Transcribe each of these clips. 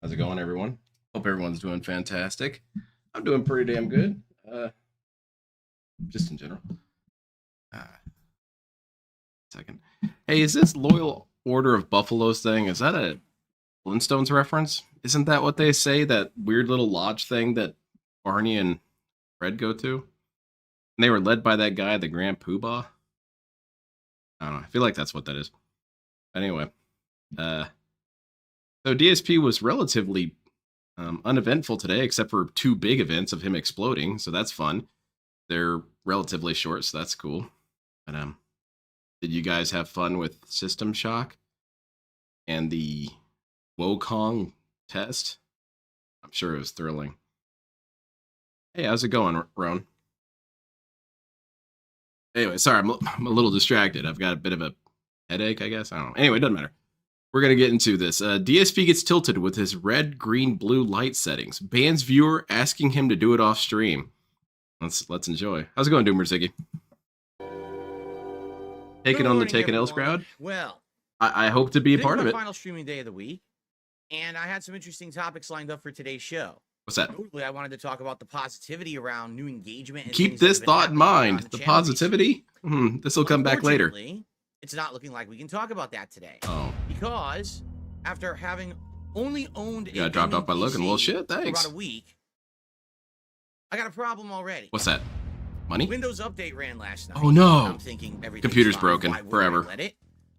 How's it going, everyone? Hope everyone's doing fantastic. I'm doing pretty damn good. Just in general. Second. Hey, is this Loyal Order of Buffaloes thing? Is that a Flintstones reference? Isn't that what they say? That weird little lodge thing that Barney and Fred go to? And they were led by that guy, the Grand Poobah? I don't know. I feel like that's what that is. Anyway. So DSP was relatively uneventful today, except for 2 big events of him exploding. So that's fun. They're relatively short, so that's cool. But did you guys have fun with System Shock and the Wukong test? I'm sure it was thrilling. Hey, how's it going, Roan? Anyway, sorry, I'm a little distracted. I've got a bit of a headache, I guess. I don't know. Anyway, it doesn't matter. We're going to get into this. DSP gets tilted with his red, green, blue light settings. Bans viewer asking him to do it off stream. Let's enjoy. How's it going, Doomer Ziggy? Taking on the Taken L's crowd? Well, I hope to be a part of it. Final streaming day of the week, and I had some interesting topics lined up for today's show. What's that? Notably, I wanted to talk about the positivity around new engagement. And keep this thought in mind. The positivity? This will come back later. It's not looking like we can talk about that today. Oh. Because after having only owned a dropped off by looking. Well, shit, thanks. For about a week, I got a problem already. What's that? Money? Windows update ran last night. Oh no. I'm thinking everything's computer's fine. broken Why would forever. I let it?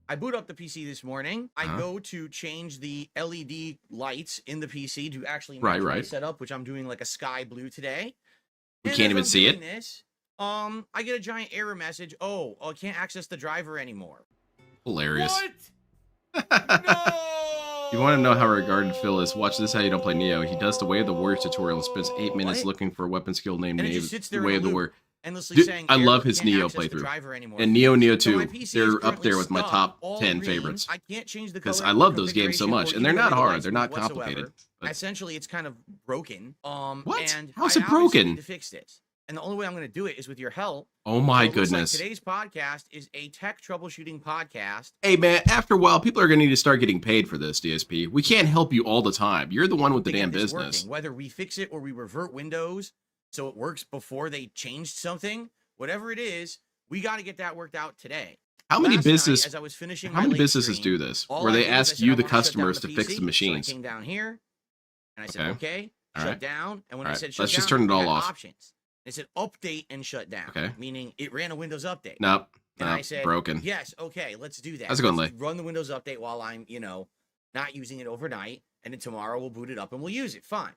I boot up the PC this morning. I go to change the LED lights in the PC to actually match my setup, which I'm doing like a sky blue today. We can't even see it. I get a giant error message. Oh, I can't access the driver anymore. Hilarious. What? No! You want to know how regarded Phil is? Watch This How You Don't Play Neo. He does the Way of the Warrior tutorial and spends 8 minutes What? looking for a weapon skill named And it just sits there Way in of a the loop, Warrior. endlessly Dude, saying, I love "Error, his can't Neo access the playthrough. driver anymore." And Neo So 2, my PC is they're up currently there with my stuck, top all 10 green. favorites. I can't change the Because color I or love those games so configuration much, or and they're even not the hard. lights They're not whatsoever. complicated. But Essentially, it's kind of broken. What? And How's I it obviously broken? need to fix this. And the only way I'm going to do it is with your help. oh my So it looks like goodness. today's podcast is a tech troubleshooting podcast. Hey man, after a while, people are going to need to start getting paid for this, DSP. We can't help you all the time. You're the one with the to get damn this business. working. Whether we fix it or we revert Windows so it works before they changed something, whatever it is, we got to get that worked out today. How many Last night, business? as I was finishing How my many late businesses stream, do this? all Where I they did is I ask said, you, "I the wanna shut down customers, to fix PC." the machines? So I came down here and I said, Okay. okay, All shut right. down. And when All I right. said shut Let's down, just turn it we all had off. options. It said update and shut down. Okay. Meaning it ran a Windows update. Nope. And I Nope. said, Broken. yes, okay, let's do that. How's it going, Let's Lay? run the Windows update while I'm, not using it overnight. And then tomorrow we'll boot it up and we'll use it. Fine.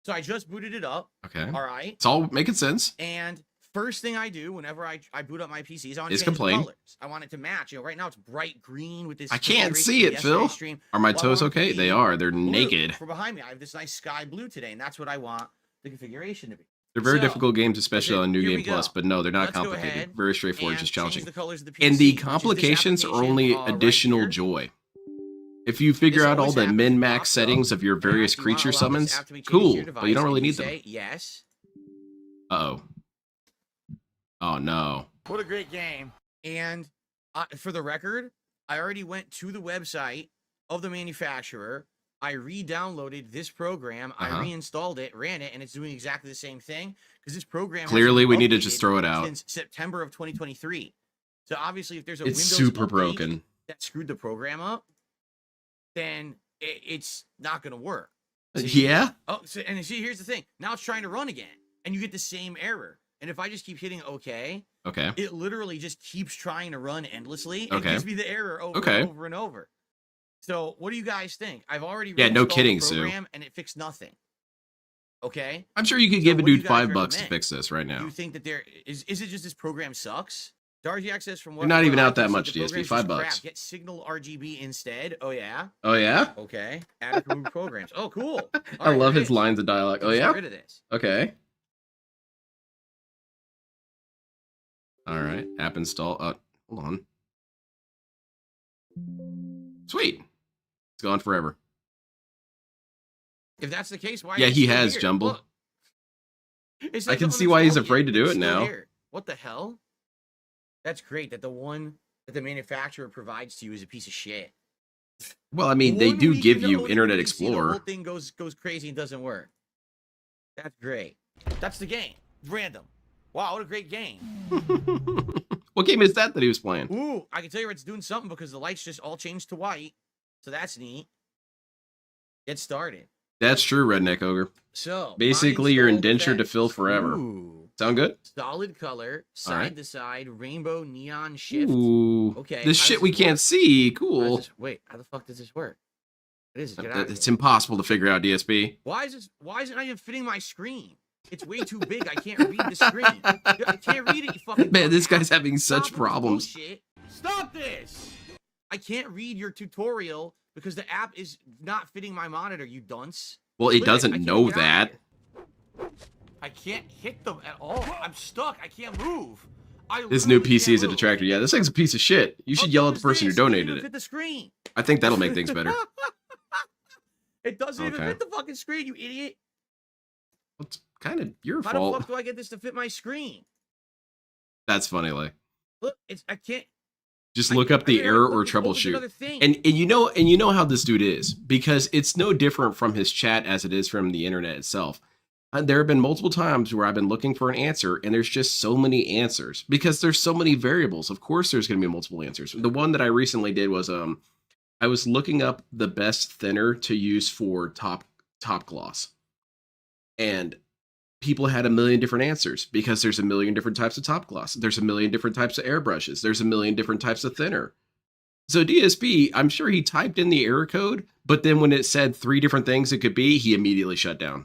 So I just booted it up. Okay. All right. It's all making sense. And first thing I do whenever I boot up my PCs, I want to Is change complain. the colors. I want it to match. Right now it's bright green with this. I can't configuration see from it, yesterday's Phil. Stream. Are my Well, I toes want it to okay? be They are. They're blue. naked. For behind me, I have this nice sky blue today, and that's what I want the configuration to be. They're very So, difficult games, especially okay, on New here Game we Plus, go. but no, they're not Let's go complicated. ahead Very straightforward, and just change challenging. the colors of the PC, And the which is this complications are application, only right additional here. joy. If you figure This out all always the happens. min-max Pops settings up of your and various asks, "Do you wanna creature allow this summons, app to be changed to cool, your but you device?" don't really And you need them. say yes. Uh-oh. Oh, no. What a great game. And for the record, I already went to the website of the manufacturer. I re-downloaded this program. I reinstalled it, ran it, and it's doing exactly the same thing because this program Clearly, hasn't we been need to just updated throw it out. since September of 2023. So obviously, if there's a It's Windows super update broken. that screwed the program up, then it's not going to work. See? Yeah? Oh, and see, here's the thing. Now it's trying to run again, and you get the same error. And if I just keep hitting OK, Okay. it literally just keeps trying to run endlessly. Okay. It gives me the error over Okay. and over and over. So what do you guys think? I've already Yeah, no reinstalled kidding, the Sue. program, and it fixed nothing. Okay. I'm sure you could So give a what do you dude guys $5 to recommend? fix this right Do now. you think that there is it just this program sucks? Dargy access from what? You're not even what I out that can see, much, the DSP. program's just $5. crap. Get Signal RGB instead. Oh yeah. Oh, yeah? Okay. Add remove programs. Oh cool. All I right, love there it his is. lines of dialogue. Oh, Let's yeah? Get rid of this. Okay. All right. App install. Hold on. Sweet. It's gone forever. If that's the case, why? Yeah, is it he still has, here? Jumble. Look. It says I can see why he's uninstalled afraid to yet, do it's it still now. here. What the hell? That's great that the one that the manufacturer provides to you is a piece of shit. Well, I mean, they 1 do week give into you owning Internet the PC, The whole Explorer. thing goes crazy and doesn't work. That's great. That's the game. Random. Wow, what a great game. What game is that he was playing? Ooh, I can tell you it's doing something because the lights just all changed to white. So that's neat. Get started. That's true, Redneck Ogre. So Basically, your installed indenture to effects. fill forever. Ooh. Sound good? Solid color, All right. side to side, rainbow neon shift. Ooh. Okay, This how shit does we this can't work? see. How does Cool. this- wait, how the fuck does this work? What is it? Get out of It's here. impossible to figure out, DSP. Why is it not even fitting my screen? It's way too big. I can't read the screen. I can't read it, you fucking Man, this dumb guy's ass. having Stop such with this problems. bullshit. Stop this! I can't read your tutorial because the app is not fitting my monitor, you dunce. Well, it Look at I doesn't can't know get out of that. here. I can't hit them at all. I'm stuck. I can't move. This new literally PC can't is a move. detractor. Yeah, this thing's a piece of shit. You should How yell dumb at the is person who this? It doesn't donated even it. fit the screen. I think that'll make things better. It doesn't even Okay. fit the fucking screen, you idiot. It's kind of your How the fault. fuck do I get this to fit my screen? That's funny, like. Look, I can't. Just look up the I gotta error click or this open to troubleshoot. another thing. And you know how this dude is, because it's no different from his chat as it is from the internet itself. There have been multiple times where I've been looking for an answer, and there's just so many answers because there's so many variables. Of course, there's going to be multiple answers. The one that I recently did was I was looking up the best thinner to use for top gloss, and people had a million different answers because there's a million different types of top gloss. There's a million different types of airbrushes. There's a million different types of thinner. So DSP, I'm sure he typed in the error code, but then when it said 3 different things it could be, he immediately shut down.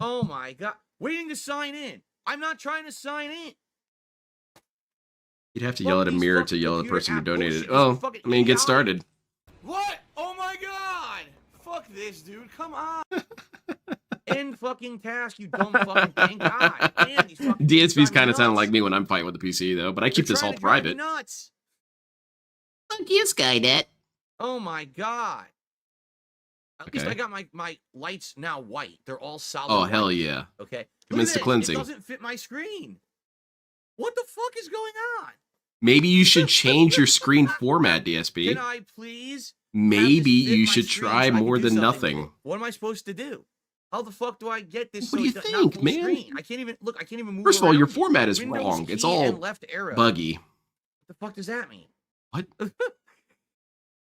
Oh my god. Waiting to sign in. I'm not trying to sign in. You'd have to yell at a mirror to yell at the person who donated. Oh, I mean, get started. What? Oh my god! Fuck this, dude. Come on. End fucking task, you dumb fucking thing. God damn, these fucking DSP's kind of sounding like me when I'm fighting with the PC, though, but I keep this all private. Nuts. Fuck you, Skynet. Oh my god. At least I got my lights now white. They're all solid. Oh, hell yeah. Okay. Commence the cleansing. It doesn't fit my screen. What the fuck is going on? Maybe you should change your screen format, DSP. Can I please? Maybe you should try more than nothing. What am I supposed to do? How the fuck do I get this? What do you think, man? Screen? I can't even look. I can't even move. First of all, your here. format is Windows wrong. It's key all and left arrow. buggy. What the fuck does that mean? What?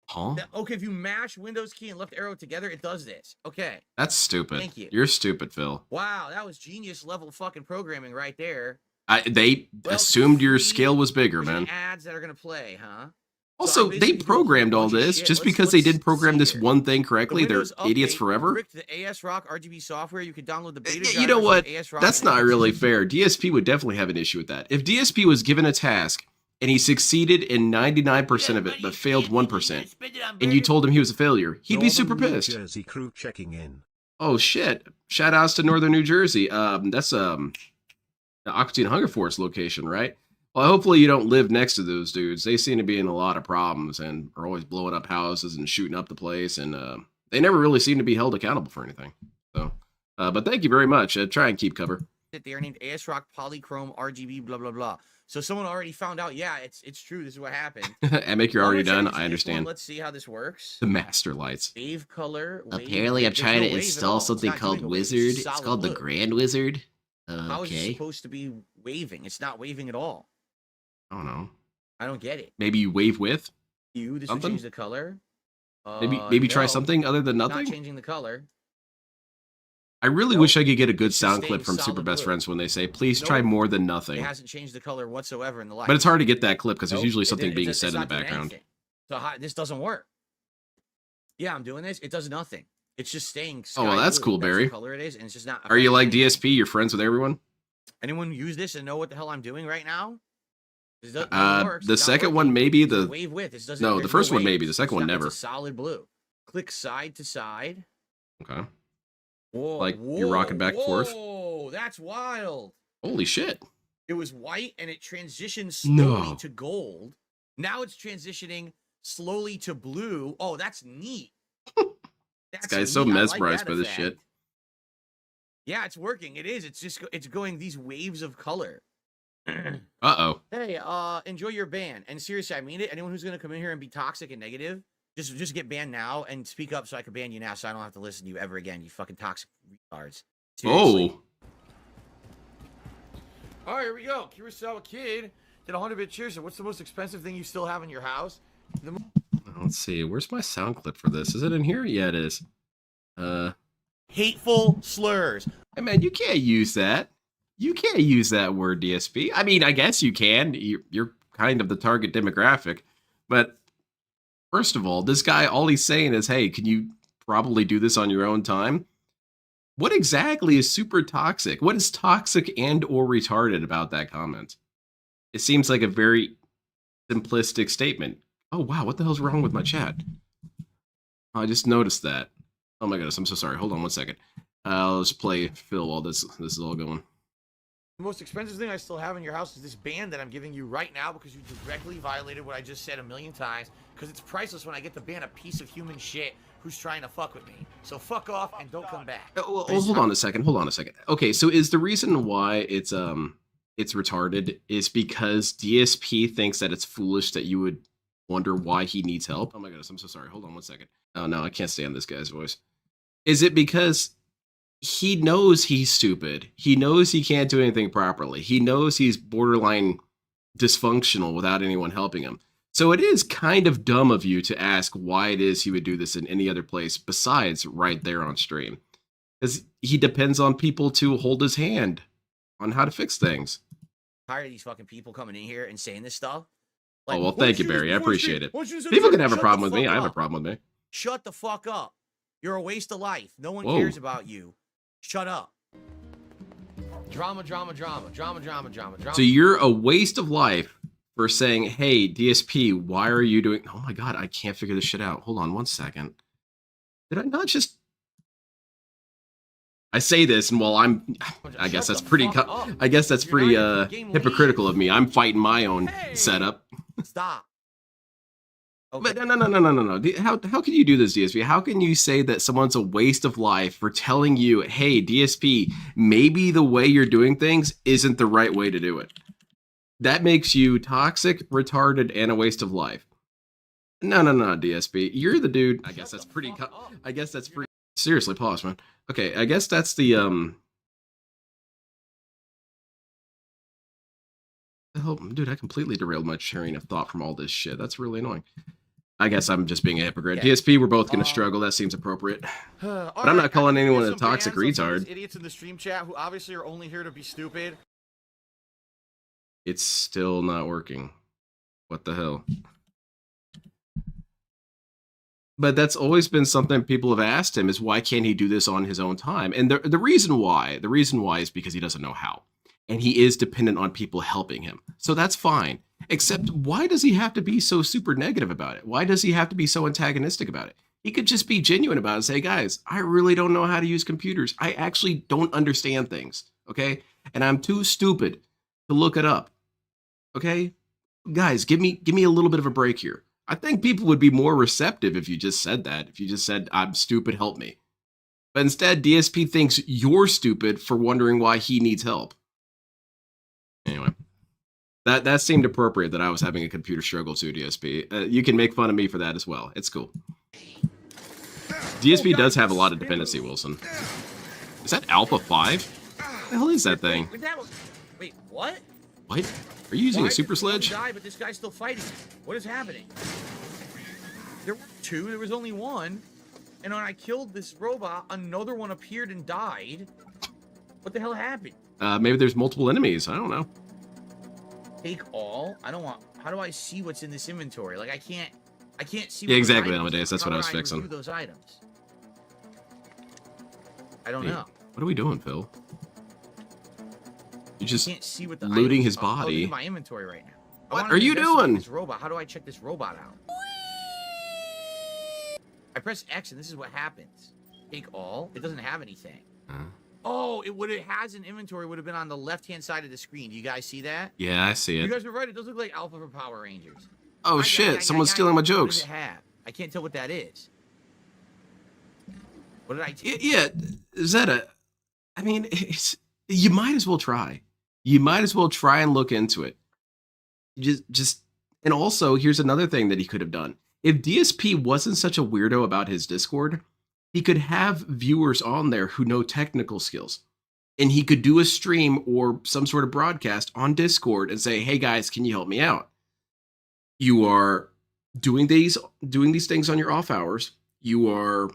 Huh? Okay, if you mash Windows key and left arrow together, it does this. Okay. That's stupid. Thank you. You're stupid, Phil. Wow, that was genius level fucking programming right there. They assumed your scale was bigger, man. Ads that are gonna play, huh? Also, they programmed all this just because they did program this one thing correctly. They're idiots forever. The AS Rock RGB software, you could download the beta. You know what? That's not really fair. DSP would definitely have an issue with that. If DSP was given a task and he succeeded in 99% of it, but failed 1%, and you told him he was a failure, he'd be super pissed. Jersey crew checking in. Oh shit! Shout outs to Northern New Jersey. That's the Aqua Teen Hunger Force location, right? Well, hopefully you don't live next to those dudes. They seem to be in a lot of problems and are always blowing up houses and shooting up the place, and they never really seem to be held accountable for anything. So, but thank you very much. Try and keep cover. They are named AS Rock Polychrome RGB blah blah blah. So someone already found out. Yeah, it's true. This is what happened. Amick, you're already done. I understand. Let's see how this works. The master lights. Wave color. Apparently, I'm trying to install something called Wizard. It's called the Grand Wizard. How is it supposed to be waving? It's not waving at all. I don't know. I don't get it. Maybe you wave with? This will change the color. Maybe try something other than nothing? Not changing the color. I really wish I could get a good sound clip from Super Best Friends when they say, please try more than nothing. It hasn't changed the color whatsoever in the light. But it's hard to get that clip because there's usually something being said in the background. So this doesn't work. Yeah, I'm doing this. It does nothing. It's just staying sky blue. Oh, well, that's cool, Barry. That's the color it is, and it's just not. Are you like DSP? You're friends with everyone? Anyone use this and know what the hell I'm doing right now? The second one maybe. The wave width. No, the first one maybe. The second one never. It's a solid blue. Click side to side. Okay. Whoa, like you're rocking back and forth. Oh, that's wild. Holy shit. It was white and it transitioned slowly to gold. Now it's transitioning slowly to blue. Oh, that's neat. This guy's so mesmerized by this shit. Yeah, it's working. It is. It's going these waves of color. Uh-oh. Hey, enjoy your ban. And seriously, I mean it. Anyone who's gonna come in here and be toxic and negative, just get banned now and speak up so I can ban you now so I don't have to listen to you ever again, you fucking toxic retards. Seriously. Oh. All right, here we go. Kurosawa Kid did 100-bit cheers. What's the most expensive thing you still have in your house? Let's see. Where's my sound clip for this? Is it in here? Yeah, it is. Hateful slurs. Hey, man, you can't use that. You can't use that word, DSP. I mean, I guess you can. You're kind of the target demographic. But first of all, this guy, all he's saying is, hey, can you probably do this on your own time? What exactly is super toxic? What is toxic and or retarded about that comment? It seems like a very simplistic statement. Oh, wow, what the hell's wrong with my chat? I just noticed that. Oh my goodness, I'm so sorry. Hold on one second. I'll just play Phil while this is all going. The most expensive thing I still have in your house is this ban that I'm giving you right now because you directly violated what I just said a million times. Because it's priceless when I get to ban a piece of human shit who's trying to fuck with me. So fuck off and don't come back. Well, hold on a second. Hold on a second. Okay, so is the reason why it's retarded is because DSP thinks that it's foolish that you would wonder why he needs help? Oh my goodness, I'm so sorry. Hold on one second. Oh no, I can't stand this guy's voice. Is it because he knows he's stupid? He knows he can't do anything properly. He knows he's borderline dysfunctional without anyone helping him. So it is kind of dumb of you to ask why it is he would do this in any other place besides right there on stream. Because he depends on people to hold his hand on how to fix things. Tired of these fucking people coming in here and saying this stuff. Like, oh, well, thank you, Barry. I appreciate it. People can have a problem with me. I have a problem with me. Shut the fuck up. You're a waste of life. No one cares about you. Shut up. Drama. So you're a waste of life for saying, hey, DSP, why are you doing... Oh my god, I can't figure this shit out. Hold on 1 second. Did I not just... I say this, and while I guess that's pretty hypocritical of me. I'm fighting my own setup. Stop. Okay. But no. How can you do this, DSP? How can you say that someone's a waste of life for telling you, hey, DSP, maybe the way you're doing things isn't the right way to do it? That makes you toxic, retarded, and a waste of life. No, DSP. You're the dude. I guess that's pretty... Seriously, pause, man. Okay, I guess that's the, dude, I completely derailed my train of thought from all this shit. That's really annoying. I guess I'm just being a hypocrite. Yeah. DSP, we're both going to struggle. That seems appropriate. But I'm not calling anyone a toxic retard. Idiots in the stream chat who obviously are only here to be stupid. It's still not working. What the hell? But that's always been something people have asked him, is why can't he do this on his own time? And the reason why is because he doesn't know how. And he is dependent on people helping him. So that's fine. Except, why does he have to be so super negative about it? Why does he have to be so antagonistic about it? He could just be genuine about it and say, guys, I really don't know how to use computers. I actually don't understand things, okay? And I'm too stupid to look it up, okay? Guys, give me a little bit of a break here. I think people would be more receptive if you just said that. If you just said, I'm stupid, help me. But instead, DSP thinks you're stupid for wondering why he needs help. Anyway, that seemed appropriate that I was having a computer struggle too, DSP. You can make fun of me for that as well. It's cool. DSP does have a lot of dependency, Wilson. Is that Alpha 5? What the hell is that thing? Wait, what? What? Are you using a super sledge? Die, but this guy's still fighting. What is happening? There were two. There was only one. And when I killed this robot, another one appeared and died. What the hell happened? Maybe there's multiple enemies. I don't know. Take all? I don't want... How do I see what's in this inventory? Like, I can't see... Yeah, exactly, nowadays. That's what I was fixing. Review those items? I don't know. What are we doing, Phil? You just can't see what the looting his body. In my inventory right now. What are you doing? This robot. How do I check this robot out? I press X and this is what happens. Take all. It doesn't have anything. Oh, it has an inventory. Would have been on the left-hand side of the screen. Do you guys see that? Yeah, I see it. You guys were right. It does look like Alpha for Power Rangers. Oh shit! Someone's stealing my jokes. What does it have? I can't tell what that is. What did I? Yeah, is that a? I mean, you might as well try. You might as well try and look into it. And also, here's another thing that he could have done. If DSP wasn't such a weirdo about his Discord, he could have viewers on there who know technical skills. And he could do a stream or some sort of broadcast on Discord and say, hey guys, can you help me out? You are doing these things on your off hours. You are,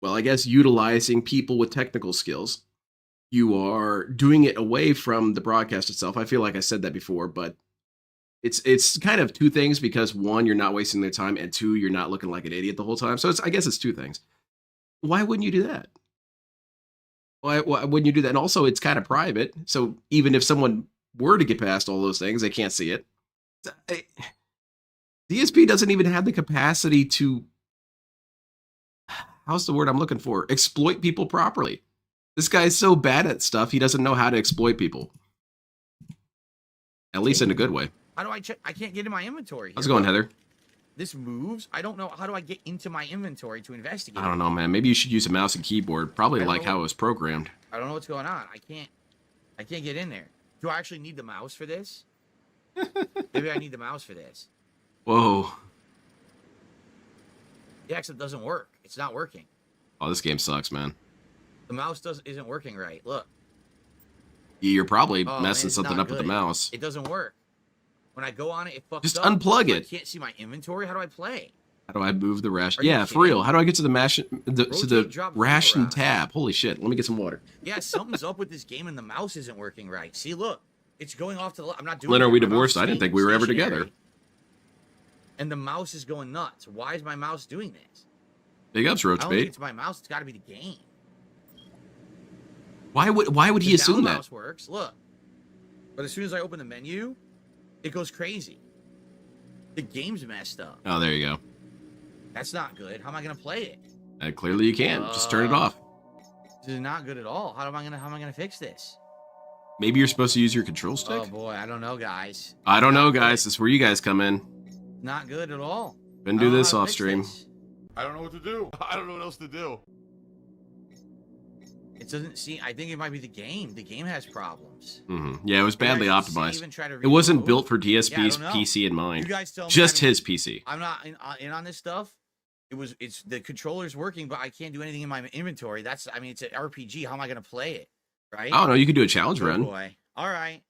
well, I guess, utilizing people with technical skills. You are doing it away from the broadcast itself. I feel like I said that before, but it's kind of two things, because one, you're not wasting their time, and two, you're not looking like an idiot the whole time. So I guess it's two things. Why wouldn't you do that? Why wouldn't you do that? And also, it's kind of private. So even if someone were to get past all those things, they can't see it. DSP doesn't even have the capacity to, how's the word I'm looking for? Exploit people properly. This guy's so bad at stuff, he doesn't know how to exploit people. At least in a good way. How do I check? I can't get in my inventory. How's it going, Heather? This moves? I don't know. How do I get into my inventory to investigate? I don't know, man. Maybe you should use a mouse and keyboard. Probably like how it was programmed. I don't know what's going on. I can't get in there. Do I actually need the mouse for this? Maybe I need the mouse for this. Whoa. Yeah, except it doesn't work. It's not working. Oh, this game sucks, man. The mouse isn't working right. Look. You're probably messing something up with the mouse. It doesn't work. When I go on it, it fucks up. Just unplug it. I can't see my inventory. How do I play? How do I move the ration? Yeah, for real. How do I get to the ration tab? Holy shit. Let me get some water. Yeah, something's up with this game and the mouse isn't working right. See, look. It's going off to the left. I'm not doing Lynn, it. are we divorced? I didn't think we were ever together. And the mouse is going nuts. Why is my mouse doing this? Big ups, Roach I don't Bait. think it's my mouse. It's got to be the game. Why would he assume that? Mouse works. Look, but as soon as I open the menu, it goes crazy. The game's messed up. Oh, there you go. That's not good. How am I gonna play it? Clearly you can't. Just turn it off. This is not good at all. How am I gonna fix this? Maybe you're supposed to use your control stick? Oh boy, I don't know, guys. I don't know, guys. That's where you guys come in. Not good at all. Couldn't do this off stream. I don't know what to do. I don't know what else to do. It doesn't seem. I think it might be the game. The game has problems. Yeah, it was badly optimized. It wasn't built for DSP's PC in mind. You guys tell me. Just his PC. I'm not in on this stuff. It's the controller's working, but I can't do anything in my inventory. It's an RPG. How am I gonna play it? Right? I don't know. You could do a challenge run. Boy. All right.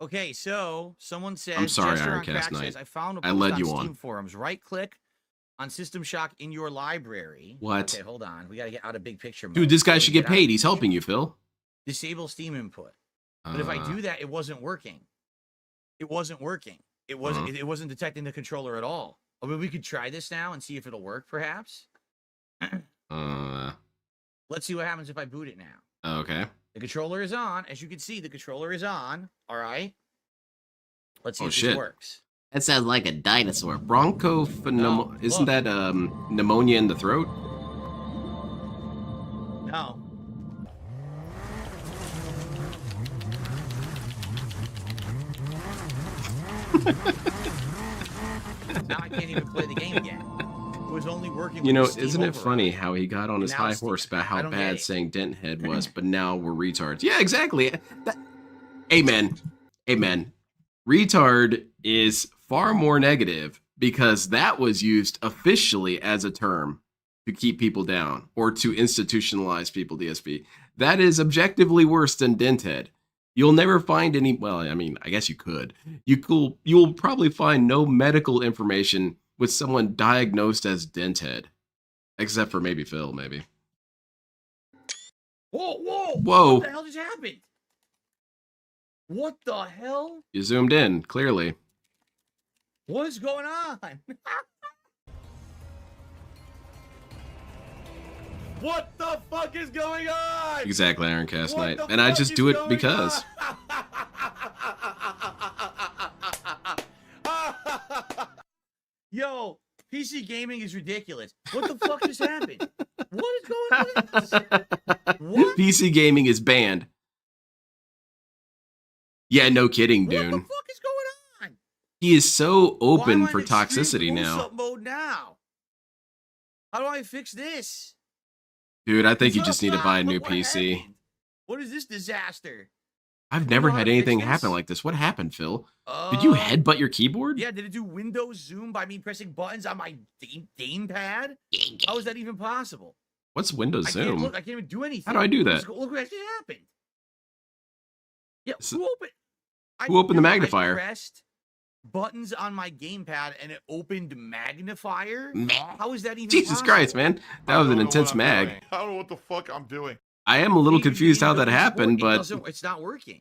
Okay, so someone says, I'm sorry, Jester on Ironcast Crack Knight. says, I found a I post led on you Steam on. forums. Right click on System Shock in your library. What? Okay, hold on. We gotta get out of big picture mode. Dude, this guy So should we get paid. He's helping you, Phil. Disable Steam input. But if I do that, it wasn't working. It wasn't working. It wasn't detecting the controller at all. I mean, we could try this now and see if it'll work, perhaps. Let's see what happens if I boot it now. Okay. The controller is on. As you can see, the controller is on. All right. Let's see if shit. this works. That sounds like a dinosaur. Bronchopneumonia. Isn't that pneumonia in the throat? No. Now I can't even play the game again. It was only working. You know, with the Steam isn't it override. funny how he got on his Now high it's horse about I how don't get bad it. saying Denthead was, but now we're retards. Yeah, exactly. Amen. Amen. Retard is far more negative because that was used officially as a term to keep people down or to institutionalize people, DSP. That is objectively worse than Denthead. You'll never find any, well, I mean, I guess you could. You'll probably find no medical information with someone diagnosed as Denthead. Except for maybe Phil, maybe. Whoa, whoa! Whoa. What the hell just happened? What the hell? You zoomed in, clearly. What is going on? What the fuck is going on? Exactly, Ironcast What Knight. the And I fuck just is do it going because. on? Yo, PC gaming is ridiculous. What the fuck just happened? What is going on with this? What? PC gaming is banned. Yeah, no kidding, What the Dune. fuck is going on? He is so Why open am I for in extreme toxicity now. close-up mode now? How do I fix this? Dude, I think you What just the need to buy a fuck? new What PC. happened? What is this disaster? I've never know how had to fix anything this? happen like this. What happened, Phil? Did you headbutt your keyboard? Yeah, did it do Windows Zoom by me pressing buttons on my gamepad? How is that even possible? What's Windows I can't Zoom? look. I can't even do anything. How do I do that? Look what actually happened. Yeah, So- who opened? Who opened the magnifier? I pressed buttons on my gamepad and it opened magnifier. How is that even? Jesus possible? Christ, man. That was an intense mag. I don't know what the fuck I'm doing. I am a little Even confused how that Windows happened, work, but it's not working.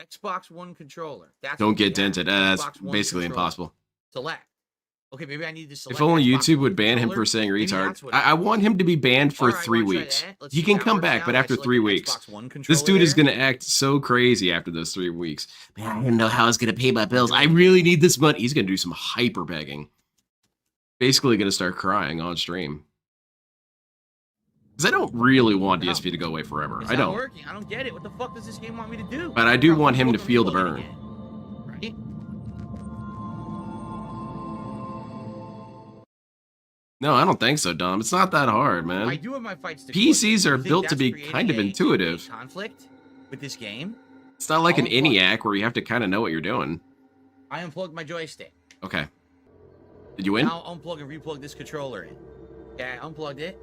Xbox One controller. That's don't what we get dented. have. That's Xbox One basically controller. impossible. Select. Okay, maybe I need to select. If only Xbox YouTube One would ban him controller. for saying Maybe retard. that's what it I is. want him to be banned for All right, 3 wanna try weeks. that? Let's He see can how it come works back, now. but I after select 3 the weeks. Xbox One This controller dude is there. going to act so crazy after those 3 weeks. Man, I didn't know how I was gonna pay my bills. I really need this money. He's going to do some hyper begging. Basically going to start crying on stream. Because I don't really want DSP to go away forever. It's I not don't. working. I don't get it. What the fuck does this game want me to do? But I do Bro, want him to reload feel the it burn. again. Right? No, I don't think so, Dom. It's not that hard, man. I do have my fights to PCs quit. are You think built to that's be creating kind of a intuitive. conflict with this game. It's not like an I'll unplug it. ENIAC where you have to kind of know what you're doing. I unplugged my joystick. Okay. Did you win? Now unplug and replug this controller in. Yeah, I unplugged it.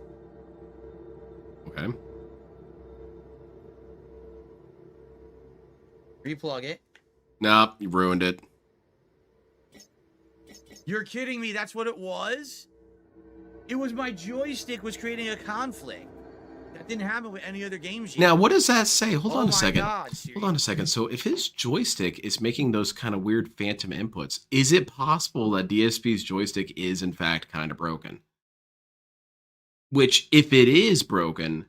Okay. Replug it. Nope, you ruined it. You're kidding me. That's what it was? It was my joystick was creating a conflict. That didn't happen with any other games yet. Now, what does that say? Hold Oh on a my second. God, Hold on a second. So if his joystick is making those kind of weird phantom inputs, is it possible that DSP's joystick is in fact kind of broken? Which, if it is broken,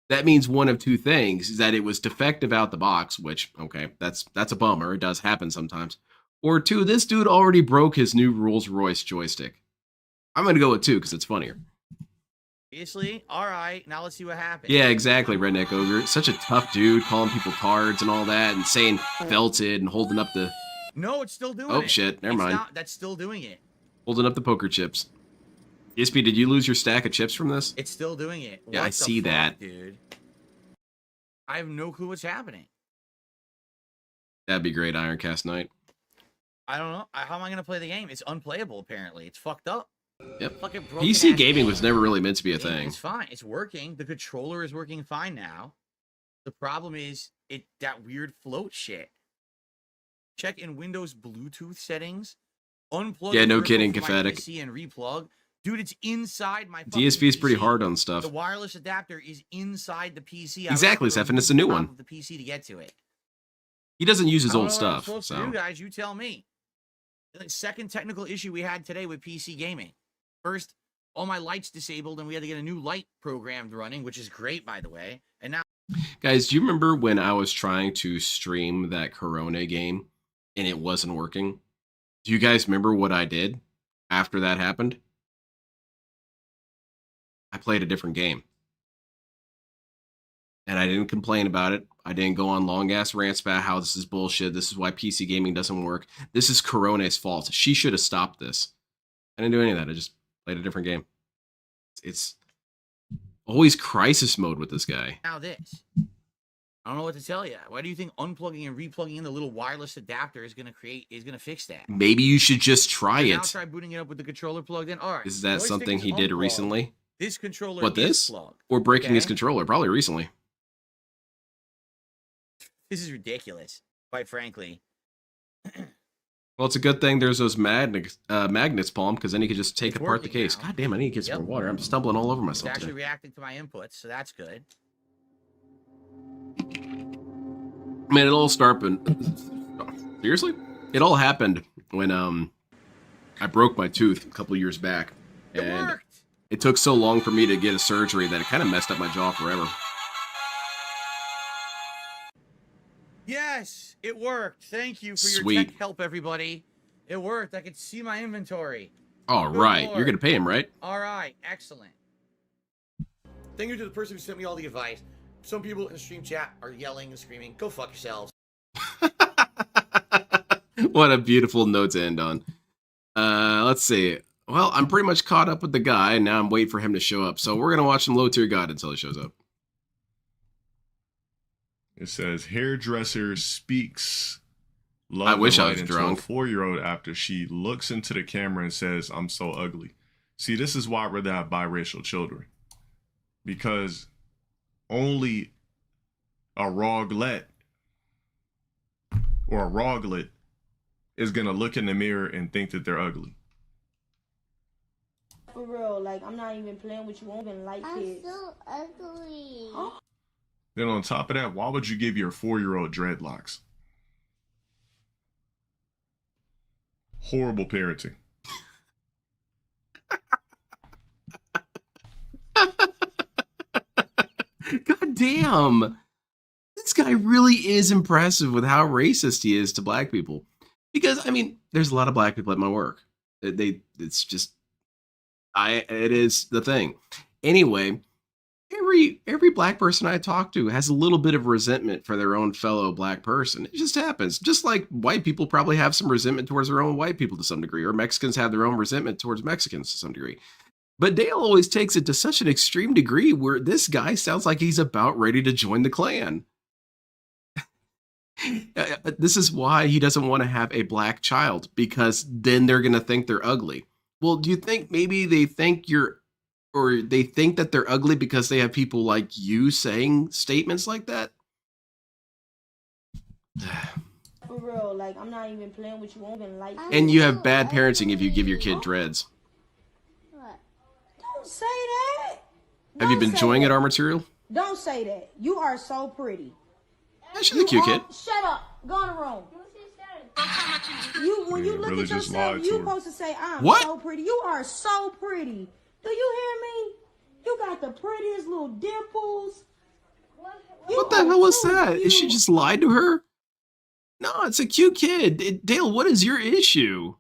that means one of two things: is that it was defective out the box, which okay, that's a bummer. It does happen sometimes. Or two, this dude already broke his new Rolls-Royce joystick. I'm gonna go with two because it's funnier. Seriously? All right, now let's see what happens. Yeah, exactly, Redneck Ogre. Such a tough dude, calling people tards and all that, and saying felted and holding up the... No, it's still doing it. Oh, shit, never mind. That's still doing it. Holding up the poker chips. DSP, did you lose your stack of chips from this? It's still doing it. Yeah, I see that. Dude. I have no clue what's happening. That'd be great, Ironcast Knight. I don't know. How am I going to play the game? It's unplayable, apparently. It's fucked up. Yep. Fucking PC gaming was never really meant to be a thing. It's fine. It's working. The controller is working fine now. The problem is that weird float shit. Check in Windows Bluetooth settings. Unplug. Yeah, no kidding, Cathatic. PC and replug. Dude, it's inside my DSP is pretty hard on stuff. The wireless adapter is inside the PC. Exactly, Stefan. It's a new one. The PC to get to it. He doesn't use his old stuff. So you guys, you tell me. The second technical issue we had today with PC gaming. First, all my lights disabled, and we had to get a new light programmed running, which is great, by the way. And now, guys, do you remember when I was trying to stream that Corona game and it wasn't working? Do you guys remember what I did after that happened? I played a different game. And I didn't complain about it. I didn't go on long-ass rants about how this is bullshit. This is why PC gaming doesn't work. This is Corona's fault. She should have stopped this. I didn't do any of that. I just played a different game. It's always crisis mode with this guy. Now this. I don't know what to tell you. Why do you think unplugging and replugging in the little wireless adapter is gonna fix that? Maybe you should just try it. Now try booting it up with the controller plugged in. All right. Is that something he did recently? This controller. What, this? Plugged. Or breaking his controller? Probably recently. This is ridiculous, quite frankly. Well, it's a good thing there's those magnets, Palm, because then you could just take apart the case. Now. God damn, I need to get some more water. I'm stumbling all over myself. It's actually reacting to my inputs, so that's good. Man, it all started. Seriously? It all happened when I broke my tooth a couple years back. And it worked. It took so long for me to get a surgery that it kind of messed up my jaw forever. Yes, it worked. Thank you for your tech help, everybody. It worked. I could see my inventory. All right. You're going to pay him, right? All right. Excellent. Thank you to the person who sent me all the advice. Some people in the stream chat are yelling and screaming. Go fuck yourselves. What a beautiful note to end on. Let's see. Well, I'm pretty much caught up with the guy, and now I'm waiting for him to show up. So we're going to watch some low-tier God until he shows up. It says, hairdresser speaks love I wish and I light was into drunk. a 4-year-old after she looks into the camera and says, I'm so ugly. See, this is why I'd rather have biracial children. Because only a roglet or a roglet is going to look in the mirror and think that they're ugly. For real, like, I'm not even playing with you. I don't even like kids. I'm so ugly. Huh? Then on top of that, why would you give your 4-year-old dreadlocks? Horrible parenting. God damn. This guy really is impressive with how racist he is to black people. Because, I mean, there's a lot of black people at my work. It's just, it is the thing. Anyway, every black person I talk to has a little bit of resentment for their own fellow black person. It just happens. Just like white people probably have some resentment towards their own white people to some degree, or Mexicans have their own resentment towards Mexicans to some degree. But Dale always takes it to such an extreme degree where this guy sounds like he's about ready to join the Klan. This is why he doesn't want to have a black child, because then they're going to think they're ugly. Well, do you think maybe they think they think that they're ugly because they have people like you saying statements like that? For real, like, I'm not even playing with you. I don't even like kids. And you have bad parenting if you give your kid dreads. What? Don't say that. Have you been enjoying it, our material? Don't say that. You are so pretty. She's a cute kid. Shut up. Go in the room. When you look really at just yourself, lied to you're her. supposed to say, I'm What? so pretty. You are so pretty. Do you hear me? You got the prettiest little dimples. What the hell was that? Is she just lied to her? No, it's a cute kid. Dale, what is your issue?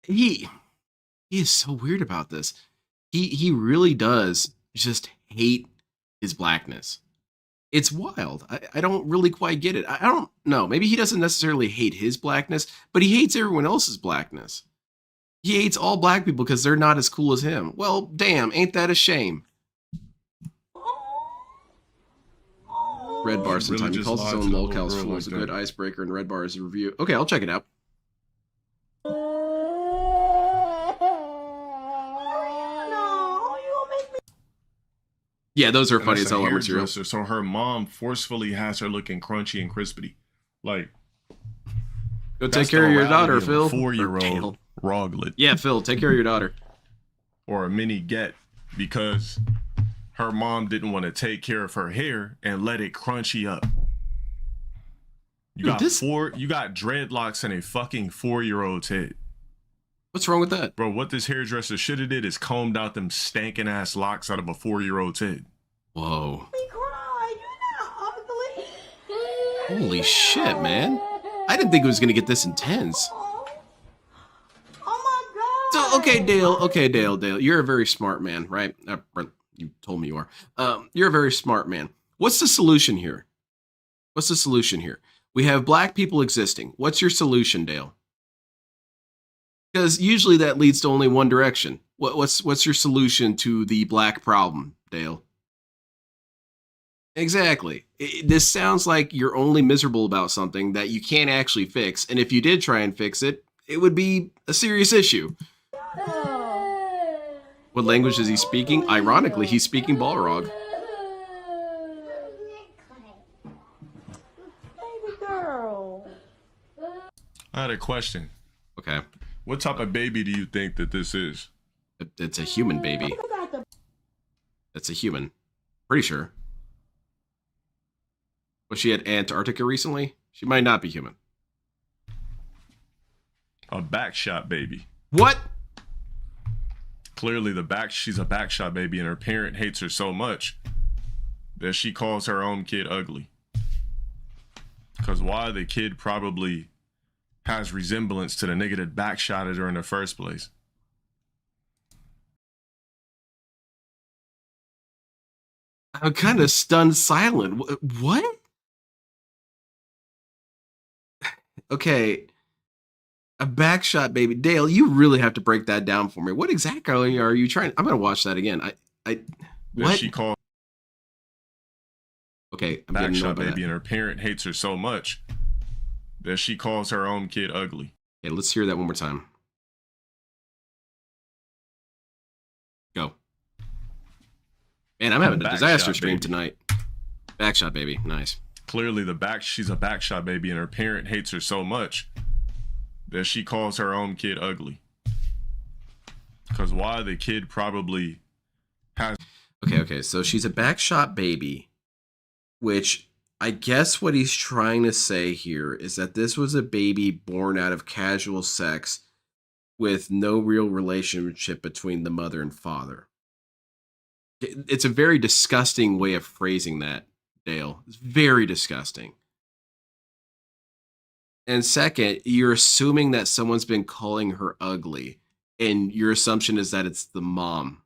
He is so weird about this. He really does just hate his blackness. It's wild. I don't really quite get it. I don't know. Maybe he doesn't necessarily hate his blackness, but he hates everyone else's blackness. He hates all black people because they're not as cool as him. Well, damn, ain't that a shame? Red Bar sometime. Really He calls his just own lied to the lolcows little full girl is a like good that. icebreaker, and Red Bar is a review. Okay, I'll check it out. Yeah, those are And funny that's as a hell on material. hairdresser, so her mom forcefully has her looking crunchy and crispy. Like, Go that's take care the of your morality daughter, of a Phil. Or 4-year-old Dale. Roglet. Yeah, Phil, take care of your daughter. Or a mini get, because her mom didn't want to take care of her hair and let it crunchy up. You Dude, got you got dreadlocks in a fucking 4-year-old's head. What's wrong with that? Bro, what this hairdresser should have did is combed out them stankin' ass locks out of a 4-year-old's head. Whoa. Cry, you're not ugly. Holy shit, man. I didn't think it was going to get this intense. Oh my god. So, okay, Dale. You're a very smart man, right? You told me you are. You're a very smart man. What's the solution here? We have black people existing. What's your solution, Dale? Because usually that leads to only one direction. What's your solution to the black problem, Dale? Exactly. This sounds like you're only miserable about something that you can't actually fix. And if you did try and fix it, it would be a serious issue. What language is he speaking? Ironically, he's speaking Balrog. Baby girl. I had a question. Okay. What type of baby do you think that this is? It's a human baby. It's a human. Pretty sure. Was she at Antarctica recently? She might not be human. A backshot baby. What? Clearly she's a backshot baby, and her parent hates her so much that she calls her own kid ugly. Because why? The kid probably has resemblance to the nigga that backshotted her in the first place. I'm kind of stunned silent. What? Okay. A backshot baby. Dale, you really have to break that down for me. What exactly are you trying? I'm going to watch that again. That what? she called Okay, I'm getting backshot baby, baby, and her parent hates her so much that she calls her own kid ugly. Okay, let's hear that one more time. Go. Man, I'm having a disaster stream tonight. Backshot baby. Nice. Clearly she's a backshot baby, and her parent hates her so much that she calls her own kid ugly. Because why? The kid probably has... Okay, so she's a backshot baby, which I guess what he's trying to say here is that this was a baby born out of casual sex with no real relationship between the mother and father. It's a very disgusting way of phrasing that, Dale. It's very disgusting. And second, you're assuming that someone's been calling her ugly, and your assumption is that it's the mom.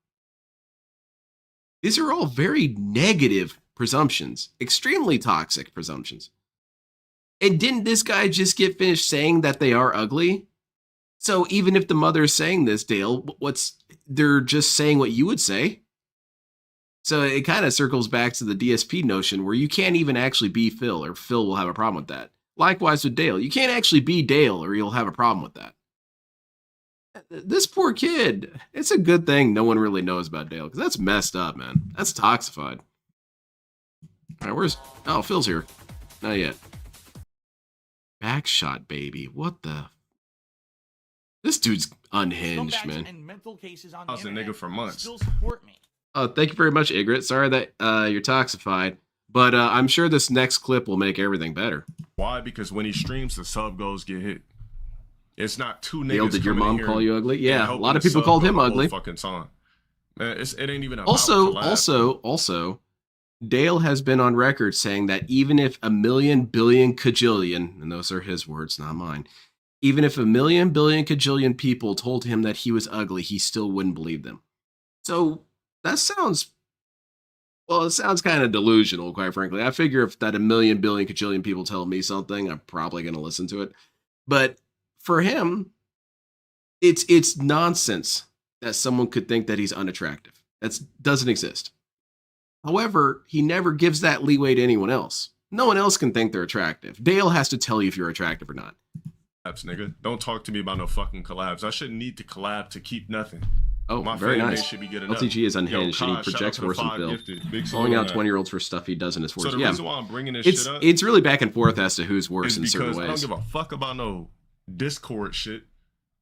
These are all very negative presumptions, extremely toxic presumptions. And didn't this guy just get finished saying that they are ugly? So even if the mother is saying this, Dale, they're just saying what you would say. So it kind of circles back to the DSP notion where you can't even actually be Phil, or Phil will have a problem with that. Likewise with Dale. You can't actually be Dale, or you'll have a problem with that. This poor kid. It's a good thing no one really knows about Dale, because that's messed up, man. That's toxified. All right, oh, Phil's here. Not yet. Backshot baby. What the? This dude's unhinged, man. And mental cases on I was a nigga for months. Still support me. Oh, thank you very much, Igrit. Sorry that you're toxified, but I'm sure this next clip will make everything better. Why? Because when he streams, the sub goals get hit. It's not two niggas. Dale, did your coming in mom here call you ugly? and Yeah, a helping lot of the people sub called go him the whole ugly. fucking time. Man, it ain't even about Also, collab. Dale has been on record saying that even if a million billion cajillion, and those are his words, not mine, even if a million billion cajillion people told him that he was ugly, he still wouldn't believe them. So that sounds, well, it sounds kind of delusional, quite frankly. I figure if that a million billion cajillion people tell me something, I'm probably going to listen to it. But for him, it's nonsense that someone could think that he's unattractive. That doesn't exist. However, he never gives that leeway to anyone else. No one else can think they're attractive. Dale has to tell you if you're attractive or not. Nigga, don't talk to me about no fucking collabs. I shouldn't need to collab to keep nothing. Oh, my very nice. Should be good enough. LTG is unhinged and he projects worse than Phil. Calling out 20-year-olds for stuff he does in his 40s. So the reason why I'm bringing this shit up, it's really back and forth as to who's worse in certain ways. I don't give a fuck about no Discord shit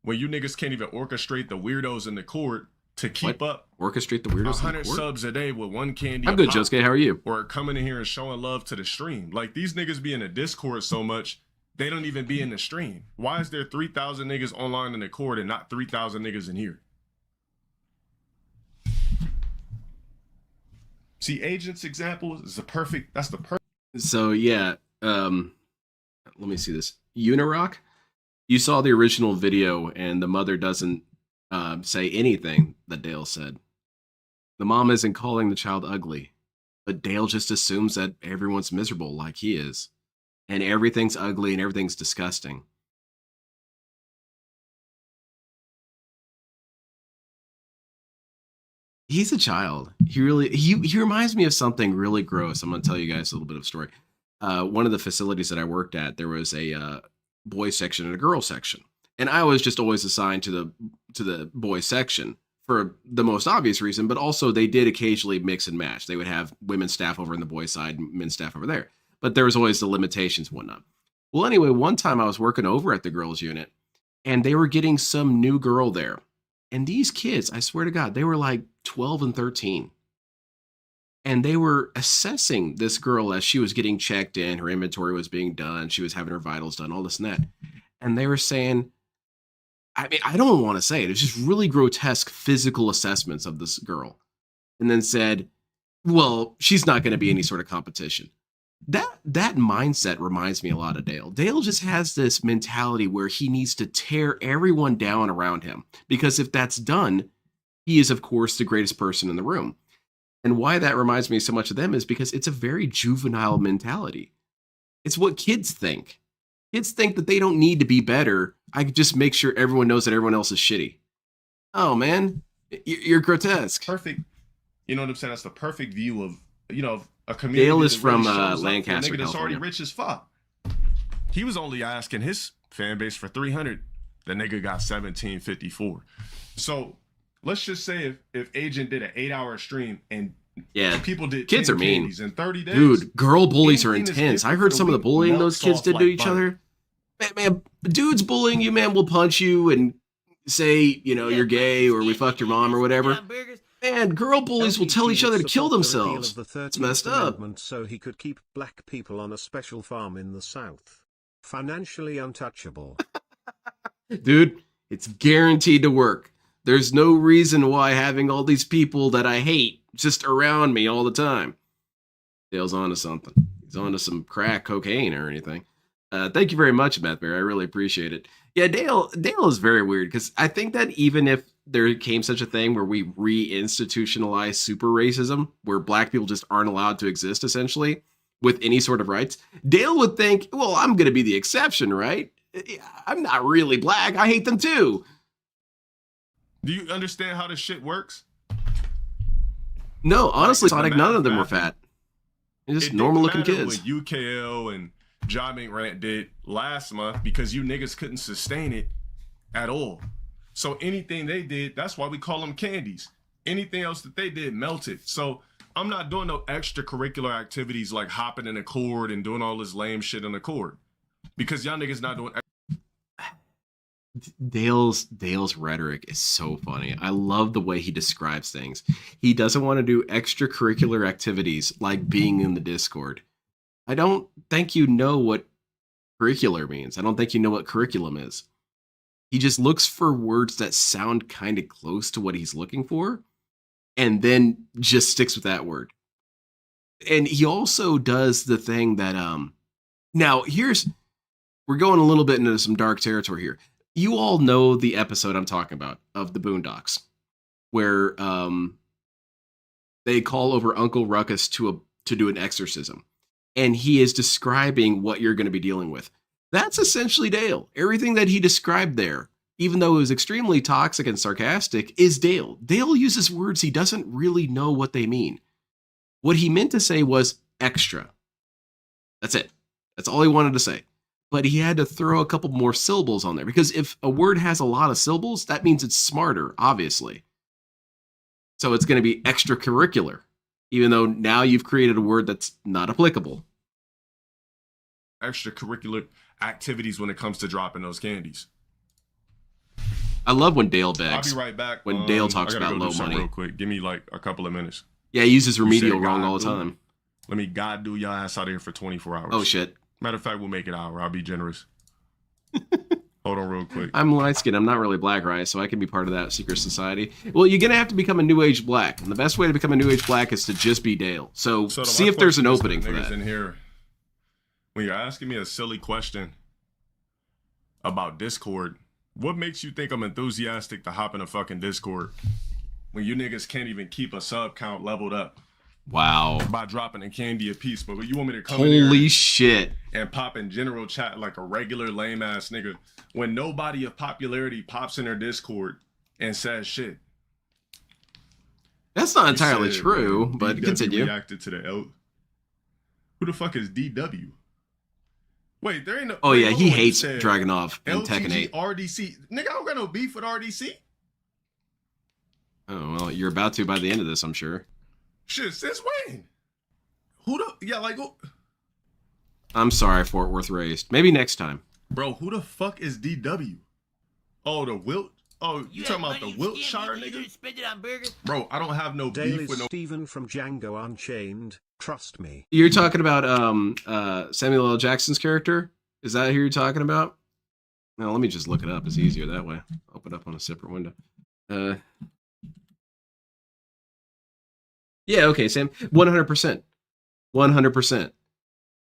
when you niggas can't even orchestrate the weirdos in the court to keep up. Orchestrate the weirdos 100 subs a day with one candy. I'm good, Josuke. How are you? Or coming in here and showing love to the stream. Like, these niggas be in the Discord so much, they don't even be in the stream. Why is there 3,000 niggas online in the court and not 3,000 niggas in here? See, Agent's example is that's the perfect. So yeah, let me see this. Unirock, you saw the original video and the mother doesn't say anything that Dale said. The mom isn't calling the child ugly, but Dale just assumes that everyone's miserable like he is. And everything's ugly and everything's disgusting. He's a child. He reminds me of something really gross. I'm going to tell you guys a little bit of a story. One of the facilities that I worked at, there was a boys section and a girls section. And I was just always assigned to the boys section for the most obvious reason, but also they did occasionally mix and match. They would have women's staff over on the boys side and men's staff over there. But there was always the limitations and whatnot. Well, anyway, one time I was working over at the girls unit and they were getting some new girl there. And these kids, I swear to God, they were like 12 and 13. And they were assessing this girl as she was getting checked in. Her inventory was being done. She was having her vitals done, all this and that. And they were saying, I mean, I don't want to say it. It's just really grotesque physical assessments of this girl. And then said, well, she's not going to be any sort of competition. That mindset reminds me a lot of Dale. Dale just has this mentality where he needs to tear everyone down around him. Because if that's done, he is, of course, the greatest person in the room. And why that reminds me so much of them is because it's a very juvenile mentality. It's what kids think. Kids think that they don't need to be better. I could just make sure everyone knows that everyone else is shitty. Oh, man, you're grotesque. Perfect. You know what I'm saying? That's the perfect view of, a community. Dale is from really Lancaster, California. That's already California. rich as fuck. He was only asking his fan base for 300. The nigga got 1754. So let's just say if Agent did an 8-hour stream and people did kids are mean in 30 days. Dude, girl bullies are intense. I heard some of the bullying those kids did to each other. Man, dudes bullying you, man, will punch you and say, you're gay or we fucked your mom or whatever. Man, girl bullies will tell each other to kill themselves. It's messed up. So he could keep black people on a special farm in the South. Financially untouchable. Dude, it's guaranteed to work. There's no reason why having all these people that I hate just around me all the time. Dale's onto something. He's onto some crack cocaine or anything. Thank you very much, Mathberry. I really appreciate it. Yeah, Dale is very weird because I think that even if there came such a thing where we reinstitutionalize super racism, where black people just aren't allowed to exist, essentially, with any sort of rights, Dale would think, well, I'm going to be the exception, right? I'm not really black. I hate them too. Do you understand how this shit works? No, honestly, Sonic, none of them were fat. They're just normal-looking kids. What UKL and Job Ain't Rant did last month because you niggas couldn't sustain it at all. So anything they did, that's why we call them candies. Anything else that they did melted. So I'm not doing no extracurricular activities like hopping in a cord and doing all this lame shit on the cord. Because y'all niggas not doing. Dale's rhetoric is so funny. I love the way he describes things. He doesn't want to do extracurricular activities like being in the Discord. I don't think you know what curricular means. I don't think you know what curriculum is. He just looks for words that sound kind of close to what he's looking for and then just sticks with that word. And he also does the thing that now we're going a little bit into some dark territory here. You all know the episode I'm talking about of the Boondocks, where they call over Uncle Ruckus to do an exorcism, and he is describing what you're going to be dealing with. That's essentially Dale. Everything that he described there, even though it was extremely toxic and sarcastic, is Dale. Dale uses words he doesn't really know what they mean. What he meant to say was extra. That's it. That's all he wanted to say. But he had to throw a couple more syllables on there, because if a word has a lot of syllables, that means it's smarter, obviously. So it's going to be extracurricular, even though now you've created a word that's not applicable. Extracurricular activities when it comes to dropping those candies. I love when Dale begs. I'll be right back. When Dale talks about low money. Real quick. Give me like a couple of minutes. Yeah, he uses remedial wrong all the time. Let me God do your ass out of here for 24 hours. Oh, shit. Matter of fact, we'll make it an hour. I'll be generous. Hold on real quick. I'm light-skinned. I'm not really black, right? So I can be part of that secret society. Well, you're going to have to become a New Age Black. And the best way to become a New Age Black is to just be Dale. So see if there's an opening for that. In here, when you're asking me a silly question about Discord, what makes you think I'm enthusiastic to hop in a fucking Discord when you niggas can't even keep a sub count leveled up? Wow. By dropping a candy a piece, but you want me to come Holy in here shit. And pop in general chat like a regular lame ass nigga when nobody of popularity pops in their Discord and says shit. That's not entirely true, but DW continue. Reacted to the L. Who the fuck is DW? Wait, there ain't no. Oh wait, yeah, hold he on, hates Dragunov and Tekken 8. RDC. Nigga, I don't got no beef with RDC. Oh well, you're about to by the end of this, I'm sure. Shit, since when? Who the who? I'm sorry, Fort Worth raised. Maybe next time. Bro, who the fuck is DW? Oh, the Wilt. Oh, you talking about the Wiltshire nigga? Spend it on burgers? Bro, I don't have no Dale beef with no. Steven from Django Unchained. Trust me. You're talking about Samuel L. Jackson's character? Is that who you're talking about? No, let me just look it up. It's easier that way. Open it up on a separate window. Yeah, okay, Sam. 100%. 100%.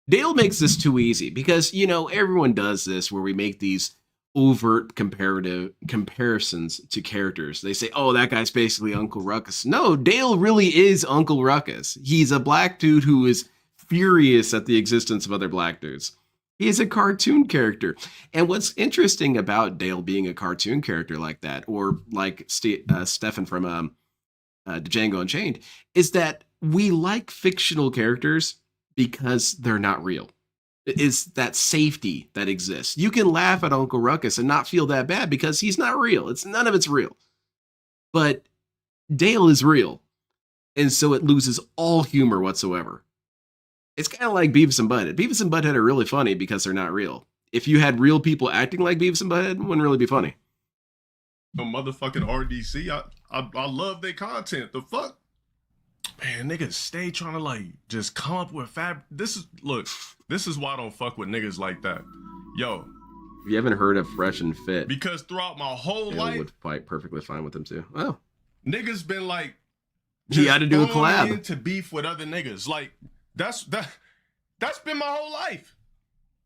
Dale makes this too easy because, you know, everyone does this where we make these overt comparisons to characters. They say, oh, that guy's basically Uncle Ruckus. No, Dale really is Uncle Ruckus. He's a black dude who is furious at the existence of other black dudes. He is a cartoon character. And what's interesting about Dale being a cartoon character like that, or like Stefan from Django Unchained, is that we like fictional characters because they're not real. It's that safety that exists. You can laugh at Uncle Ruckus and not feel that bad because he's not real. None of it's real. But Dale is real. And so it loses all humor whatsoever. It's kind of like Beavis and Butthead. Beavis and Butthead are really funny because they're not real. If you had real people acting like Beavis and Butthead, it wouldn't really be funny. No motherfucking RDC. I love their content. The fuck? Man, niggas stay trying to like just come up with This is why I don't fuck with niggas like that. Yo. If you haven't heard of Fresh and Fit. Because throughout my whole Dale life. would fight perfectly fine with them too. Oh. Niggas been like. He had to do a collab. Into beef with other niggas. Like, that's been my whole life.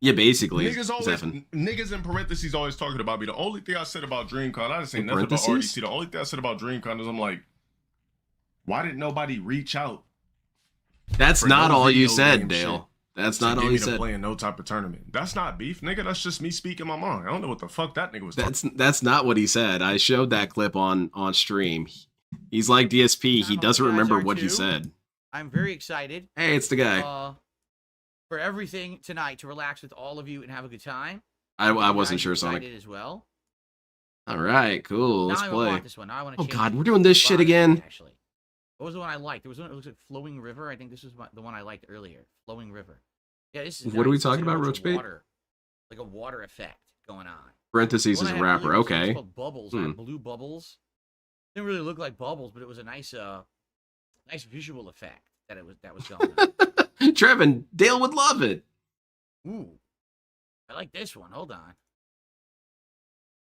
Yeah, basically. Niggas in parentheses always talking about me. The only thing I said about DreamCon, I didn't say nothing about RDC. The only thing I said about DreamCon is I'm like, why didn't nobody reach out? That's not all you said, Dale. That's not all you said. Playing no type of tournament. That's not beef, nigga. That's just me speaking my mind. I don't know what the fuck that nigga was talking. That's not what he said. I showed that clip on stream. He's like DSP. He doesn't remember what he said. I'm very excited. Hey, it's the guy. For everything tonight to relax with all of you and have a good time. I wasn't sure, Sonic. As well. All right, cool. Let's play. I want this one. Now I want to. Oh God, we're doing this shit again. Actually, what was the one I liked? There was one that looks like Flowing River. I think this was the one I liked earlier. Flowing River. Yeah, this is. What are we talking about, Roach Bait? Like a water effect going on. Parentheses is a rapper. Okay. Called Bubbles. Blue bubbles. Didn't really look like bubbles, but it was a nice visual effect that was going on. Trevin, Dale would love it. Ooh, I like this one. Hold on.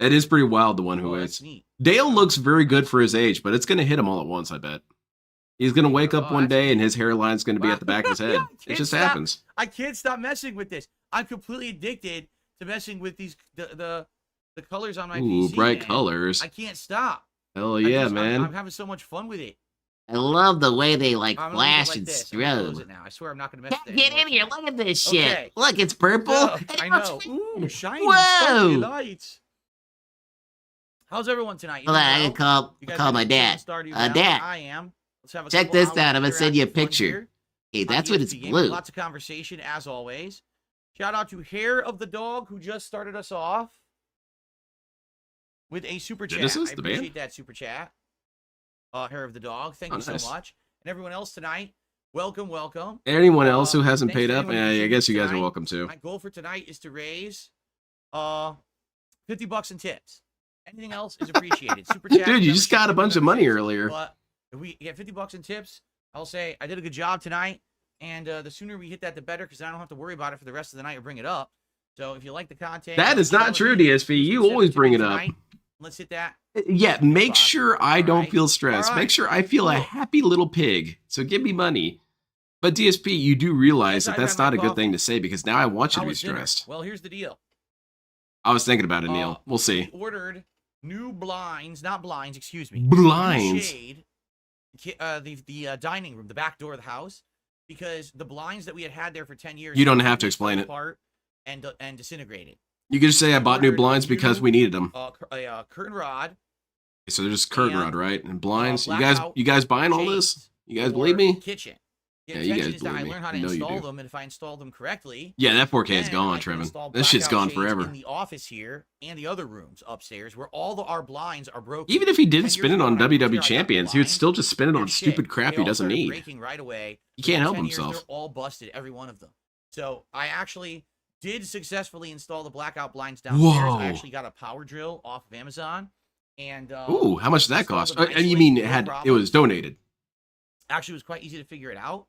It is pretty wild, the one who is. Dale looks very good for his age, but it's going to hit him all at once, I bet. He's gonna wake up Oh, one that's day and cool. his hairline's gonna be Wow. at the back of his head. I It can't just stop. happens. I can't stop messing with this. I'm completely addicted to messing with these the colors on my Ooh, PC. bright man. colors. I can't stop. Hell yeah, man. I'm having so much fun with it. I love the way they like I'm gonna leave it flash like and this. I'm gonna close strobe. it now. I swear I'm not gonna mess with it. Get in anymore here! tonight. Look at this shit! Okay. Look, it's purple. So, and I it know. looks Ooh, shiny, Whoa. sparkly lights. How's everyone tonight? You Hold on, doing I can well? You guys call my having fun dad. in Stardew Valley? Dad, I am. Let's have a check couple this hours out. of I'm gonna send you a interactive fun picture. here Hey, on that's what it's DSP Gaming. blue. Lots of conversation as always. Shout out to Hair of the Dog who just started us off with a super chat. Genesis, I the band? appreciate that super chat. Hair of the Dog, thank you nice. so much. And everyone else tonight, welcome, welcome. Anyone else who hasn't thanks paid to up, anyone who I guess you guys are contributed welcome to. My goal for tonight is to raise $50 in tips. Anything else is appreciated. Super chat. Dude, you just got a bunch of money memberships. earlier. But if we get $50 in tips, I'll say I did a good job tonight. And the sooner we hit that, the better, because I don't have to worry about it for the rest of the night or bring it up. So if you like the content, That is not true, DSP. You always bring it up. Let's hit that. Yeah, make sure I don't Alright. feel stressed. Alright. Make sure I feel a Cool. happy little pig. So give me money. But DSP, you do realize Yes, that I that's have my not a good coffee. thing to say because now I want you How to be was dinner? stressed. Well, here's the deal. I was thinking about it, Neil. We'll see. We ordered new blinds, not blinds, excuse me. Blinds. New shade, the dining room, the back door of the house, because the blinds that we had there for 10 years. You don't have to completely explain fell it. apart and disintegrated. You could just say I bought new ordered blinds because we needed them. A curtain rod. So they're just curtain and, rod, right? And blinds. blackout You guys buying all this? shades You guys for believe me? Kitchen. The Yeah, you intention guys is that I believe me. learn how I to know you install do. them, and if I install them correctly, Yeah, that 4K is then gone, I can Trevin. install This shit's blackout gone shades forever. in the office here and the other rooms upstairs, where all our blinds are broken. Even if he 10 didn't years spend it ago on when I moved here, I WWE got the Champions, he would blinds. still just spend it They're on shit. stupid crap They he all doesn't started need. breaking right away. He can't Within help 10 years, himself. they're all busted, every one of them. So I actually did successfully install the blackout blinds downstairs. Whoa. I actually got a power drill off of Amazon. And Ooh, how much did that installed cost? them And nicely, you mean no it problem. was donated? Actually, it was quite easy to figure it out.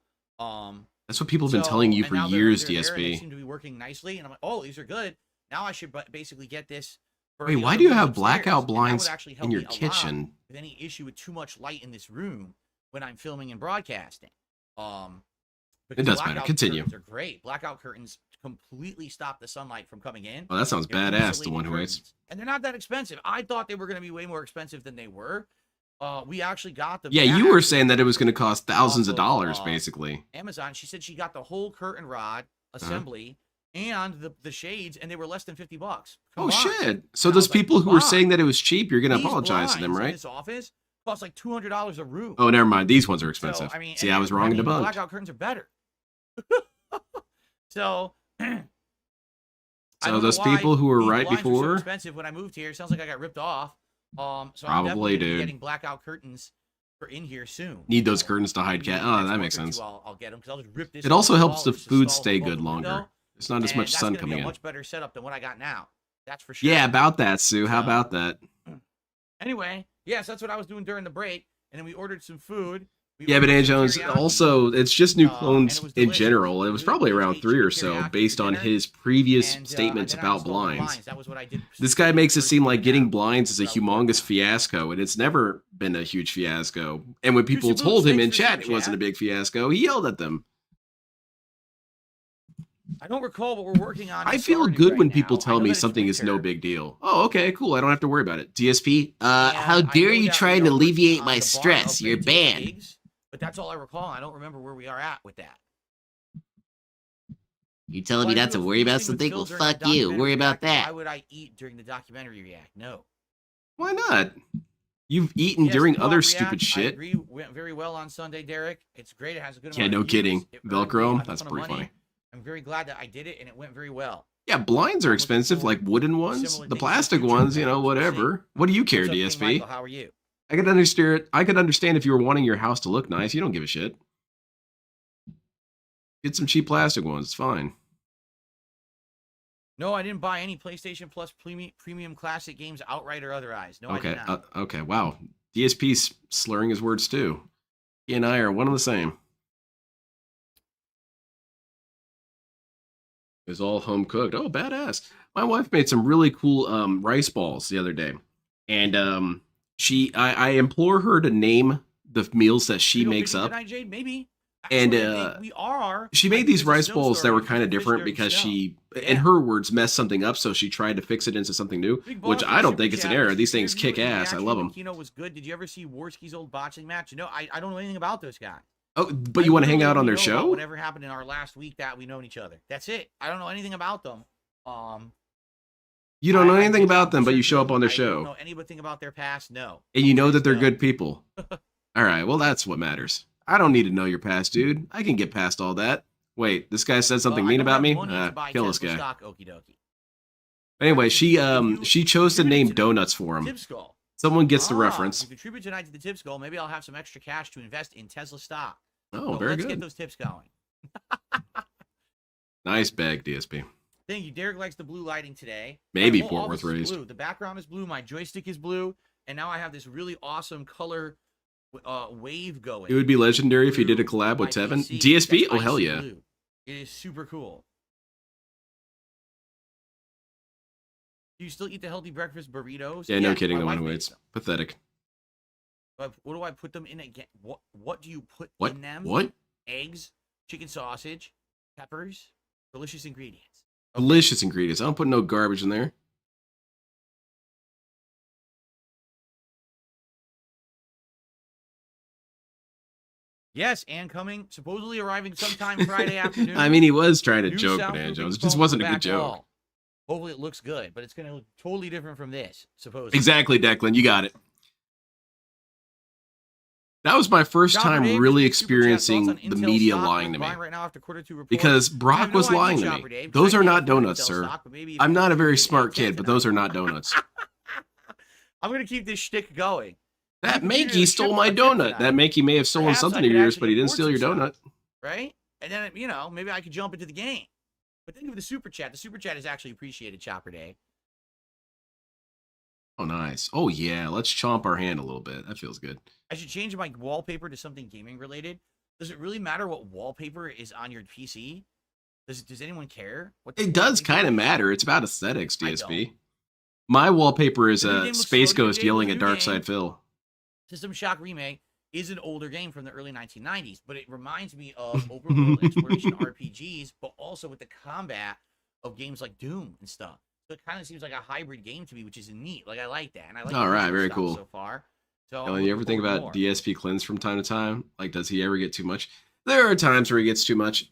That's what people have been telling you and for now years, they're there, and they DSP. seem to be working nicely, and I'm like, oh, these are good. Now I should basically get this. For Wait, the why other do you rooms have upstairs, blackout and that would blinds actually help in your me a lot kitchen? with any issue with too much light in this room when I'm filming and broadcasting. It does matter. blackout Continue. Curtains are great. Blackout curtains completely stop the sunlight from coming in. Oh, that sounds They're badass. The insulated one who hates. curtains, and they're not that expensive. I thought they were going to be way more expensive than they were. We actually got them. Yeah, you were back saying that it was going to cost thousands of off dollars, basically. Amazon. She said she got the whole curtain rod assembly and the shades, and they were less than $50. Oh combined. shit! So And I those was like, people who were "Why?" saying that it was cheap, you're going to These apologize to them, blinds in right? this office cost like $200 a room. Oh, never mind. These ones are So, expensive. I mean, See, and I was wrong and the debunked. blackout curtains are better. So, I So don't know those why people who were these right blinds were so before, expensive when I moved here. It sounds like I got ripped off. So I'm Probably, definitely gonna be dude. getting blackout curtains for in here soon. need those So curtains to hide maybe cat. in the Oh, next that month makes or two, sense. I'll get them because I'll just rip this. It also off the helps wall the and just food install stay them good above the window, longer. There's not as and much that's sun gonna be coming a in. much better setup than what I got now. That's for sure. Yeah, about that, Sue. How So- about that? Anyway, yes, that's what I was doing during the break, and then we ordered some food. We Yeah, but ordered A. some Jones, teriyaki. also, it's just new and clones it was in delicious. general. It was We probably ate around 3 or so, teriyaki based for on dinner, his previous and statements then I about installed the blinds. That was what I did. This guy makes it first seem thing like now. getting blinds is a That's what I was working humongous on. fiasco, and it's never been a huge fiasco. And when people Juicy told Boots, him in thanks for the chat super it wasn't a chat. big fiasco, he yelled at them. I don't recall what we're working on. I in feel Stardew good right when now. people I tell know me that it's something is no winter, big deal. Oh, okay, cool. I don't have to worry about it. DSP, and how I dare know you that we trying are to working alleviate on my the bar stress? You're upgrade to banned. pigs, but that's all I recall. I don't remember where we are at with that. You telling Why me do not to a worry about feasting with something? Phil Well, during the fuck you. documentary Worry about react? Why that. would I eat during the documentary react? No. Why not? You've eaten Yes, during co-op other react, stupid I shit. agree. Went very well on Sunday, Derek. It's great. It has a good Yeah, amount no of views. kidding. It earned Velcro? me a That's ton of pretty money. funny. I'm very glad that I did it, and it went very well. Yeah, blinds are I'm looking expensive, forward like wooden to ones. similar The things in the plastic future, ones, but we'll see. whatever. What do you care, What's up, King DSP? Michael? How are you? I could understand. I could understand if you were wanting your house to look nice. You don't give a shit. Get some cheap plastic ones. It's fine. No, I didn't buy any PlayStation Plus premium classic games outright or otherwise. No, I Okay. did not. Okay. Wow. DSP's slurring his words too. He and I are one and the same. It's all home cooked. Oh, badass. My wife made some really cool rice balls the other day. And I implore her to name the meals that she We go makes fishing up. tonight, Jade? Maybe. And we are. she I made think these there's a rice bowls that snowstorm. were We kind of can fish different during because snow. she, in Yeah. her words, messed something up. So she tried to fix it into something new, Big which Boss I don't Super think it's an Chat, error. was These your things interview kick and the ass. I reaction love to them. Kino was good. Did you ever see Worski's old boxing match? No, I don't know anything about those guys. Oh, but you want to hang out on their show? Whatever happened in our last week that we known each other. That's it. I don't know anything about them. You don't know I anything did about them, but you research show up on their I show. don't know anything about their past. No. And you know that they're No. good people. All right, well, that's what matters. I don't need to know your past, dude. I can get past all that. Wait, this guy said something I mean don't about have me? money to buy Kill this Tesla guy. stock, okie dokie. Anyway, If you she chose to contribute name tonight donuts for him. Tip Skull. Someone gets the If reference. you contribute tonight to the Tip Skull, maybe I'll have some extra cash to invest in Tesla stock. Oh, So very let's get good. those tips going. Nice bag, DSP. Thank you. Derek likes the blue lighting today. Maybe All Fort this Worth is raised. blue. The background is blue. My joystick is blue. And now I have this really awesome color wave going. It would be legendary if you did a through collab with my Tevin. PC. DSP? That's Oh, hell icy yeah. blue. It is super cool. Do you still eat the healthy breakfast burritos? Yeah, no Yes, kidding. my The one wife who makes waits. them. Pathetic. But what do I put them in again? What do you put What? in them? What? Eggs, chicken sausage, peppers, delicious ingredients. Delicious ingredients. I don't put no garbage in there. Yes, and coming, supposedly arriving sometime Friday afternoon. I mean, he was trying to New joke, soundproofing Banana Jones. It foam just on wasn't the a good back joke. wall. Hopefully it looks good, but it's going to look totally different from this, supposedly. Exactly, Declan. You got it. That was my first John time Renee, really Mr. Super Chat, thoughts experiencing on the Intel media stock? lying to me. Buying right now after quarter two report. Because I have Brock no was idea, lying to Chopper me. Dave, 'cause Those I are can't not afford donuts, Intel sir. stock, but maybe if I'm you not a very contribute smart 8 kid, cents but tonight. those are not donuts. I'm going to keep this shtick going. That You can Makey do stole a my tip donut. tonight. That Makey may have stolen Perhaps something I of could yours, actually but he didn't afford steal your some donut. stuff, right? And then, maybe I could jump into the game. But think of the super chat. The super chat is actually appreciated, Chopper Day. Oh, nice. Oh, yeah. Let's chomp our hand a little bit. That feels good. I should change my wallpaper to something gaming related. Does it really matter what wallpaper is on your PC? Does anyone care? What It does wallpaper kind of is? matter. It's about aesthetics, I DSP. don't. My wallpaper is The new a game looks Space slow to Ghost update yelling with at the new Dark Side game. Phil. System Shock Remake is an older game from the early 1990s, but it reminds me of open world exploration RPGs, but also with the combat of games like Doom and stuff. So it kind of seems like a hybrid game to me, which is neat. Like, I like that. And I like the All right, visual very stuff cool. so far. So Ellen, I'm you ever looking think forward to about more. DSP cleanse from time to time? Like, does he ever get too much? There are times where he gets too much.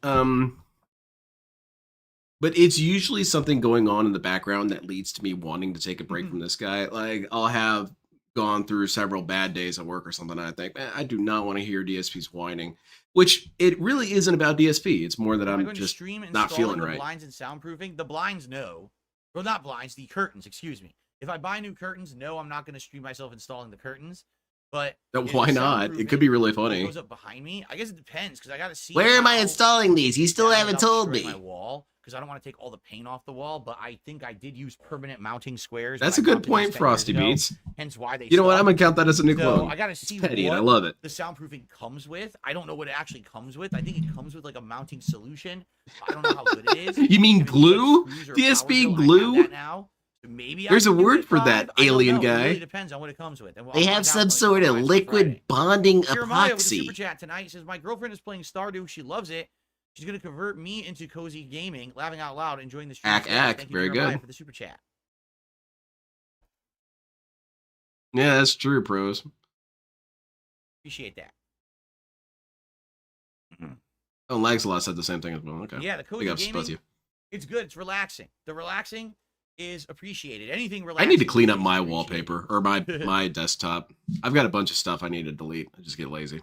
But it's usually something going on in the background that leads to me wanting to take a break from this guy. Like, I'll have gone through several bad days at work or something, and I think, man, I do not want to hear DSP's whining. Which, it really isn't about DSP. It's more that Am I I'm going to just stream not feeling installing the right. blinds and soundproofing? The blinds, no. Well, not blinds, the curtains, excuse me. If I buy new curtains, no, I'm not going to stream myself installing the curtains. But Why not? It could be really funny. Goes up behind me. I guess it depends because I got to see. Where am I how installing these? You still down haven't without told destroying me. My wall, because I don't want to take all the paint off the wall. But I think I did use permanent mounting squares. That's when a I good mounted point, these 10 Frosty years ago, Beats. Hence why they. You know what? stuck. I'm going to count that as a new So clone. I got to see Petty, and I what love it. the soundproofing comes with. I don't know what it actually comes with. I think it comes with like a mounting solution. I don't know how good it is. You mean If it's like glue? screws or DSP power drill, I have glue? that now. So maybe There's I a can do word it for live. that, I don't alien know. It guy. really depends on what it comes with. And They I'll have find out some when it sort comes of live on liquid Friday. bonding Jeremiah with the super epoxy. chat tonight says, my girlfriend is playing Stardew. She loves it. She's going to convert me into cozy gaming, laughing out loud, enjoying the stream. Ack, ack. Thank you, Very Jeremiah, good. for the super chat. Yeah, that's true, pros. Appreciate that. Oh, Laxalot said the same thing as well. Okay. Yeah, the cozy Big ups, gaming, Buzz you. it's good. It's relaxing. The relaxing is appreciated. Anything I relaxing. need to clean up is my appreciated. wallpaper or my desktop. I've got a bunch of stuff I need to delete. I just get lazy.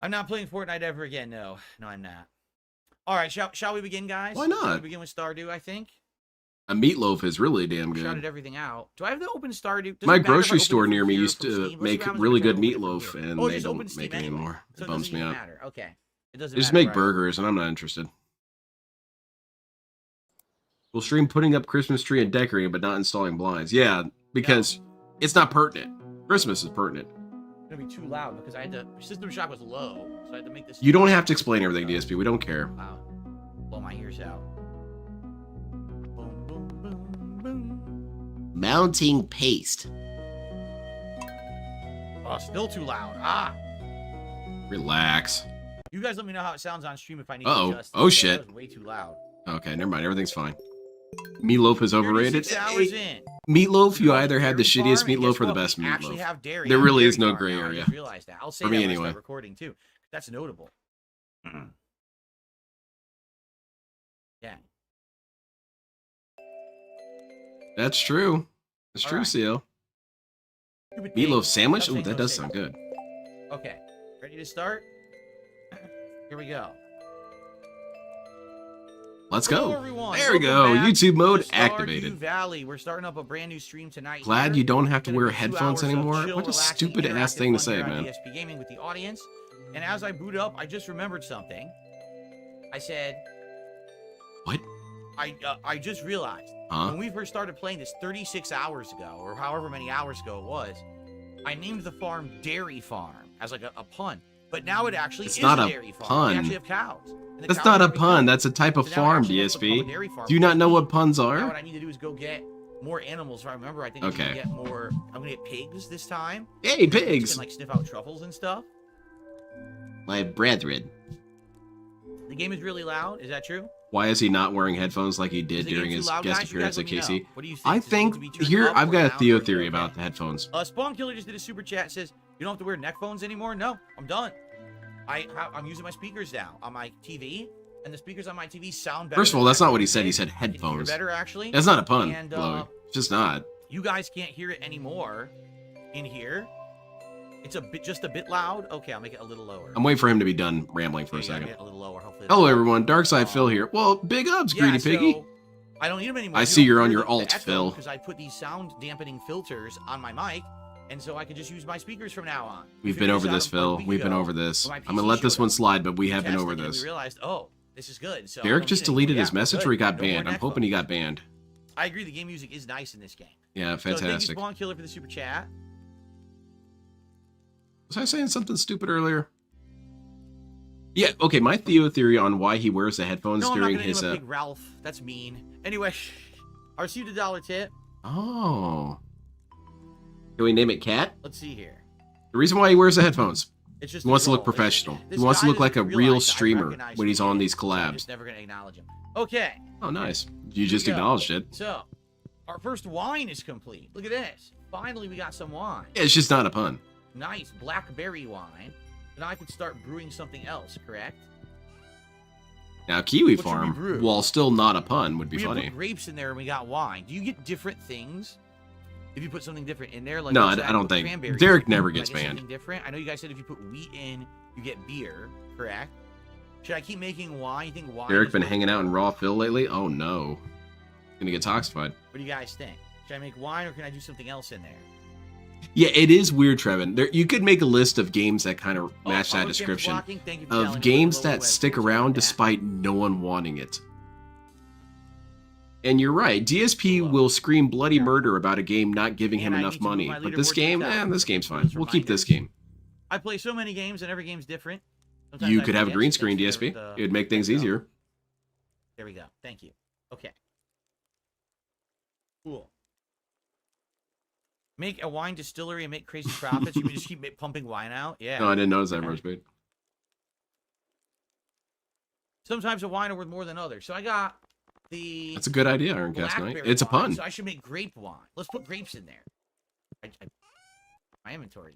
I'm not playing Fortnite ever again. No, I'm not. All right, shall we begin, guys? Why Shall we not? begin with Stardew, I think. A meatloaf is really damn Shouted good. everything out. Do I have to open Stardew? Does My it matter if I grocery open it store from near me here or used from to Steam? Let's see make what happens really if I good open it from meatloaf, here. and Oh, they just open don't Steam make it anyway, anymore. so It it bums doesn't me even out. matter. Okay. It doesn't They just matter make where I open burgers, it. and I'm not interested. We'll stream putting up Christmas tree and decorating, but not installing blinds. Yeah, because it's not pertinent. Christmas is pertinent. It's gonna be too loud because I had to. System Shock was low, so I had to make this. You don't have to explain everything, DSP. We don't care. Wow. Blow my ears out. Boom, boom, boom, boom. Mounting paste. Oh, still too loud. Ah. Relax. You guys let me know how it sounds on stream if I need Uh-oh. to adjust. Oh, That shit. was way too loud. Okay, never mind. Everything's fine. Meatloaf is overrated. 36 hours Hey, in. Meatloaf, you Go to either have the dairy shittiest farm, and meatloaf guess or the what? best We actually meatloaf. have dairy There on really dairy is no farm gray now. I area. just realized that. I'll say For that me, when I anyway. start recording too. That's notable. Yeah. That's true. That's All true, right. CL. Stupid Meatloaf pig. sandwich? Nothing, Oh, that no does steak. sound good. Okay. Ready to start? Here we go. Let's Hello, go. everyone. There we Welcome go. back YouTube mode to Stardew activated. Valley. We're starting up a brand new stream tonight. Glad here. you don't have to Gonna wear be 2 headphones hours of anymore. chill, What a relaxing, stupid ass interactive thing to fun say, here on man. DSP Gaming with the audience. And as I boot up, I just remembered something. I said, What? I just realized Huh? when we first started playing this 36 hours ago, or however many hours ago it was, I named the farm Dairy Farm as like a pun. But now it actually It's is not a a dairy farm. pun. We actually have cows. And the That's cows not a are big pun. milk. That's a type of So now it farm, actually looks like a DSP. dairy farm. Do you not know what puns Now what are? I need to do is go get more animals. If I remember, I think I'm Okay. gonna get more. I'm gonna get pigs this time. Hey, Pigs pigs! can like sniff out truffles and stuff. My brethren. The game is really loud. Is that true? Why is he not wearing headphones like he Is did the game during too his loud, guest guys? You guys appearance at let me know. Casey? What do you think? I Does it need think to be turned here up I've or got a down, Theo or is it theory okay? about the headphones. Spawn Killer just did a super chat. Says you don't have to wear neck phones anymore. No, I'm done. I'm using my speakers now on my TV, and the speakers on my TV sound better. First of than all, that's not what he headphones said. He did. said I can hear headphones. better actually. That's not a pun, And, Chloe. It's just not. You guys can't hear it anymore in here. It's just a bit loud. Okay, I'll make it a little lower. I'm waiting for him to be done rambling for a Okay, yeah, second. make it a little lower. Hopefully. Hello, everyone. Darkside Phil here. Well, big ups, Greedy Piggy. So I don't need them anymore. I You see don't you're on hear your the alt, echo Phil. because I put these sound dampening filters on my mic, and so I can just use my speakers from now on. We've We been figured over out this, about a Phil. week We've been ago over this. when my I'm going to PC let this showed one up. slide, but we have been tested over it, and this. we realized, oh, this is good. So I Derek don't just need it anymore. deleted Yeah, his we're message good. or he got No more banned. I'm neck hoping he phones. got banned. I agree. The game music is nice in this game. Yeah, So thank you, fantastic. Spawn Killer, for the super chat. Was I saying something stupid earlier? Yeah, okay, my Theo theory on why he wears the headphones No, I'm not during gonna his... name a pig Ralph. That's mean. Anyway, I received a $1 tip. Oh. Can we name it Cat? Let's see here. The reason why he wears the headphones. It's just He wants to look a troll. professional. This He wants to guy look like a doesn't real realize that I streamer recognize when he's who he on is, these so I'm collabs. just never gonna acknowledge him. Okay, Oh, nice. You Here just we go. acknowledged it. so our first wine is complete. Look at this. Finally, we got some wine. Yeah, it's just not a pun. Nice blackberry wine. Now I can start brewing something else, correct? Now, Kiwi What should we Farm, brew? while still not a pun, would be We funny. put grapes in there and we got wine. Do you get different things if you put something different in there? Like No, let's say I don't put think. cranberries Derek in, never but I gets did banned. something different. I know you guys said if you put wheat in, you get beer, correct? Should I keep making wine? You think wine? Derek is been what- hanging out in Raw Phil lately? Oh, no. Gonna get toxified. What do you guys think? Should I make wine or can I do something else in there? Yeah, it is weird, Trevin. There, you could make a list of games that kind of match that Public damage description. blocking, thank you for telling me Of what games the low that was. stick We'll check around that. despite no one wanting it. And you're right, DSP Low. will scream bloody murder about a game not giving him And I enough need to move money. my But this leaderboard to game, 2,000. this game's fine. Those We'll keep this reminders. game. I play so many games and every game's different. Sometimes You I could have a forget, green so screen, thanks for DSP. the- It'd make things there we go. easier. There we go. Thank you. Okay. Cool. Make a wine distillery and make crazy profits. You can just keep pumping wine out. Yeah. No, I didn't notice that, Okay. Rosemary. Some types of wine are worth more than others. So I got the That's a good idea, Iron Cast Knight. blackberry It's a wine, pun. So I should make grape wine. Let's put grapes in there. My inventory.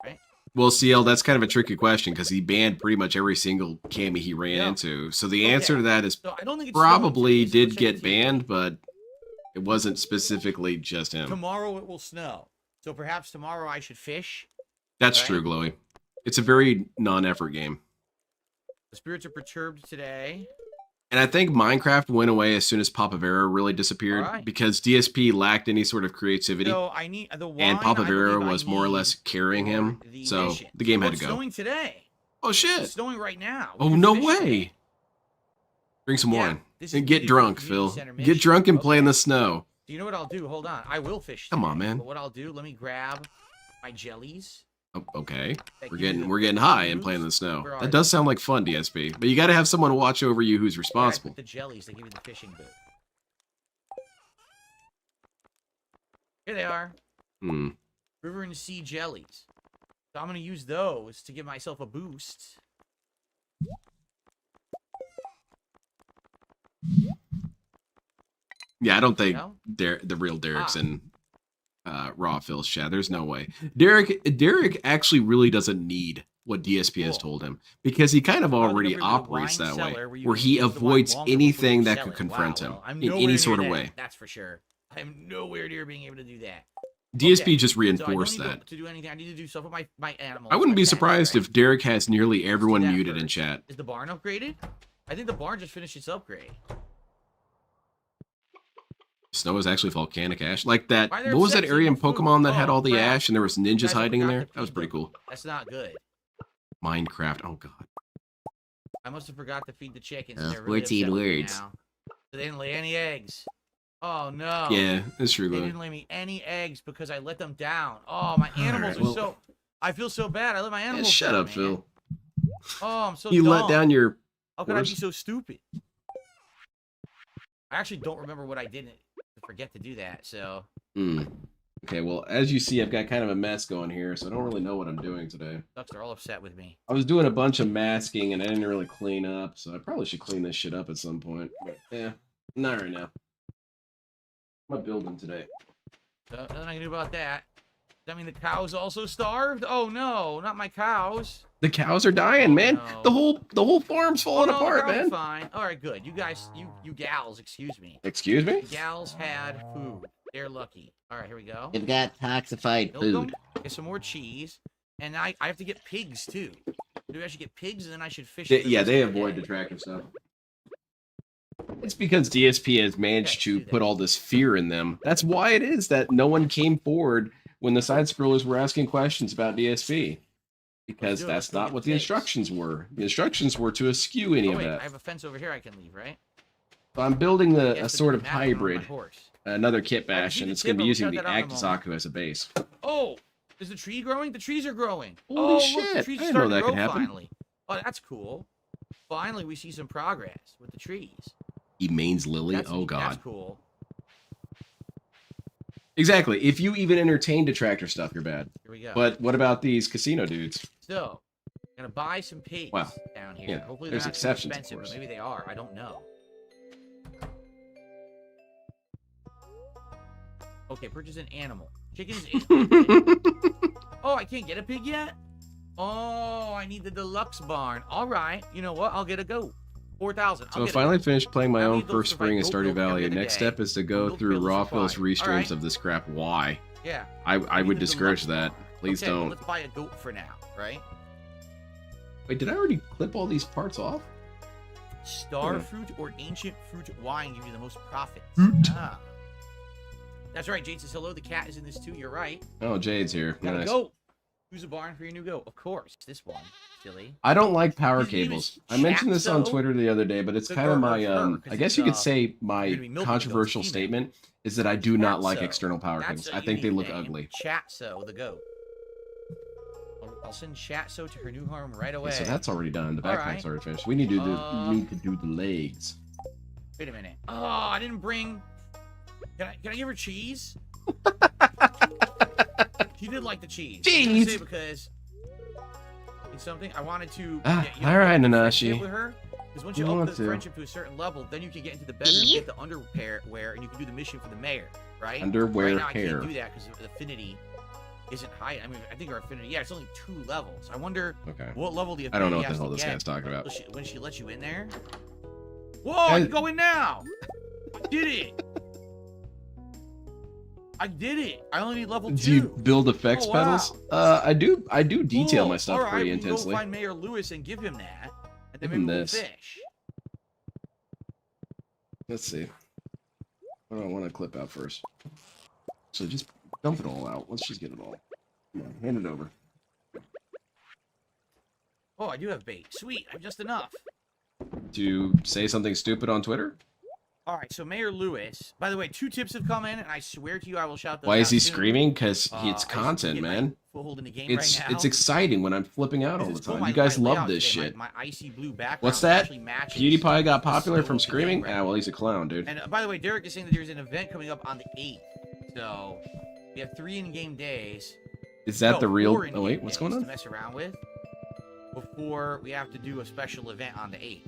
Right? Well, CL, that's kind of a tricky question because he banned pretty much every single cami he ran Yeah. into. So the Okay. answer to that is So I don't think it's probably snowing today, so did let's check get the TV. banned, but it wasn't specifically just him. Tomorrow it will snow. So perhaps tomorrow I should fish. That's Right. true, Glowy. It's a very non-effort game. The spirits are perturbed today. And I think Minecraft went away as soon as Papavera really disappeared Alright. because DSP lacked any sort of creativity. So I need the wine. And I Papavera believe I was more or need less carrying for him. the So mission. the game Oh, had to it's go. snowing today. Oh, It's shit. snowing right now. We Oh, can no fish way. today. Drink some Yeah, wine. this is And get needed for drunk, the Phil. community center Get mission. drunk and play in Okay. the snow. Do you know what I'll do? Hold on. I will fish. Come on, today, man. But what I'll do? Let me grab my jellies. Oh, okay. that We're give you getting the we're getting high and fruits. playing in the snow. Where are That does sound like fun, DSP. But you got to have someone watch over you who's Where I responsible. put the jellies. They give you the fishing boot. Here they are. Hmm. River and sea jellies. So I'm gonna use those to give myself a boost. Yeah, I don't think No? the real Derek's in Raw Phil's chat. There's no way. Derek actually really doesn't need what DSP has told him because he kind of already operates that way, where he avoids anything that could confront him in any sort of way. That's for sure. I'm nowhere near being able to do that. DSP just reinforced so I don't that. need to do anything. I need to do stuff with my animals. I wouldn't be pets, surprised right? if Derek has nearly everyone that muted in first. chat. Is the barn upgraded? I think the barn just finished its upgrade. Snow is actually volcanic ash. Like that. Why are they What was that upset area in with food? Pokemon that had Oh, all the crap. ash and there was ninjas Guys, I hiding in forgot there? to That was feed pretty them. cool. That's not good. Minecraft. Oh god. I must have forgot to feed the chickens. Oh, They're really 14 upset with me words. now. They didn't lay any eggs. Oh no. Yeah, that's true. They Though. didn't lay me any eggs because I let them down. Oh, my animals Alright, are so. I feel so bad. I let my Yeah, animals shut down, up, man. Phil. Oh, I'm so You dumb. let down your. How could I be horse? so stupid? I actually don't remember what I did to forget to do that. So. Hmm. Okay, well, as you see, I've got kind of a mess going here, so I don't really know what I'm doing today. Ducks are all upset with me. I was doing a bunch of masking and I didn't really clean up, so I probably should clean this shit up at some point. But yeah, not right now. I'm building today. So, nothing I can do about that. Does that mean the cows also starved? Oh no, not my cows. The cows are dying, man. no. The whole farm's falling Oh, no, apart, they're all man. Fine. All right, good. You guys, you gals, excuse me. Excuse me? You gals had food. They're lucky. All right, here we go. They've got toxified Milk 'em, food. get some more cheese, and I have to get pigs too. Maybe I should get pigs, and then I should fish. Yeah, they avoid the tractor stuff. It's because DSP has managed to put all this fear in them. That's why it is that no one came forward when the side scrollers were asking questions about DSP. Because that's not what the instructions were. The instructions were to eschew any of wait, that. I have a fence over here I can leave, right? So I'm building Yes, a but sort there's of a map on my hybrid, horse. another kit I can bash, see and the it's going to be tip, using I'll the check that out in a moment. Akizaku as a base. Oh, is the tree growing? The trees are growing. Holy oh, look, shit, the trees I are didn't know starting that to could grow happen. finally. Oh, that's cool. Finally, we see some progress with the trees. He mains Lily. That's, Oh That's god. cool. Exactly. If you even entertain detractor stuff, you're bad. Here we go. But what about these casino dudes? So, I'm gonna buy some pigs Well, down here. yeah, Hopefully they're there's not too exceptions, of expensive, but course. maybe they are. I don't know. Okay, purchase an animal. Chickens. Oh, I can't get a pig yet? Oh, I need the deluxe barn. All right. You know what? I'll get a goat. 4,000. So I finally finished playing my How own many first goats spring in have I Stardew goat milk Valley. every Next day? step is to go Goat through milk Raw supply. Phil's restreams Alright. of this crap. Why? Yeah. I need would the discourage deluxe that. barn. Please Okay, well, don't. let's buy a goat for now, right? Wait, did I already clip all these parts off? Star Yeah. fruit or ancient fruit wine give you the most profits. Fruit. Ah. That's right. Jade says hello. The cat is in this too. You're right. Oh, Jade's here. Got a Nice. goat. Who's a barn for your new goat? Of course, this one. Silly. I don't like power His name cables. is I mentioned this on Chatso. Twitter the other day, but it's The kind of girl my of her, 'cause I guess it's, you could say you're gonna my be milking the goats, controversial female. statement is that I do not like Chatso. external power That's cables. a I think they unique look name. ugly. Chatso, the goat. I'll send Chatso to her new home right away. Okay, so that's already done. The All backpack's right. already finished. We need to do the legs. Wait a minute. Oh, I didn't bring. Can I give her cheese? She did like the cheese. I'm gonna Cheese? say because it's something I wanted to. Ah, get, all right, get the Nanashi. friendship with her. Because once you You up want the to. friendship to a certain level, then you can get into the bedroom, get the underwear, and you can do the mission for the mayor, right? Underwear right now, I hair. can't do that because the affinity isn't high. I mean, I think our affinity, yeah, it's only 2 levels. I wonder Okay. what level the affinity I don't know what the has hell to this get guy's talking about. when she lets you in there. Whoa, I can go in now. I did it. I did it. I only need level 2. Do you build effects Oh, pedals? wow. I do detail Cool. my stuff All right, pretty we can intensely. Go find Mayor Lewis and give him that, and then Give him maybe we'll this. fish. Let's see. What do I want to clip out first? So just dump it all out. Let's just get it all. Come on, hand it over. Oh, I do have bait. Sweet, I have just enough. To say something stupid on Twitter? All right, so Mayor Lewis. By the way, 2 tips have come in, and I swear to you, I will shout those Why is out he soon. screaming? Because it's I just content, get my man. Foothold in the game It's right now. exciting when I'm flipping out all the This is cool. time. My- You guys my love layout this today, shit. My icy blue background What's that? actually matches PewDiePie got popular the from style of the screaming? game right Ah, well, he's a clown, dude. And by the way, Derek is saying that there's an event coming up on the 8th. So We have 3 in-game days. Is that No, the real? 4 Oh wait, in-game what's days going to on? mess around with before we have to do a special event on the 8th.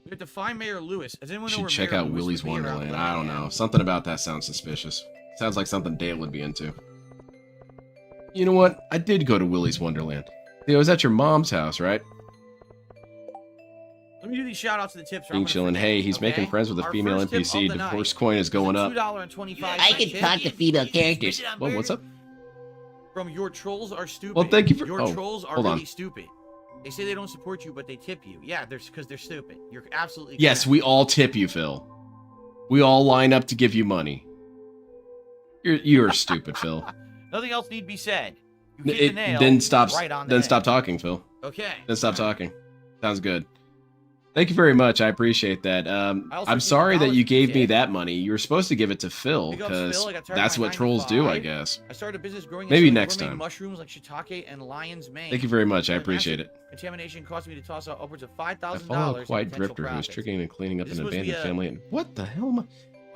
We have to find Mayor Lewis. Does anyone know Should where check Mayor out Lewis Willy's would be around Wonderland. 11 I don't a.m.? know. Something about that sounds suspicious. Sounds like something Dale would be into. You know what? I did go to Willy's Wonderland. It was at your mom's house, right? Let me do these shout outs to the tips. Being chillin'. Hey, he's making friends with a Our female first tip NPC. of the night Divorce coin is going up. $2.25 I can tip talk to female characters. Well, what's up? from Your Trolls Are Stupid. Well, thank you for- Your oh, Trolls are hold on. really stupid. They say they don't support you, but they tip you. Yeah, because they're stupid. You're absolutely Yes, correct. we all tip you, Phil. We all line up to give you money. You're stupid, Phil. Nothing else need be said. You hit the nail Then stop. right on the Then head. stop talking, Phil. Okay. Then stop talking. Sounds good. Thank you very much. I appreciate that. also I'm gave sorry that you $1 gave me tip. that money. You were supposed to give it to Phil Big ups, because Phil. I got tired of that's my what trolls do, I 9 to 5. guess. I started a business growing Maybe and selling next gourmet time. mushrooms like shiitake and lion's mane. Thank you very much. I The appreciate massive it. Contamination cost me to toss out upwards of I $5,000. follow a in quiet potential drifter who's profits. tricking and cleaning up This an was abandoned via family. And what the hell am I?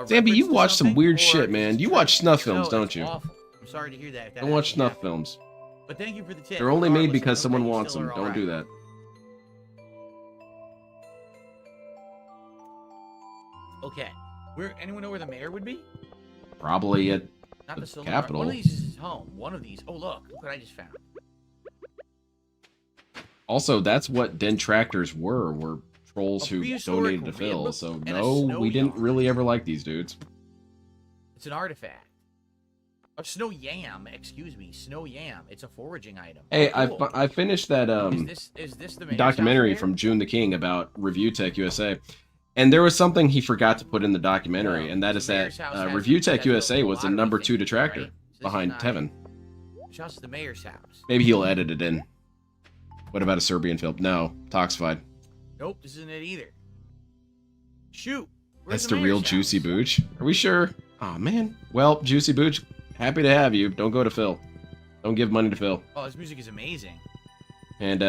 A Zambi, you reference to watch some something, weird or shit, is man. this You true? watch snuff No, films, don't that's you? awful. I'm sorry to hear that. if that Don't watch actually snuff happened. films. But thank you for the tip. They're only made regardless, because I someone hope that you wants still them. are Don't all do right. that. Okay. Anyone know where the mayor would be? Probably at Not The the Silver capital. One of these is his home. One of these. Oh, look what I just found. Also, that's what detractors were trolls A who prehistoric donated to Phil. rib So and a no, snow we didn't yard. really ever like these dudes. It's an artifact. A snow yam, excuse me, snow yam. It's a foraging item. Hey, Cool. I finished that Is this the mayor's documentary house, Mayor? from June the King about Review Tech USA. And there was something he forgot to put in the documentary, No, and that the is that mayor's house has- Review Tech has USA a was the lottery number thing, 2 detractor right? So this is behind not- Tevin. Which house is the mayor's house? Maybe he'll edit it in. What about a Serbian film? No, Toxified. Nope, this isn't it either. Shoot. That's the real Juicy Booch. Are we sure? Oh man. Well, Juicy Booch, happy to have you. Don't go to Phil. Don't give money to Phil. Oh, this music is amazing. And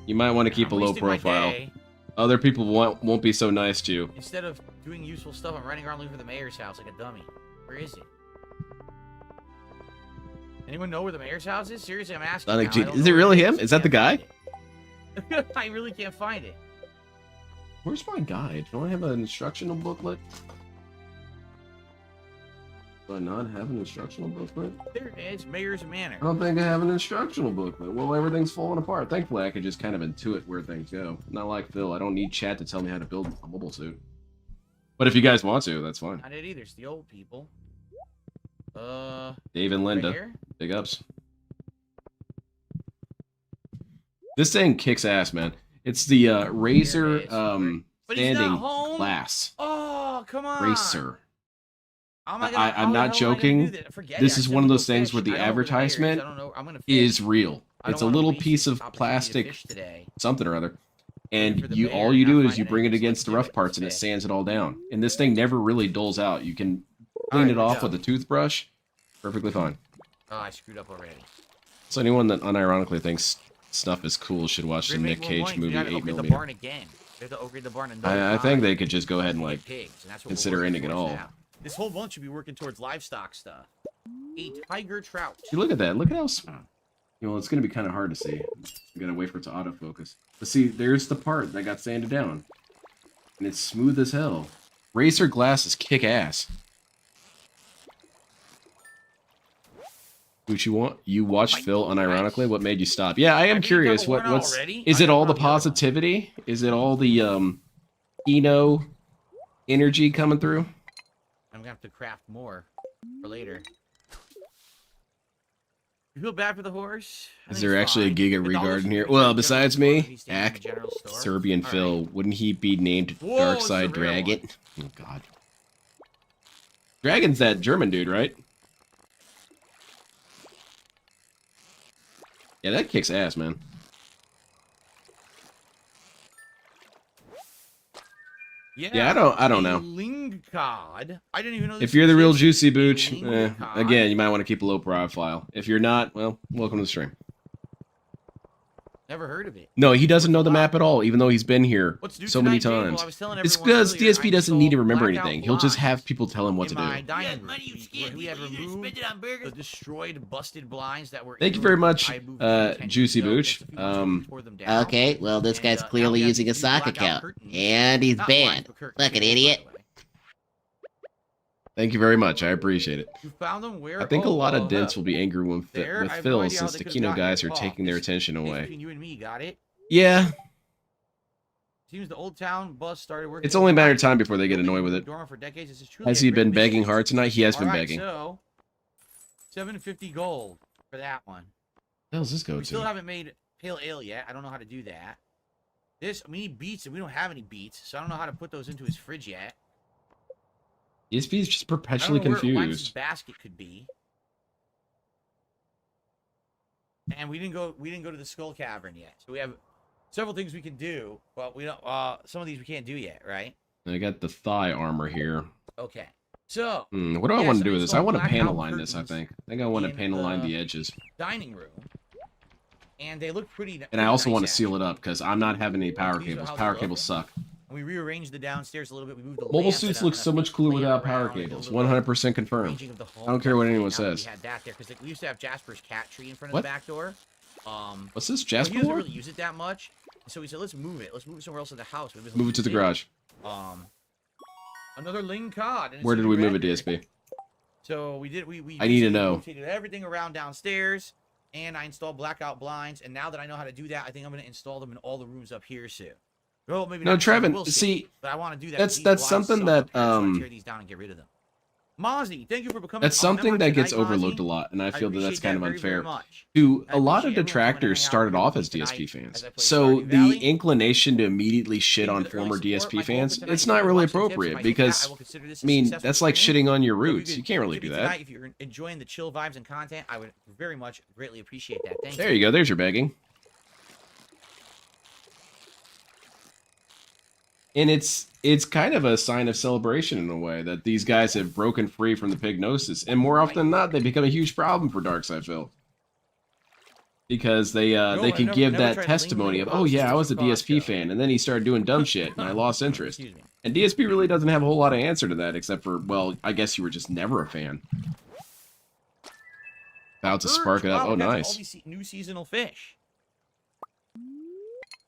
you might want to keep I'm a low wasting my profile. day. Other people won't be so nice to you. Instead of doing useful stuff, I'm running around looking for the mayor's house like a dummy. Where is it? Anyone know where the mayor's house is? Seriously, I'm asking. Sonic now. G- I don't is know it where really him? Is that Can't the guy? find it. I really can't find it. Where's my guide? Do I have an instructional booklet? Do I not have an instructional booklet? There it is, Mayor's Manor. I don't think I have an instructional booklet. Well, everything's falling apart. Thankfully, I could just kind of intuit where things go. Not like Phil. I don't need chat to tell me how to build a mobile suit. But if you guys want to, that's fine. Not it either. It's the old people. Dave and Linda, Right here? big ups. This thing kicks ass, man. It's the Razer There it is. But he's standing not home. glass Oh, come on. Racer. How am I I'm how the not hell am I gonna joking. do that? Forget This it. I is said one of we'll those go things fish. where the I don't know where mayor is. advertisement I don't know. I'm gonna fish. is real. I don't It's a wanna little waste piece this of opportunity to plastic, fish today. something or other, for and the you mayor all and you not do is find you bring it anything, so against let's the do rough it. parts and it Let's fish. sands it all down. And this thing never really dulls out. You can clean Alright, it off we're with a done. toothbrush, perfectly fine. Oh, I screwed up already. So anyone that unironically thinks stuff is cool should watch the We're gonna Nick make more Cage money. We movie gotta 8 upgrade the mm. barn again. We have to upgrade the barn another I think time. they could just go ahead and like Pigs, and that's what we're consider working ending it towards all. now. This whole month should be working towards livestock stuff. A tiger trout. See, look at that. Look at how well, it's going to be kind of hard to see. You got to wait for it to autofocus. But see, there's the part that got sanded down. And it's smooth as hell. Racer glass is kick-ass. What you want? You watched My Phil gosh. unironically? What made you stop? Yeah, I am think you curious. got one What's already? is I it got all the one on the other one. positivity? Is it all the Eno energy coming through? I'm gonna have to craft more for later. You feel bad for the horse? I Is think there it's actually a fine. Giga The dollar Regard in store here? is Well, in the besides general me, store. He's staying in the Ack, general store. Serbian All Phil, right. wouldn't he be named Whoa, it's the Darkside rare Dragon? Oh god. Dragon's that German dude, right? Yeah, that kicks ass, man. Yeah, I don't know. Ling cod. I didn't even know. If you're the real Juicy Booch, Booch, again, you might want to keep a low profile. If you're not, well, welcome to the stream. Never heard of it. No, he doesn't know the map at all, even though he's been here Let's do so many tonight, Jay. times. Well, I was telling It's everyone because earlier, DSP I doesn't need to remember installed anything. He'll just have blinds people tell him what to in my do. dining money, you room, scam where he had people, you just removed spend it on burgers. the destroyed, busted blinds that were. Thank you in very the room. much, I moved them 10 Juicy years ago, Booch. just a few months ago, we tore them down. Okay, well, this And, guy's now clearly we have using a these sock blackout account. curtains. And he's Not blinds, banned. but curtains, Fucking by the idiot. way. Thank you very much. I appreciate it. You found them where? I think a lot of dents will will be angry with there. I with have no Phil idea how since they the could've Kino gotten guys your are call. taking their It's- attention it's away. between you and me, got it? Yeah, Seems the old town bus started working. it's only a matter of overnight. time before they get Nobody annoyed with moved it. dormant for decades. This is truly Has a he great been begging machine. hard tonight? He has been All right, begging. So, 750 gold for that one. What does this go We still to? haven't made pale ale yet. I don't know how to do that. This, we need beets, and we don't have any beets, so I don't know how to put those into his fridge yet. DSP is just I don't perpetually know where Lime's confused. basket could be. And we didn't go to the skull cavern yet. So we have several things we can do, but we don't. Some of these we can't do yet, right? I got the thigh armor here. Okay. So What do I Yeah, want so to do with this? I install want to blackout panel line this. I curtains think I want to in panel line the- the edges, dining room, and they look pretty. and I also want to nice, seal it actually. up because I'm not having any power These are cables. how they Power look. cables suck. And we rearranged the downstairs a little bit. We moved the Mobile lamps, suits and look I'm so gonna much cooler play without around power and do a cables. little 100% confirmed. arranging of the home I don't care what and anyone now that says. We had that there because we used to have Jasper's cat tree in front of What? the back door. What's this, But Jasper he doesn't War? really use it that much, so we said let's move it. Let's move it somewhere else in the house. Maybe he'll Move it to use the garage. Another Ling cod. and Where it's did we move it, rendered. DSP? So we did. We I need to basically know. rotated everything around downstairs, and I installed blackout blinds. And now that I know how to do that, I think I'm going to install them in all the rooms up here soon. Well, maybe No, not soon, Trevin, we'll see, but I want to do that. that's- 'cause these that's blinds something suck that, up here, so I wanna tear these down and get rid of them. Mozzie, thank you for becoming. That's a something member that gets tonight, overlooked Mozzie. a lot, and I feel that that's appreciate kind of very, very unfair. much. To I a lot appreciate of everyone coming to hang detractors out started here off with as me DSP tonight fans, as I play so Stardew the Valley. inclination to immediately shit Thank on you for the early former support. DSP My goal fans, for tonight it's is to not give really lots of tips. If appropriate I hit that, because, I will consider this I a mean, successful that's like stream. shitting on your So if you roots. could You can't really give me do tonight, that. If you're enjoying the chill vibes and content, I would very much greatly appreciate that. Thank There you go. There's your begging. And it's kind of a sign of celebration in a way that these guys have broken free from the pignosis, and more often than not, they become a huge problem for Darkside Phil. Because they can give that testimony of, oh yeah, I was a DSP fan, and then he started doing dumb shit, and I lost interest. Excuse me. And DSP really doesn't have a whole lot of answer to that, except for, well, I guess you were just never a fan. About to spark it up. Wow, Oh, we got all nice. these new seasonal fish.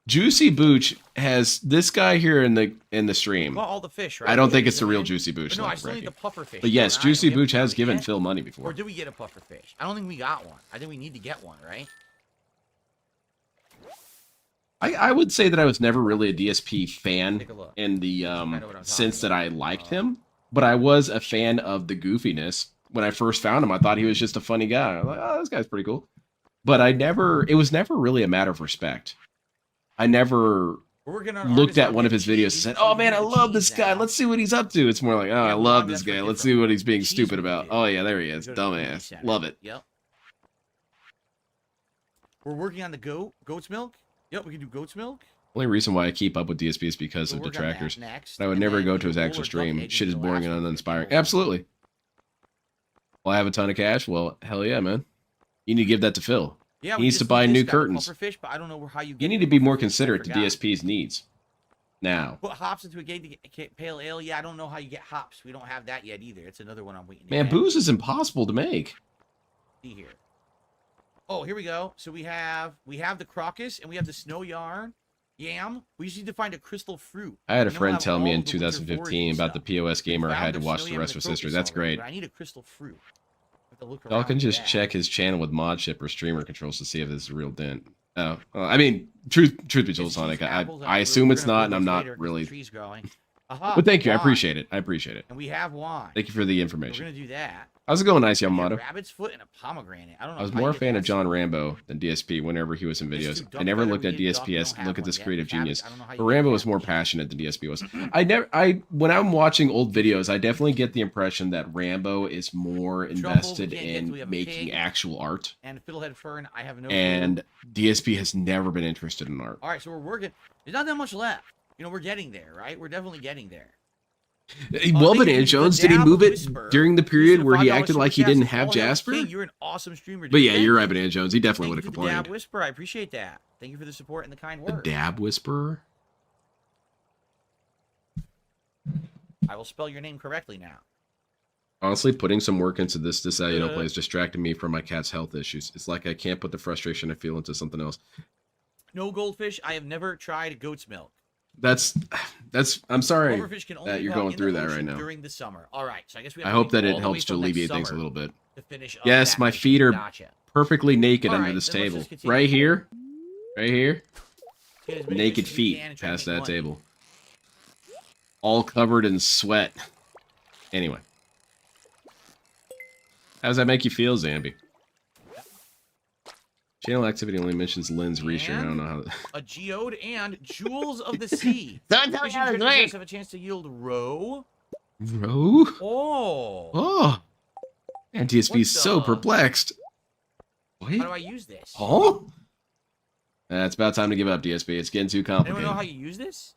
Juicy Booch has this guy here in the stream. Well, all the fish, right? I don't We think got it's the these real in. Juicy Booch. But no, I like still need Ricky. the puffer fish. But yes, don't I? Juicy We haven't Booch has found it given yet. Phil money Or before. did we get a puffer fish? I don't think we got one. I think we need to get one, right? I would say that I was never really a DSP fan Take a look. in the know what I'm sense that talking I about. liked him, but I was a fan of the goofiness. When I first found him, I thought he was just a funny guy. I was like, oh, this guy's pretty cool. But it was never really a matter of respect. I never We're working on looked at artisan one of his cheese. videos and said, oh man, I The love this cheese guy. now. Let's see what he's up to. It's more like, oh, I Yeah, love well, this that's guy. what Let's different. see what he's being Cheese stupid we about. did. Oh yeah, there he is. Go to the community Dumbass. center. Love it. Yep. We're working on the goat's milk. Yep, we can do goat's milk. Only reason why I keep up with DSP is because We'll of work on that detractors. next, But I would and never then go we to do his roller actual duck stream. egg, Shit which is the boring last and one we uninspiring. did. Absolutely. Well, I have a ton of cash. Well, hell yeah, man. You need to give that to Phil. Yeah, He we needs just to buy need new this guy, the curtains. puffer fish, but I don't know how you. You get need the to be puffer more fish, I considerate to forgot. DSP's needs. Now, Put hops into a pale ale. Yeah, I don't know how you get hops. We don't have that yet either. It's another one I'm waiting. to man, get. booze is impossible to make. See here. Oh, here we go. So we have the crocus and we have the snow yam. We just need to find a crystal fruit. I had a And then we'll friend have tell me all in the winter 2015 foraging about the stuff. POS gamer. I Found had to the watch snow the yam rest and with the sister. crocus That's already, great. but I need a crystal fruit. Have to look Y'all around can for just that. check his channel with mod ship or streamer controls to see if this is a real dent. Oh, well, I mean, truth be told, It's Sonic, cheese apples. I We're assume it's gonna not, grow and I'm those not later 'cause the really. tree's growing. Aha, But thank you, I wine. appreciate it. I appreciate it. And we have wine. Thank you for the We're information. gonna do that. How's it going, Nice I need a Yamamoto? rabbit's foot and a pomegranate. I don't know. I was how more you a get fan that of John stuff. Rambo than DSP whenever he was in This videos. dude, I never duck looked at butter, we need a duck, we DSP don't as have look at one this yet. creative We have it. genius. I don't know how you But get Rambo that was more one. passionate than DSP was. When I'm watching old videos, I definitely get the impression that Rambo is more invested we can't get in to, we have a making pig. actual art, And fiddlehead fern, I have no clue. and DSP has never been interested in art. All right, so we're working. There's not that much left. You know, we're getting there, right? We're definitely getting there. Well, thank Banana you, Jones, The did he Dab move it Whisperer. during the This is period a where he $5 acted like he super chat, didn't says, have "All hell, Jasper? King, you're an awesome streamer. But dude." yeah, Thank you're right, you. Banana Jones. He definitely would Thank have you to the Dab complained. Whisperer. I appreciate that. Thank you for the support and the kind The words. Dab Whisperer? I will spell your name correctly now. Honestly, putting some work into this how you don't play is distracting me from my cat's health issues. It's like I can't put the frustration I feel into something else. No goldfish. I have never tried goat's milk. That's I'm sorry Silverfish can only that you're come going in through the that right ocean now. during the summer. All right, so I guess we have I to hope wait that it all the way helps to till next alleviate things a summer little bit. to finish up Yes, that my mission. feet are Gotcha. perfectly naked All under right, this then let's table. just continue. Right here. Right here. Get as many Naked fish as we feet can and try to past make that money. table. All covered in sweat. Anyway. How does that make you feel, Zambi? Channel activity only mentions Lynn's Restream. I don't know how. A geode and jewels of the sea. Don't tell me Fishing how to treasure drink. chests have a chance to yield roe. Row? Oh. Oh. And DSP is so What the- perplexed. What? How do I use this? Oh? It's about time to give up, DSP. It's getting too Anyone complicated. know how you use this?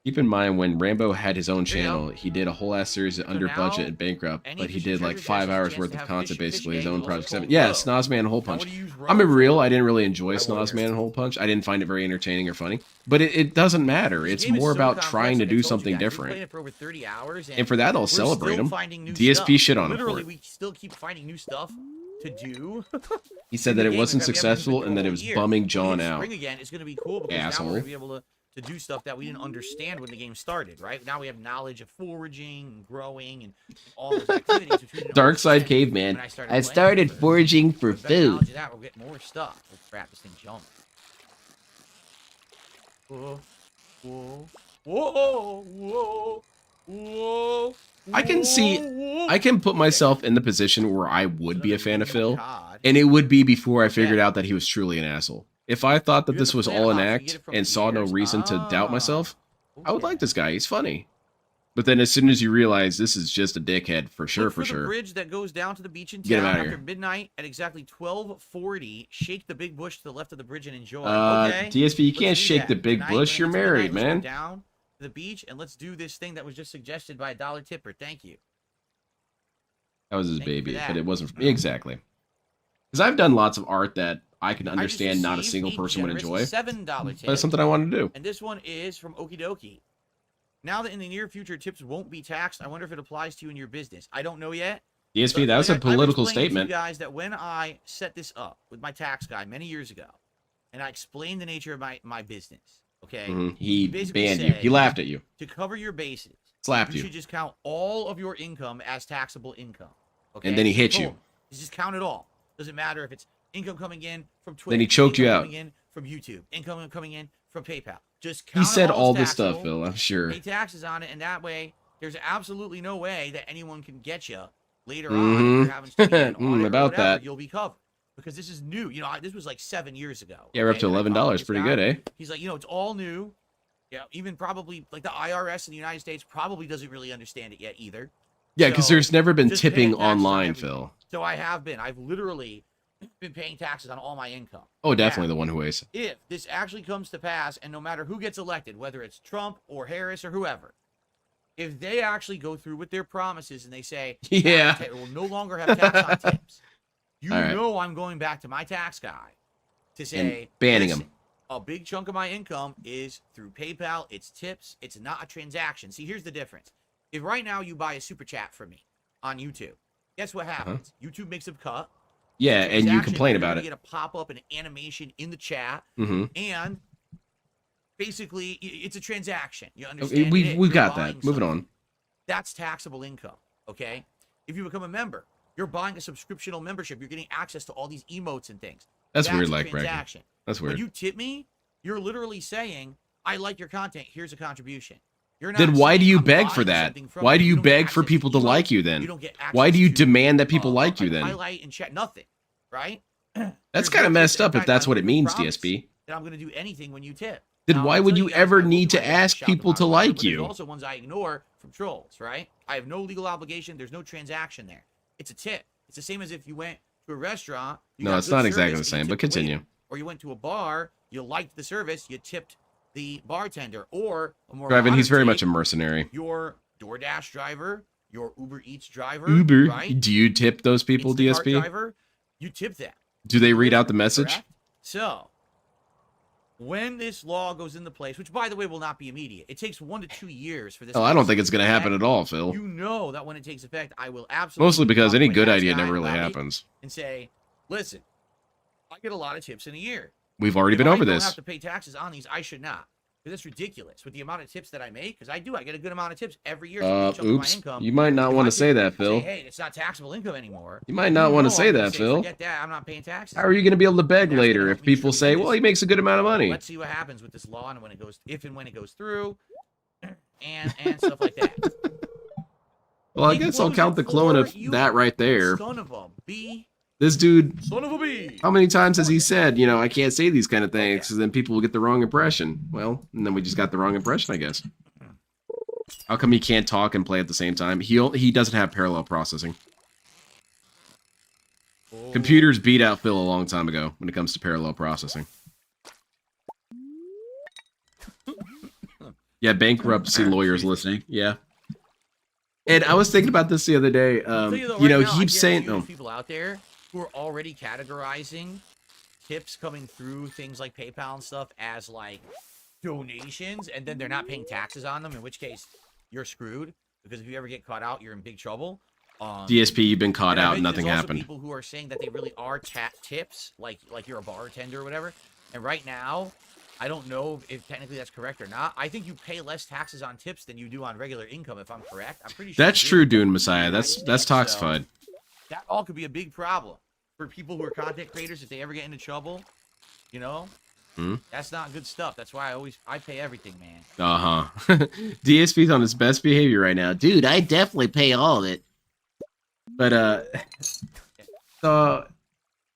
Keep in mind, when Rambo had his own There you go. channel, he did a whole ass series of under now, budget and bankrupt, any but he fishing did like treasure 5 chest has a hours chance worth to of have content, fish basically his game, own also Project 7. called Yeah, roe. Snozman and Hole Now, Punch. what do you use roe I'm gonna be for? real, I didn't really enjoy I will Snozman and Hole Punch. I didn't find it very entertaining or funny. But it doesn't matter. This It's game is more so about complex, trying to like I do told you something guys. We've different. played it for over 30 hours, And for that, I'll we're celebrate still him. finding new DSP stuff. shit on him for Literally, it. we still keep finding new stuff to do. He said in that the it game. wasn't In fact, we haven't used successful for and a that it whole was year. bumming When we John hit out. Spring again, it's going to be cool because now we're Asshole. going to be able to do stuff that we didn't understand when the game started, right? Now we have knowledge of foraging and growing and all those activities. Which we didn't Dark Side understand Caveman. when I playing started for- foraging for with better knowledge food. of that, we'll get more stuff. Oh crap, this thing's jumping. Whoa, whoa, whoa, whoa, whoa. I can see- whoa. I can put myself in the position where I would be a fan of Phil, God. and it would be before I figured Yeah. out that he was truly an asshole. If I thought that You have this the was plant all an off, you get act it from and saw no years. reason to doubt Ah. myself, I would Okay. like this guy. He's funny. But then as soon as you realize this is just a dickhead, for sure, Look for the sure. bridge that goes down to the beach in Get him town outta after here. midnight at exactly 12:40. Shake the big bush to the left of the bridge and enjoy. Okay. DSP, you let's can't do shake that. the big Tonight, bush. when You're it gets midnight, married, let's go man. down to the beach and let's do this thing that was just suggested by a dollar tipper. Thank you. That was his Thank you for baby, that. but it wasn't for me. Exactly. Because I've done lots of art that I can I just understand not a received single person would generous enjoy. $7 tip. But it's something I want to do. And this one is from Okie Dokie. Now that in the near future tips won't be taxed, I wonder if it applies to you in your business. I don't know yet. DSP, So, that was a like, I've political explained to statement. you guys that when I set this up with my tax guy many years ago, and I explained the nature of my business, okay, He basically banned you. said- He laughed at you. to cover your bases, Slapped you you. should just count all of your income as taxable income. Okay, And then he hit you. Boom. Just count it all. Doesn't matter if it's income coming in from Twitter. Then he choked you income out. Coming in from YouTube. Income coming in from PayPal. Just He count said it all as this stuff, taxable, Phil. I'm sure. pay taxes on it, and that way there's absolutely no way that anyone can get you later on if you're having to be an audit or About whatever, that. you'll be covered because this is new. You know, this was like 7 years ago. Yeah, we're up to okay, that I talked $11. this Pretty guy. good, eh? He's like, it's all new. Yeah, even probably like the IRS in the United States probably doesn't really understand it yet either. Yeah, because So, there's never been just pay tipping taxes on online, everything. Phil. So I have been. I've literally been paying taxes on all my income. Oh, definitely Now, the one who weighs. if this actually comes to pass, and no matter who gets elected, whether it's Trump or Harris or whoever, if they actually go through with their promises and they say, Yeah. we'll no longer have tax on tips, you All right. know I'm going back to my tax guy to say, And banning "Listen, him. a big chunk of my income is through PayPal. It's tips. It's not a transaction. See, here's the difference. If right now you buy a super chat from me on YouTube, guess what happens? YouTube makes a cut. Yeah, and you Transaction, complain you're about gonna it. get a pop up, an animation in the chat, Mm-hmm. and basically it's a transaction. You understand? Okay, we've it. we've You're got buying that. Moving something. on. That's taxable income. Okay. If you become a member, you're buying a subscriptional membership. You're getting access to all these emotes and things. That's weird, a like bragging. transaction. That's When weird. you tip me, you're literally saying, "I like your content. Here's a contribution." You're not Then why saying, do you "I'm beg for buying that? something from Why you." do you don't get beg for access to people to emotes. like you then? You don't get Why do you access to, demand that people like you like then? highlight and chat nothing, right? That's There's kind no of messed tip. In up if fact, that's I what don't it even means, promise DSP. that I'm going to do anything when you tip. Then Now, why I'll would tell you guys, ever I will need do to my best ask shout them people out to or whatever, like but there's you? also ones I ignore from trolls, right? I have no legal obligation. There's no transaction there. It's a tip. It's the same as if you went to a restaurant. You No, got it's good not exactly service the and you same, but tipped the waiter. continue. Or you went to a bar, you liked the service, you tipped the bartender, or a more Driving, he's modern very much take, a mercenary. your DoorDash driver, your Uber Eats driver. Uber, right? do you tip those people, Instacart DSP? driver, you tip them. Do they read out the message? Correct? So, when this law goes into place, which by the way will not be immediate, it takes 1 to 2 years for this. Oh, I don't think it's going to happen at all, Phil. You know that when it takes effect, I will absolutely. Mostly because any good talk idea to never my really guy happens. and say, listen, I get a lot of tips in a year. We've already If been over I don't this. have to pay taxes on these, I should not. Because it's ridiculous with the amount of tips that I make. Because I get a good amount of tips every year. Oops. You might not want to say that, Phil. Say, hey, it's not taxable income anymore. You might not want to say that, Phil. Forget that. I'm not paying taxes. How are you going to be able to beg later if people say, well, he makes a good amount of money? Let's see what happens with this law and when it goes, if and when it goes through, and stuff like that. Well, I guess I'll count the clone of that right there. Son of a bee. This dude, Son of a bee. how many times has he said, you know, I can't say these kind of things because then people will get the wrong impression? Well, and then we just got the wrong impression, I guess. How come he can't talk and play at the same time? He doesn't have parallel processing. Computers beat out Phil a long time ago when it comes to parallel processing. Yeah, bankruptcy lawyers listening. Yeah. And I was thinking about this the other day. You know, he keeps saying, there's people out there who are already categorizing tips coming through things like PayPal and stuff as like donations, and then they're not paying taxes on them, in which case you're screwed, because if you ever get caught out, you're in big trouble. DSP, you've been caught out, nothing happened. People who are saying that they really are tips, like you're a bartender or whatever. And right now, I don't know if technically that's correct or not. I think you pay less taxes on tips than you do on regular income, if I'm correct. I'm pretty sure. That's true, Dune Messiah. That's toxified. So, that all could be a big problem for people who are content creators if they ever get into trouble. You know, that's not good stuff. That's why I pay everything, man. DSP's on his best behavior right now, Dude, I definitely pay all of it. But so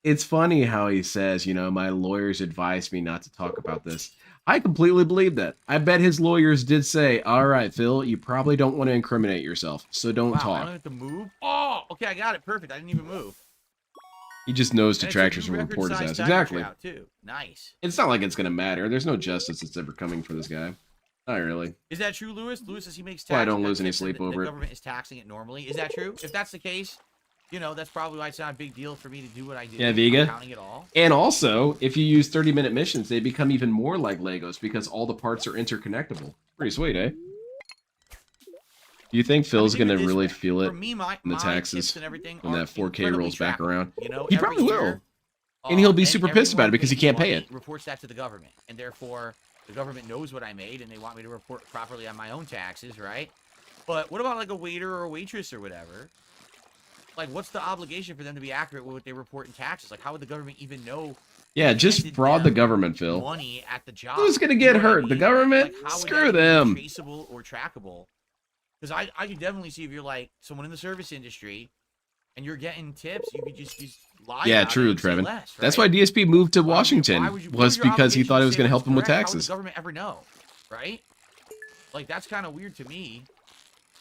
it's funny how he says, you know, my lawyers advised me not to talk about this. I completely believe that. I bet his lawyers did say, all right, Phil, you probably don't want to incriminate yourself, so don't talk. I don't have to move. Oh, okay, I got it. Perfect. I didn't even move. He just knows detractors will report his ass. Exactly. Too. Nice. It's not like it's going to matter. There's no justice that's ever coming for this guy. Not really. Is that true, Lewis? Lewis says he makes taxes. Well, I don't lose any sleep over it. The government is taxing it normally. Is that true? If that's the case, you know, that's probably why it's not a big deal for me to do what I do. Yeah, Vega. Counting it all. And also, if you use 30-minute missions, they become even more like Legos because all the parts are interconnectable. Pretty sweet, eh? Do you think Phil's going to really feel it in the taxes when that 4K rolls back around? You know, he probably will. And he'll be super pissed about it because he can't pay it. Reports that to the government, and therefore the government knows what I made, and they want me to report properly on my own taxes, right? But what about like a waiter or a waitress or whatever? Like, what's the obligation for them to be accurate with what they report in taxes? Like, how would the government even know? Yeah, just fraud the government, Phil. Money at the job. Who's gonna get hurt? The government? Like, Screw them. Traceable or trackable? Because I could definitely see if you're like someone in the service industry, and you're getting tips, you could just lie. Yeah, about true, it and say Trevin. less, right? That's why DSP moved to Washington. Was because he thought it was going to help him with How would taxes. the government ever know, right? Like, that's kind of weird to me.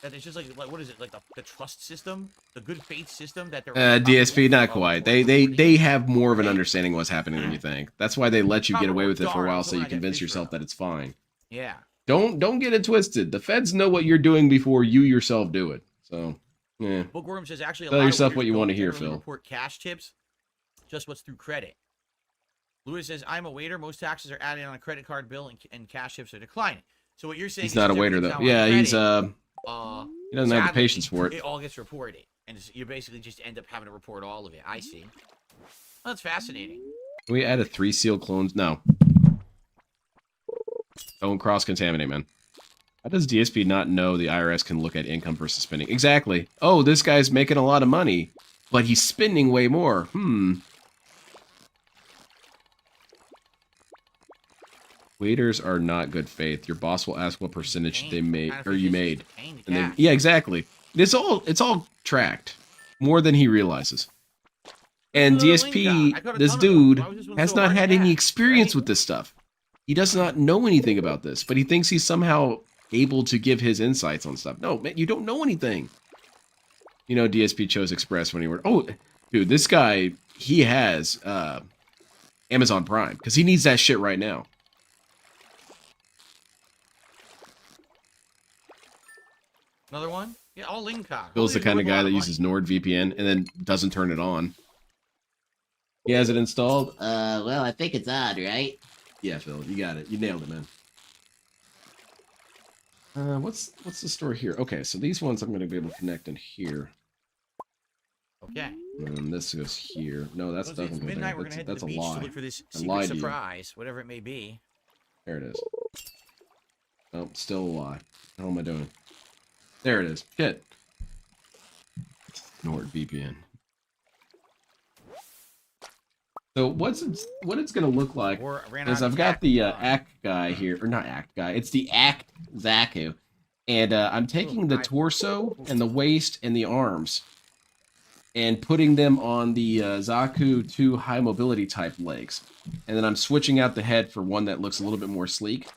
That it's just like what is it, like the trust system, the good faith system that they're DSP, not quite. They have more of an understanding of what's happening than you think. That's why they let you get away with it for a while, so you convince yourself that it's fine. Yeah. Don't get it twisted. The feds know what you're doing before you yourself do it. So, yeah. Bookworm says actually tell yourself what you want to hear, Phil. Report cash tips, just what's through credit. Lewis says, I'm a waiter. Most taxes are added on a credit card bill, and cash tips are declining. So what you're saying? He's not a waiter though. Yeah, he's he doesn't have the patience for it. It all gets reported, and you basically just end up having to report all of it. I see. Well, that's fascinating. Can we add a 3 seal clones? No. Don't cross-contaminate, man. How does DSP not know the IRS can look at income versus spending? Exactly. Oh, this guy's making a lot of money, but he's spending way more. Waiters are not good faith. Your boss will ask what percentage they made or you made. And then, yeah, exactly. It's all tracked. More than he realizes. And DSP, this dude, has not had any experience with this stuff. He does not know anything about this, but he thinks he's somehow able to give his insights on stuff. No, man, you don't know anything. You know, DSP chose Express when he were... Oh, dude, this guy, he has Amazon Prime, because he needs that shit right now. Another one? Yeah, all Lingcock. Phil's the kind of guy that uses NordVPN and then doesn't turn it on. He has it installed? Well, I think it's on, right? Yeah, Phil, you got it. You nailed it, man. What's the store here? Okay, so these ones I'm going to be able to connect in here. Okay. And this goes here. No, that's It's definitely midnight. We're gonna head to that's the a beach to lie. look for this I secret lied to you. surprise, whatever it may be. There it is. Oh, still a lie. How am I doing? There it is. Shit. NordVPN. So what it's gonna look like is I've got the act guy here, or not act guy. It's the act Zaku, and I'm taking the torso and the waist and the arms, and putting them on the Zaku 2 high mobility type legs, and then I'm switching out the head for one that looks a little bit more sleek.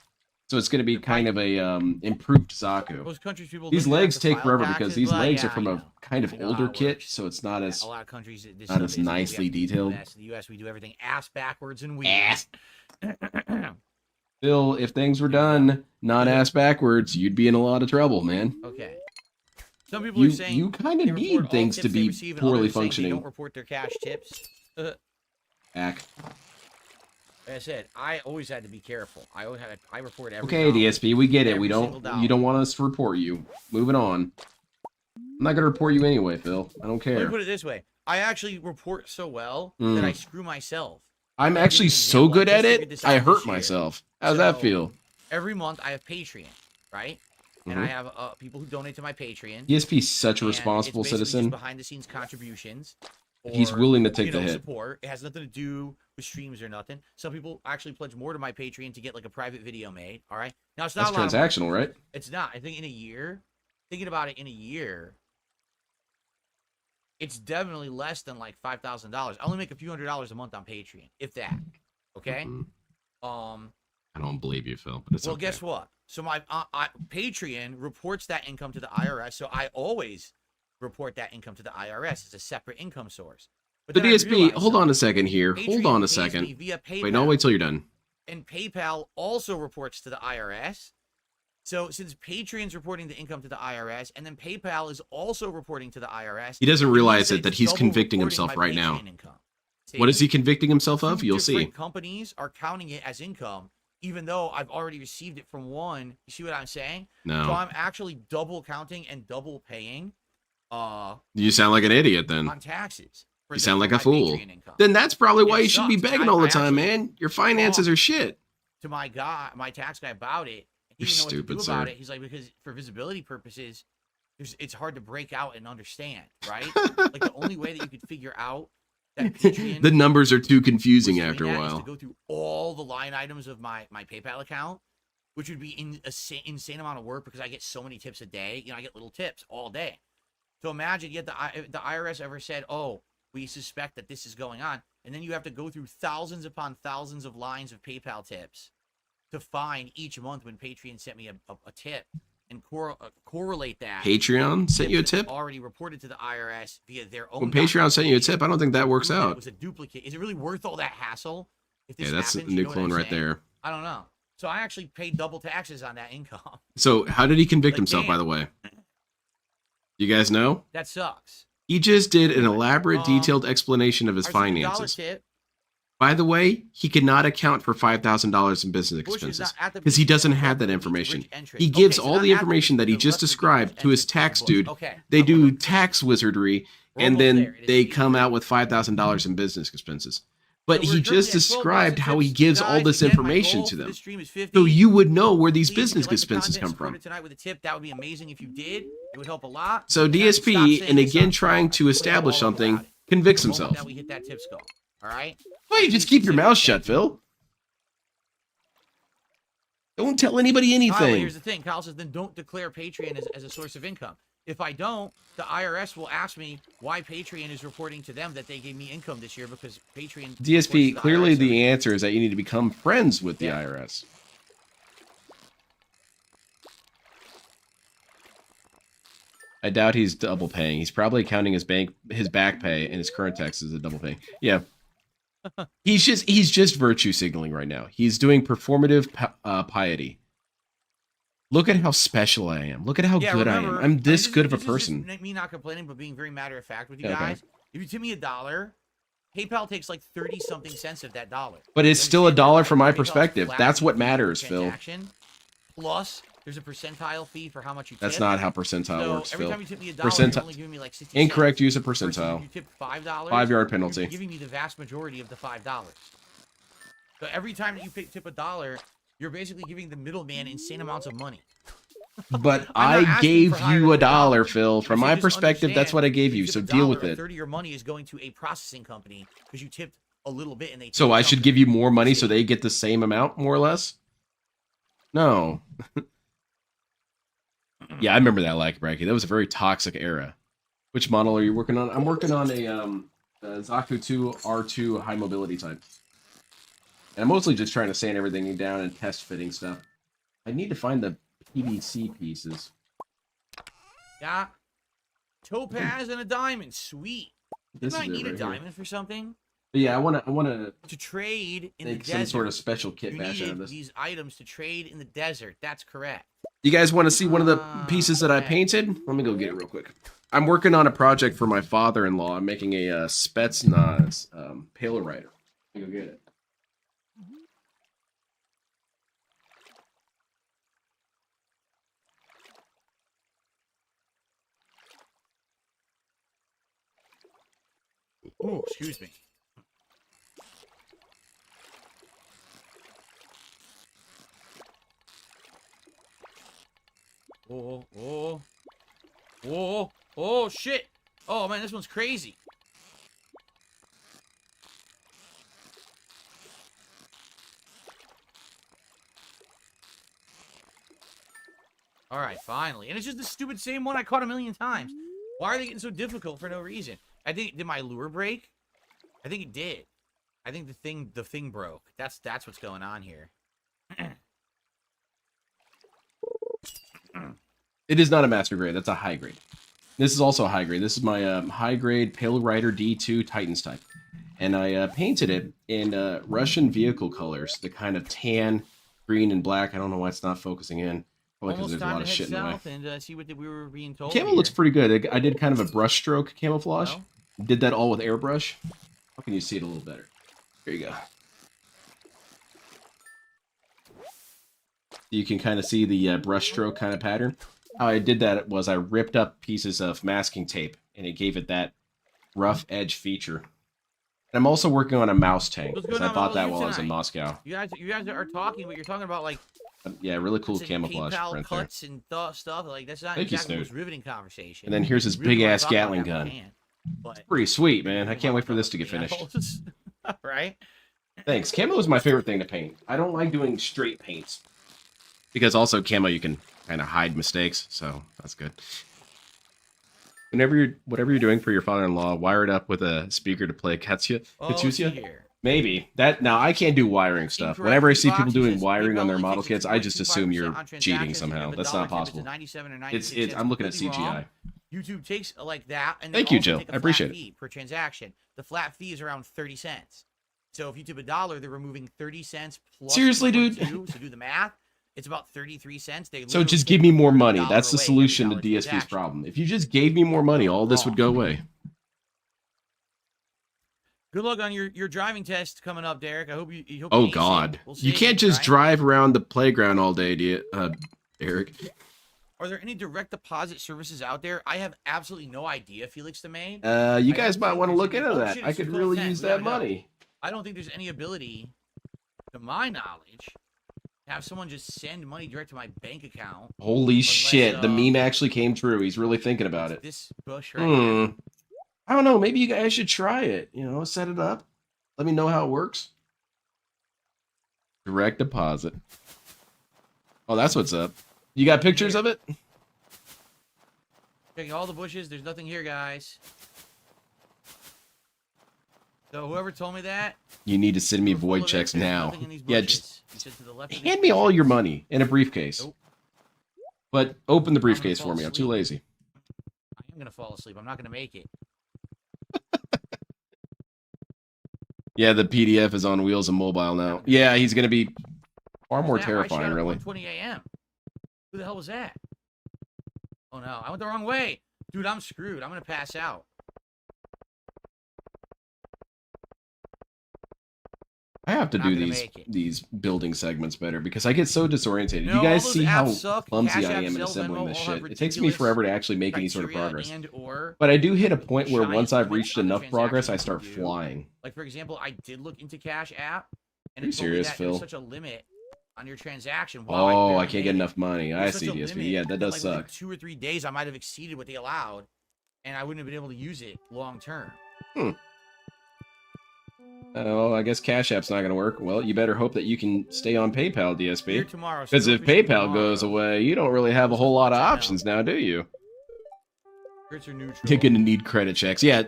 So it's going to be kind of a improved Zaku. Most countries, people These think they have legs to take file forever taxes, because these blah, legs yeah, are from I a know. kind of I know how older it kit, works. so it's not as A lot of countries, this not stuff as isn't. We have nicely to do detailed. this. In the US, we do everything ass backwards and weird. Ass. Phil, if things were done not ass backwards, you'd be in a lot of trouble, man. Okay. Some people are saying You kind they of report need all things to tips they be receive, and poorly others are saying They functioning. don't report their cash tips. Ack. Like I said, I always had to be careful. I report every Okay, dollar. DSP, we get it. Every We single don't. dollar. You don't want us to report you. Moving on. I'm not gonna report you anyway, Phil. I don't Let care. me put it this way: I actually report so well that I screw myself. I'm I'll give actually you an so example. good I at just figured it. this I out hurt this year. myself. How's that So, feel? Every month I have Patreon, right? And I have people who donate to my Patreon. DSP's such a and responsible it's basically citizen. Just behind the scenes contributions. He's or, willing to take you the know, hit. support. It has nothing to do with streams or nothing. Some people actually pledge more to my Patreon to get like a private video made. All right. Now it's not That's a lot of money. transactional, right? It's not. I think in a year, thinking about it in a year, it's definitely less than like $5,000. I only make a few $100s a month on Patreon, if that. Okay. I don't believe you, Phil, but it's well, okay. guess what? So my Patreon reports that income to the IRS. So I always report that income to the IRS. It's a separate income source. But The then I DSP, realized hold on a second here. Patreon Hold on a pays me second. via PayPal, Wait, no, wait till you're done. and PayPal also reports to the IRS. So since Patreon's reporting the income to the IRS, and then PayPal is also reporting to the IRS, He doesn't it means realize that it, that it's he's double convicting reporting himself my right now. Patreon income. What is See? he convicting himself of? Two You'll see. different companies are counting it as income, even though I've already received it from one. You see what I'm saying? No. So I'm actually double counting and double paying You sound like an idiot then. on taxes. You sound like a my fool. Patreon income. Then that's probably why It you should be sucks. begging I all the time, actually man. Your finances are shit. To my tax guy about it. He You're didn't know stupid, what to do about sir. it. He's like, because for visibility purposes, it's hard to break out and understand, right? Like the only way that you could figure out that Patreon The numbers are too confusing was doing after a that is while. to go through all the line items of my PayPal account, which would be insane amount of work because I get so many tips a day. You know, I get little tips all day. So imagine yet the IRS ever said, "Oh, we suspect that this is going on," and then you have to go through thousands upon thousands of lines of PayPal tips to find each month when Patreon sent me a tip and correlate that. Patreon sent you a tip? Already reported to the IRS via their own. When Patreon sent you a tip, I don't think that works It out. was a duplicate. Is it really worth all that hassle? If this Yeah, that's a happens, you new know what clone I'm right saying? there. I don't know. So I actually paid double taxes on that income. So how did he convict Like, himself, by damn. the way? You guys know? That sucks. He just did an elaborate, detailed explanation of his I received a dollar finances. tip. By the way, he cannot account for $5,000 in business Bush is expenses not at the because he beginning doesn't of have that the information. rich entrance. He gives Okay, so all not the at the information that he beginning, just the left described to his entrance tax Bush. dude. Okay. They do tax wizardry, We're and almost then there. It is they the come out entrance. with $5,000 in business expenses. But So he we're just currently at 12 described bucks how he tips. gives all Guys, this again, my information goal to for them. this stream is 50. So you would know where these Please, if you business like the expenses content, come support from. it tonight with a tip. That would be amazing if you did. It would help a lot. So And I would stop DSP, saying and this again on trying Twitter. to Put it establish all over something, about it. convicts The moment himself. that we hit that tip skull. All right. Why you just keep your mouth shut, Phil? Don't tell anybody Kyle, anything. here's the thing. Kyle says, then don't declare Patreon as a source of income. If I don't, the IRS will ask me why Patreon is reporting to them that they gave me income this year because Patreon. DSP, clearly IRS the answer is that you need to become friends with the Yeah. IRS. I doubt he's double paying. He's probably counting his back pay and his current taxes as double paying. Yeah. He's just virtue signaling right now. He's doing performative piety. Look at how special I am. Look at how good I am. I'm this good of a person. This is me not complaining, but being very matter of fact with you guys. If you tip me $1, PayPal takes like 30-something cents of that dollar. But it's still $1 from my perspective. That's what matters, Phil. Plus, there's a percentile fee for how much you tip. That's not how percentile works, every Phil. time you tip me $1, you're only giving me like 60 Incorrect cents. use of percentile. If you tip $5, 5-yard penalty. You're giving me the vast majority of the $5. So every time that you tip $1, you're basically giving the middleman insane amounts of money. But I gave you $1, Phil. From my perspective, that's what I gave you. So deal with it. 30 of your money is going to a processing company because you tipped a little bit, and they. So I should give you more money so they get the same amount, more or less. No. Yeah, I remember that, like Bracky. That was a very toxic era. Which model are you working on? I'm working on a Zaku 2 R2 high mobility type. And I'm mostly just trying to sand everything down and test fitting stuff. I need to find the PVC pieces. Yeah. Topaz and a diamond. Sweet. Didn't I need a diamond for something? But yeah, I wanna to trade in the desert. Some sort of special kit bash out of this. These items to trade in the desert. That's correct. You guys want to see one of the pieces that I painted? Let me go get it real quick. I'm working on a project for my father-in-law. I'm making a Spetsnaz Pale Rider. Let me go get it. Oh, excuse me. Oh, shit. Oh, man, this one's crazy. All right, finally. And it's just the stupid same one I caught a million times. Why are they getting so difficult for no reason? I think, did my lure break? I think it did. I think the thing broke. That's what's going on here. It is not a master grade. That's a high grade. This is also a high grade. This is my high grade Pale Rider D2 Titans type. And I painted it in Russian vehicle colors, the kind of tan, green, and black. I don't know why it's not focusing in. Probably because there's a lot of shit in the way. And see what we were being told. Camo looks pretty good. I did kind of a brush stroke camouflage. Well, did that all with airbrush. How can you see it a little better? Here you go. You can kind of see the brush stroke kind of pattern. How I did that was I ripped up pieces of masking tape, and it gave it that rough edge feature. And I'm also working on a mouse tank, because I bought that while I was in Moscow. You guys are talking, but you're talking about, like... Yeah, really cool camouflage print there. Cuts and stuff. Like, that's not exactly the most riveting conversation. And then here's his big-ass Gatling gun. It's pretty sweet, man. I can't wait for this to get finished. Right? Thanks. Camo is my favorite thing to paint. I don't like doing straight paints. Because also, camo, you can kind of hide mistakes, so that's good. Whatever you're doing for your father-in-law, wire it up with a speaker to play Katsuya. Maybe. Now, I can't do wiring stuff. Whenever I see people doing wiring on their model kits, I just assume you're cheating somehow. That's not possible. I'm looking at CGI. YouTube takes like that, and thank you, Jill. I appreciate it. Per transaction, the flat fee is around 30 cents. So if you tip $1, they're removing 30 cents plus. Seriously, dude. So do the math. It's about 33 cents. So just give me more money. That's the solution to DSP's problem. If you just gave me more money, all this would go away. Good luck on your driving test coming up, Derek. I hope you. Oh God, you can't just drive around the playground all day, do you, Derek? Are there any direct deposit services out there? I have absolutely no idea, Felix the Main. You guys might want to look into that. I could really use that money. I don't think there's any ability, to my knowledge, to have someone just send money direct to my bank account. Holy shit, the meme actually came true. He's really thinking about it. This bush right here. I don't know. Maybe you guys should try it. You know, set it up. Let me know how it works. Direct deposit. Oh, that's what's up. You got pictures of it? Checking all the bushes. There's nothing here, guys. So whoever told me that, you need to send me void checks now. Yeah, just hand me all your money in a briefcase. Nope. But open the briefcase for me. I'm too lazy. I'm gonna fall asleep. I'm not gonna make it. Yeah, the PDF is on wheels and mobile now. Yeah, he's gonna be far more terrifying, really. 1:20 a.m. Who the hell was that? Oh no, I went the wrong way. Dude, I'm screwed. I'm gonna pass out. I have to Not do gonna these make it. these building segments better because I get so disorientated. No, You all guys those see how apps suck. clumsy Cash I App, am in Zelle, assembling Venmo this all shit. have It takes me ridiculous forever to actually make any sort of criteria progress. and/or But I do hit a point where giant once I've limits reached on the enough progress, I transactions start you do. flying. Like, for example, I did look into Cash App, and Are you it told me serious, that there's Phil? such a limit on your transaction. Oh, I barely can't made get it. enough money. I There's see, such a DSP. limit Yeah, that that, does like, within suck. 2 or 3 days, I might have exceeded what they allowed, and I wouldn't have been able to use it long term. Oh, I guess Cash App's not going to work. Well, you better hope that you can stay on PayPal, Here DSP. tomorrow. Because if Supervision PayPal goes tomorrow. away, you don't really have a whole lot of I know. options now, do you? Spirits are neutral. You're going to need credit checks. Yeah.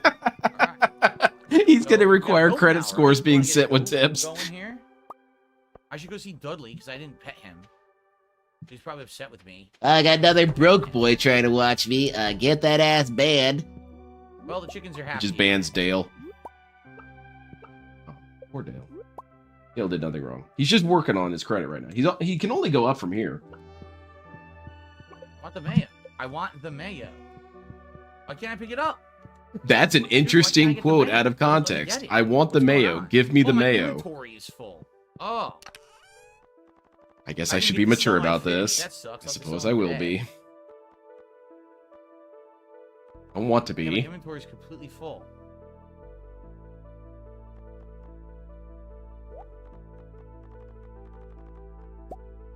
Alright. He's going to So, require yeah, goat credit now, scores right? being Wanna get sent with goat tips. going here? I should go see Dudley because I didn't pet him. He's probably upset with me. I got another broke boy trying to watch me. Get that ass banned. Well, the chickens are happy. Just bans Dale. Oh, poor Dale. Dale did nothing wrong. He's just working on his credit right now. He can only go up from here. I want the mayo. I want the mayo. Why can't I pick it up? That's an Dude, why can't I interesting get the quote mayo? out of Don't let me context. get it. I want the What's going mayo. on? Give me the My mayo. inventory is full. Oh. I guess I didn't should get be to sell mature my about fish. this. That sucks. I I'll be suppose I selling will today. be. I want to Yeah, my be. inventory is completely full.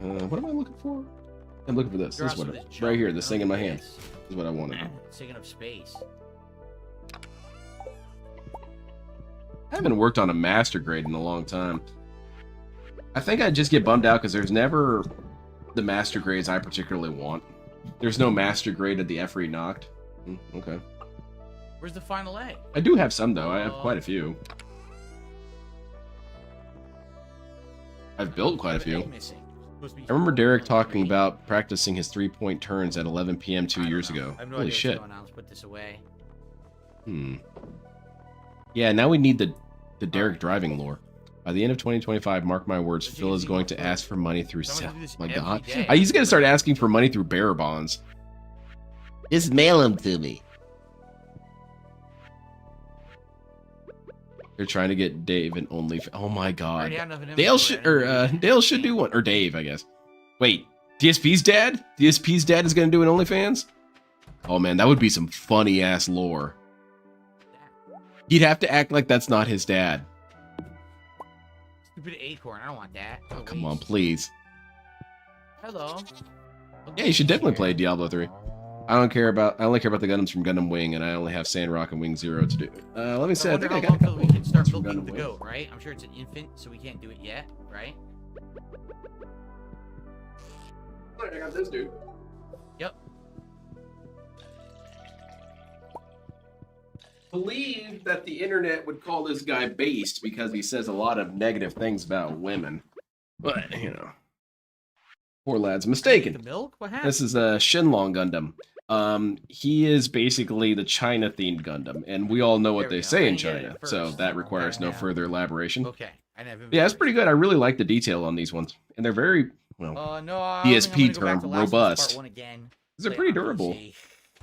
What am I looking for? I'm looking for this. You're This is also what this right here, junk. this I thing in don't my need hand. this. This is what I wanted. It's taking up space. I haven't worked on a master grade in a long time. I think I just get bummed out because there's never the master grades I particularly want. There's no master grade at the F-Rate knocked. Okay. Where's the final A? I do have some though. I have quite a few. I've built quite a Where's the few. A missing? Supposed to be I remember Derek 4.3. talking about practicing his 3-point turns at 11 p.m. 2 I don't years know. ago. I have no Holy idea shit. what's going on. Let's put this away. Yeah, now we need the Derek driving lore. By the end of 2025, mark my words, But you Phil can is see going more to footage. ask for money through So I'm sell. gonna do this My every God. day. He's going to start asking for money through bearer bonds. Just mail them to me. They're trying to get Dave and only. Oh my I God. already have enough in Dale inventory. should I don't need Dale should do one, or Dave, I guess. Wait, DSP's dad? DSP's dad is going to do an OnlyFans? Oh man, that would be some funny ass lore. He'd have to act like that's not his dad. Stupid acorn. I don't want that. Oh What a come on, waste. please. Hello. Yeah, you should definitely play Diablo 3. I only care about the Gundams from Gundam Wing, and I only have Sandrock and Wing Zero to do. Let me see. I wonder think I how got a long couple till we can start from building Gundam the Wing. goat, right? I'm sure it's an infant, so we can't do it yet, right? I got this dude. Yep. Believe that the internet would call this guy based because he says a lot of negative things about women. But, you know. Poor lad's The mistaken. milk? What happened? This is a Shenlong Gundam. He is basically the China-themed Gundam, and we all know what There we they go. say I in didn't get it China, at so first. that requires no Okay. further elaboration. Okay. I never. Yeah, it's pretty good. I really like the detail on these ones, and they're very, well, No. I DSP don't think I'm gonna go back term, to Last of Us Part robust. 1 again. they're Like, pretty I don't durable.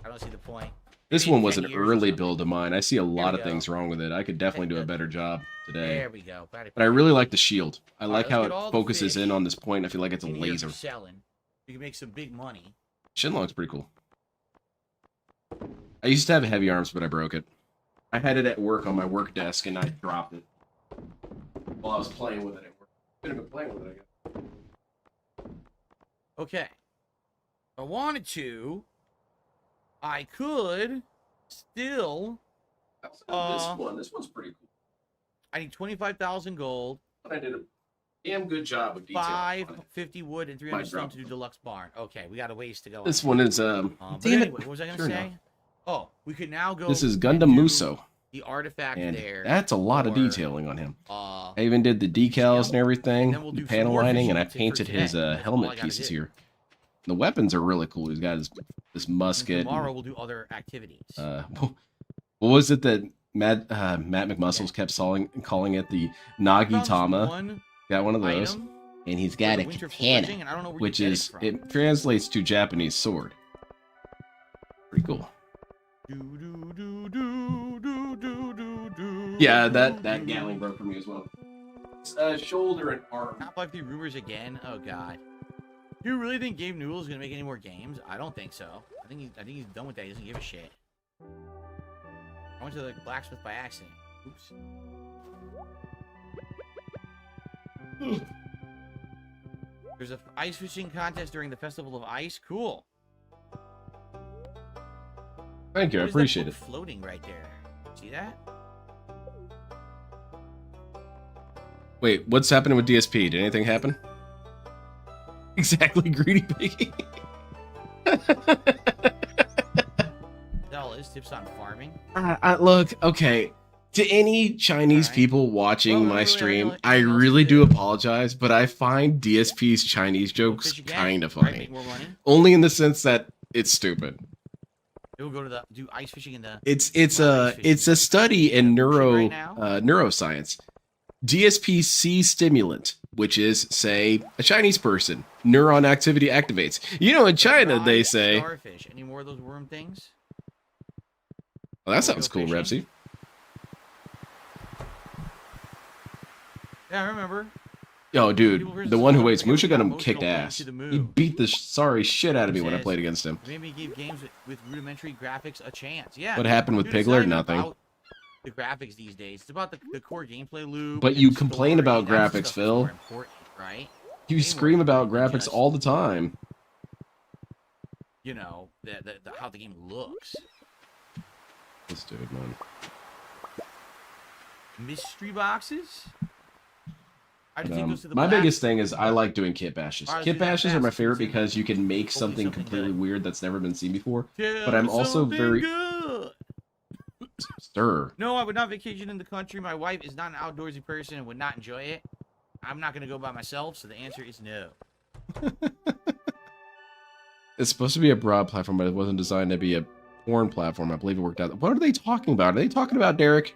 I don't see the point. This Maybe in one was 10 an years or early something. build of mine. I see a lot we of go. things wrong with it. I could definitely do a better job today. There we go. But I really like the shield. I All like right, how let's get all it the focuses in fish on this point. I feel like it's a in here laser. for selling. You can make some big money. Shenlong's pretty cool. I used to have heavy arms, but I broke it. I had it at work on my work desk, and I dropped it while I was playing with it at work. Could have been playing with it, I guess. Okay. If I wanted to, I could still. This one's pretty cool. I need 25,000 gold, But I did a damn good job with detail. on it. 550 wood, and 300 Might stone drop to do deluxe barn. Okay, we got a ways to go. This on one is But damn it. anyway, what was I gonna Sure say? enough. Oh, we could now go. This is and Gundam do Muso, The artifact and there. that's a lot of or, detailing on him. Uh, I even did the decals and everything, And then we'll the do some panel more lining, and I visuals for painted his today. That's all I helmet gotta pieces do. here. The weapons are really cool. He's got this and musket. tomorrow we'll do other activities. What was it that Matt McMuscles kept calling it? The I found Nagitama. one Got one of those. item And he's got a Winter katana, forging, and I don't know where which you get is, from. it Translates to Japanese sword. Pretty cool. Yeah, that Gatling broke for me as well. Shoulder and arm. Top 5 rumors again. Oh god. Do you really think Gabe Newell is gonna make any more games? I don't think so. I think he's done with that. He doesn't give a shit. I went to the blacksmith by accident. Oops. There's a ice fishing contest during the Festival of Ice. Cool. Thank you, I What is that appreciate book it. floating right there. See that? Wait, what's happening with DSP? Did anything happen? Exactly, greedy piggy. That all is tips on farming. Look, okay. To any Chinese Alright. people watching Well, my really, stream, anything I else really to do do? apologize, but I find DSP's Chinese Go jokes fish again, kind of right? funny. Make more money. Only in the sense that it's stupid. We'll go to do ice fishing in the. It's Well, a study in right now? neuroscience. DSP C stimulant, which is, say, a Chinese person. Neuron activity activates. You know, in China, Fried they say... starfish. Any more of those worm things? Well, that sounds cool, fishing? Repsy. Yeah, I remember. Yo, dude, People versus the one who Zombies, waits, I think Musha got him emotional kicked going ass. to the He moon. beat the sorry shit out of me when I Says, played against him. Maybe give games with rudimentary graphics a chance. Yeah. What happened with Dude, it's not Pigler? even Nothing. about the graphics these days. It's about the core gameplay loop. But and you the complain story. about That graphics, stuff is Phil. more important, right? You Way scream more about important than graphics just, all the time. You know, how the game looks. This dude, man. Mystery boxes. I just take those to the My black- biggest thing is I like doing kit bashes. Alright, let's Kit do that bashes are fast. my favorite Let's do because you can make Hopefully something something completely good. weird that's never been seen before. Tell But I'm me also something very- good. Stir. No, I would not vacation in the country. My wife is not an outdoorsy person and would not enjoy it. I'm not going to go by myself, so the answer is no. It's supposed to be a broad platform, but it wasn't designed to be a porn platform. I believe it worked out. What are they talking about? Are they talking about Derek?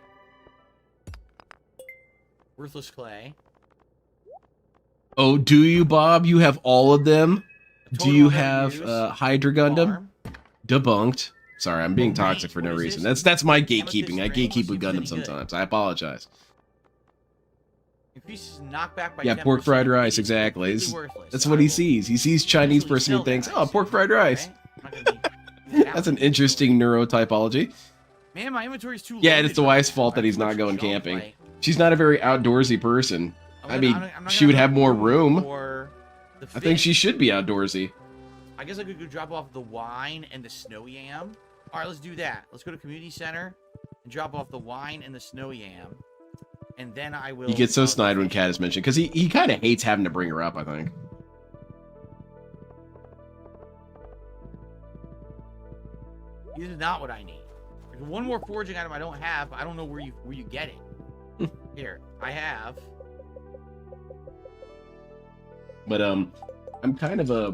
Worthless clay. Oh, do you, Bob? You have all of them? Do Total you I've never have used. Hydra Gundam? Farm. Debunked. Sorry, I'm being Oh, toxic wait, for no what is reason. this? That's my Amethyst gatekeeping. I ring? gatekeep with Seems Gundam pretty good. sometimes. I apologize. Increases knockback by Yeah, 10%. pork fried rice, It is exactly. completely worthless. That's So what I he will sees. He sees Chinese easily person sell who thinks, that, oh, pork fried rice. right? I'm not gonna be That's an interesting neurotypology. Man, my inventory's too Yeah, loaded it's the right wife's now. fault that I he's have not too going much junk, camping. like, She's not a very outdoorsy person. I mean, I'm not she would gonna have more room. for the I think fish. she should be outdoorsy. I guess I could go drop off the wine and the snow yam. All right, let's do that. Let's go to community center and drop off the wine and the snow yam, and then I will. He gets so go snide when fish. Kat is mentioned because he kind of hates having to bring her up, I think. This is not what I need. There's one more foraging item I don't have. But I don't know where you get it. Here, I have. But I'm kind of a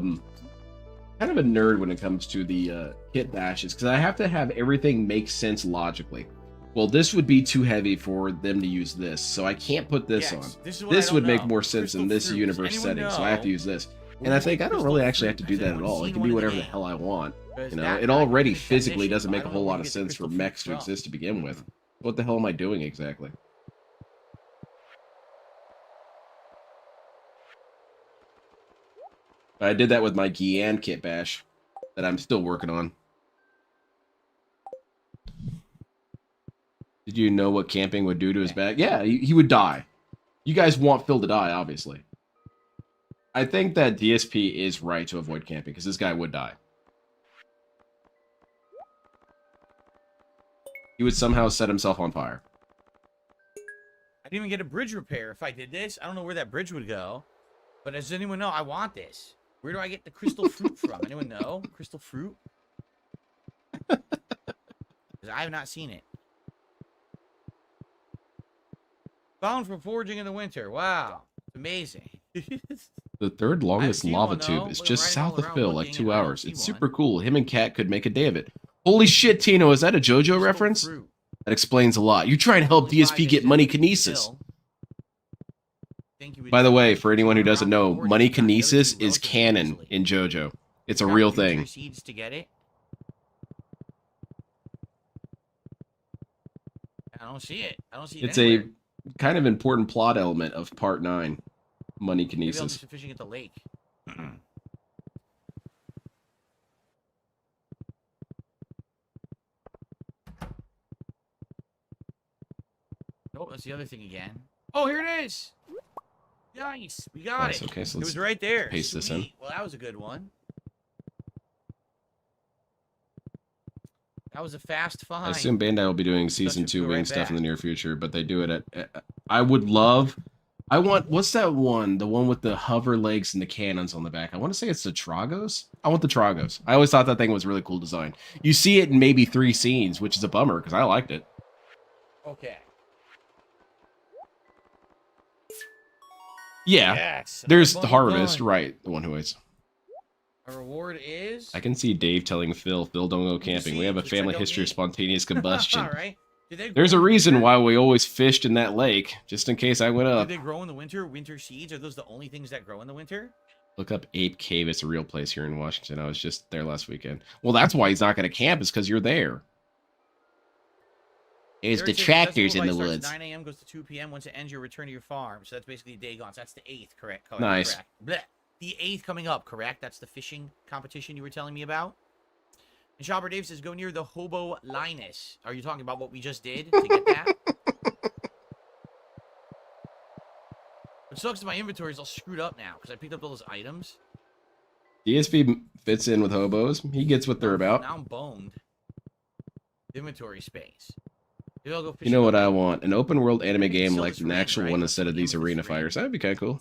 nerd when it comes to the kit bashes because I have to have everything make sense logically. Well, this would be too heavy for them to use this, so I can't put this Yes, on. this is what I This don't would make know. more sense in Crystal this fruits. universe Anyone setting, so I have to know use this. And where I you think get I don't crystal really actually have to fruit? do Has that at anyone all. I seen can one do in the whatever the game? hell I want. Because You know, that it guy already can transition, physically doesn't but I make a don't whole know where lot you of get the sense for crystal mechs to fruit from. exist to begin with. What the hell am I doing exactly? I did that with my Gian kit bash that I'm still working on. Did you know what camping would do to his back? Yeah, he would die. You guys want Phil to die, obviously. I think that DSP is right to avoid camping because this guy would die. He would somehow set himself on fire. I didn't even get a bridge repair. If I did this, I don't know where that bridge would go. But does anyone know? I want this. Where do I get the crystal fruit from? Anyone know? Crystal fruit? Because I have not seen it. Found for foraging in the winter. Wow. It's amazing. The third longest seen lava one, tube though, is but just I'm riding all south of around Phil, like looking, 2 and I don't hours. see It's one. super cool. Him and Kat could make a day of it. Holy shit, Tino, is that a JoJo Crystal reference? fruit. That explains a lot. You're trying to help Only 5 DSP get inches money of kinesis. fill. think you would By the need way, to for anyone who turn doesn't around know, before money it's done. The other kinesis two is relatively canon easily. in JoJo. It's a Grab real winter thing. seeds to get it. I don't see it. I don't see it It's anywhere. a kind of important plot element of Part 9, money Maybe I'll do kinesis. some fishing at the lake. Oh, that's the other thing again. Oh, here it is. Nice. We got Nice, it. okay, so It let's was right there. paste this in. Sweet. Well, that was a good one. That was a fast find. I assume Bandai will be doing Season Just 2 go Wing right stuff in back. the near future, but they do it at... I would love... I want... What's that one? The one with the hover legs and the cannons on the back. I want to say it's the Tragos? I want the Tragos. I always thought that thing was really cool design. You see it in maybe 3 scenes, which is a bummer, because I liked it. Okay. Yeah. Yes. There's another the bundle Harvest, done. right. The one who is. Our reward is... I can see Dave telling Phil, don't go camping. We have a Seeds, which I family don't history of need. spontaneous combustion. All right. Did they There's grow a in the reason winter? why we always fished in that lake, just in case I went Did up. they grow in the winter? Winter seeds? Are those the only things that grow in the winter? Look up Ape Cave. It's a real place here in Washington. I was just there last weekend. Well, that's why he's not going to camp, is because you're there. There's the Derek says tractors festival in the starts woods. at 9 a.m. goes to 2 p.m. Once it ends, you return to your farm. So that's basically a day gone. So that's the 8th, correct? Nice. Correct. Blech. The 8th coming up, correct? That's the fishing competition you were telling me about? And Shopper Dave says, go near the Hobo Linus. Are you talking about what we just did to get that? What sucks is my inventory is all screwed up now because I picked up all those items. DSP fits in with hobos. He gets what they're about. Now I'm boned. Inventory space. Maybe I'll go You fishing know what on I the- want? An open world anime can game sell like this an ring, actual right? one Let's instead of see, these what is arena this ring? fires. That'd be kind of cool.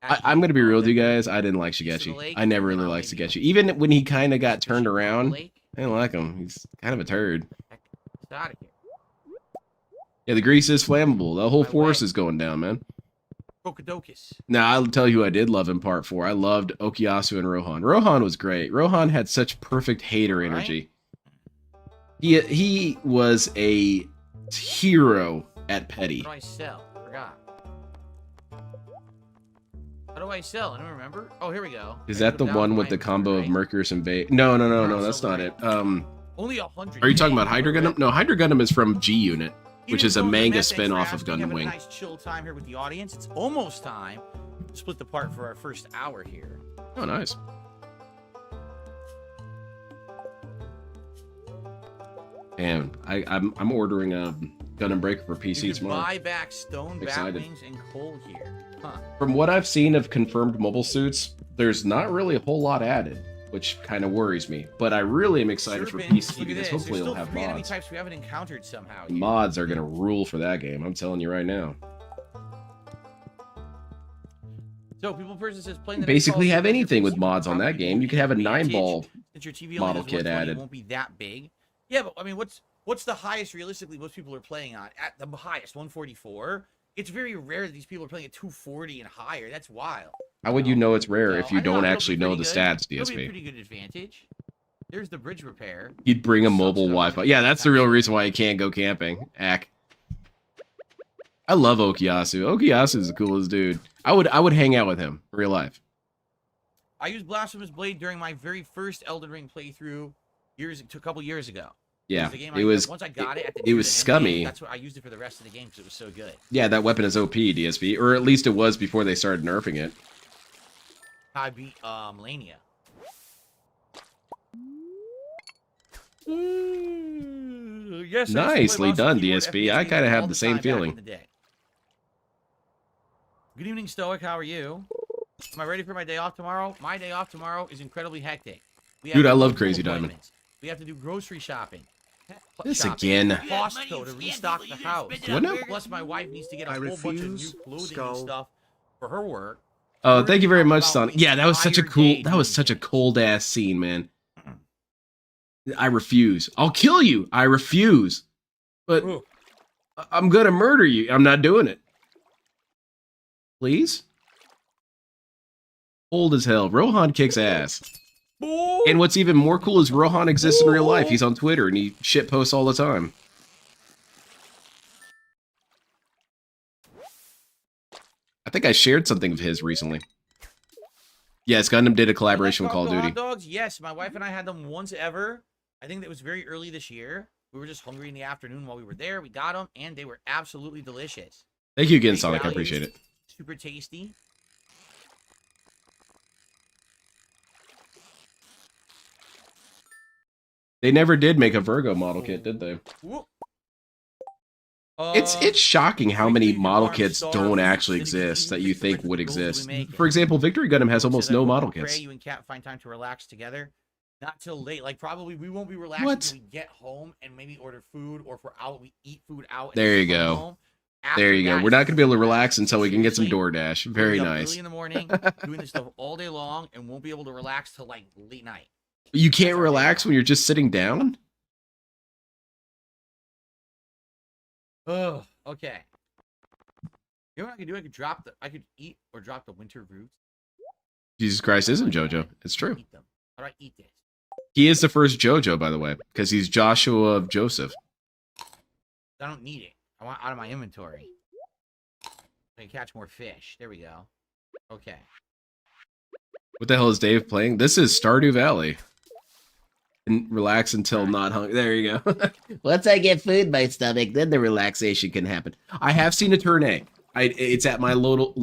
Actually, I'm going to be real with you then guys. I didn't like east of the Shigechi. lake, I never and really then I'll liked maybe Shigechi. Even when he kind of got fishing turned on the around, lake. I didn't like him. He's kind of a turd. Heck, it's out of here. Yeah, the grease is flammable. The whole My forest way. is going down, man. Krokodokis. Now, I'll tell you who I did love in part 4. I loved Okuyasu and Rohan. Rohan was great. Rohan had such perfect hater Right? energy. He was a hero at petty. How do I sell? Forgot. How do I sell? I don't remember. Oh, here we go. Is I that can the go down one to with my the combo of inventory, right? Mercurus and Bait? No, No, that's so not right. it. Only 100. Are you talking about Hydra Gundam? No, Hydra Gundam is from G Unit, which is a manga spin-off of Gundam Wing. Nice chill time here with the audience. It's almost time to split the part for our first hour here. Oh, nice. Damn, I'm ordering a Gundam Breaker for You PC can tomorrow. buy back stone bat Excited. wings and coal here. Huh. From what I've seen of confirmed mobile suits, there's not really a whole lot added, which kind of worries me. But I really am excited for Serpents, PC look at because this. hopefully There's it'll still have 3 enemy mods. types we haven't encountered somehow. here. Mods are gonna rule for that game. I'm telling you right now. So people person says playing the Basically next Call of have Duty anything with PC mods on that property game. won't You be could have a an advantage 9-ball. since your TV model only kit has 120, added. It won't be that big. Yeah, but I mean, what's the highest realistically most people are playing on? At the highest, 144. It's very rare that these people are playing at 240 and higher. That's wild. How would you know it's rare So, if you I know don't it'll be actually know pretty the good. stats, It'll be a DSP? pretty good advantage. There's the bridge repair. You'd bring a mobile Subs Wi-Fi. don't Yeah, have that's the real connection. reason why you can't go camping. Ack. I love Okuyasu. Okuyasu is the coolest dude. I would hang out with him in real life. I used Blasphemous Blade during my very first Elden Ring playthrough a couple years ago. Yeah, the game it was. once I got it. At it near was the end scummy. game, that's what I used it for the rest of the game because it was so good. Yeah, that weapon is OP, DSP, or at least it was before they started nerfing it. I beat Lania. Yes, Nicely done, DSP. I kinda have the same feeling. Good evening, Stoic. How are you? Am I ready for my day off tomorrow? My day off tomorrow is incredibly hectic. Dude, I love Crazy Diamond. appointments. We have to do grocery shopping. This again. Costco to restock the house. What now? Plus, my wife needs to get a I whole bunch of new refuse, clothing Skull. and stuff for her work. Oh, We're thank you gonna very talk much, about Sonic. the Yeah, that was such a entire cool. day That was doing such a this. cold ass scene, man. I refuse. I'll kill you. I refuse. But Ooh. I'm gonna murder you. I'm not doing it. Please. Cold as hell. Rohan kicks ass. And what's even more cool is Rohan exists in real life. He's on Twitter and he shit posts all the time. think I shared something of his recently. Yes, Gundam did a collaboration with Call of Duty. Hot dogs? Yes, my wife and I had them once ever. I think that was very early this year. We were just hungry in the afternoon while we were there. We got them, and they were absolutely delicious. Thank you again, Sonic. I appreciate it. Super tasty. They never did make a Virgo model kit, did they? It's shocking how many model kits don't actually exist that you think would exist. For example, Victory Gundam has almost no model kits. You and Kat find time to relax together. Not till late. Like, probably we won't be relaxed until we get home and maybe order food, or if we're out, we eat food out. There you go. There you go. We're not going to be able to relax until we can get some DoorDash. Very nice. Early in the morning, doing this stuff all day long, and won't be able to relax till like late night. You can't relax when you're just sitting down? Oh, okay. You know what I could do? I could eat or drop the winter roots. Jesus Christ isn't JoJo. It's true. Eat them. How do I eat this? He is the first JoJo, by the way, because he's Joshua of Joseph. I don't need it. I want it out of my inventory. I can catch more fish. There we go. Okay. What the hell is Dave playing? This is Stardew Valley. And relax until not hungry. There you go. Once I get food in my stomach, then the relaxation can happen. I have seen a turn A. It's at my local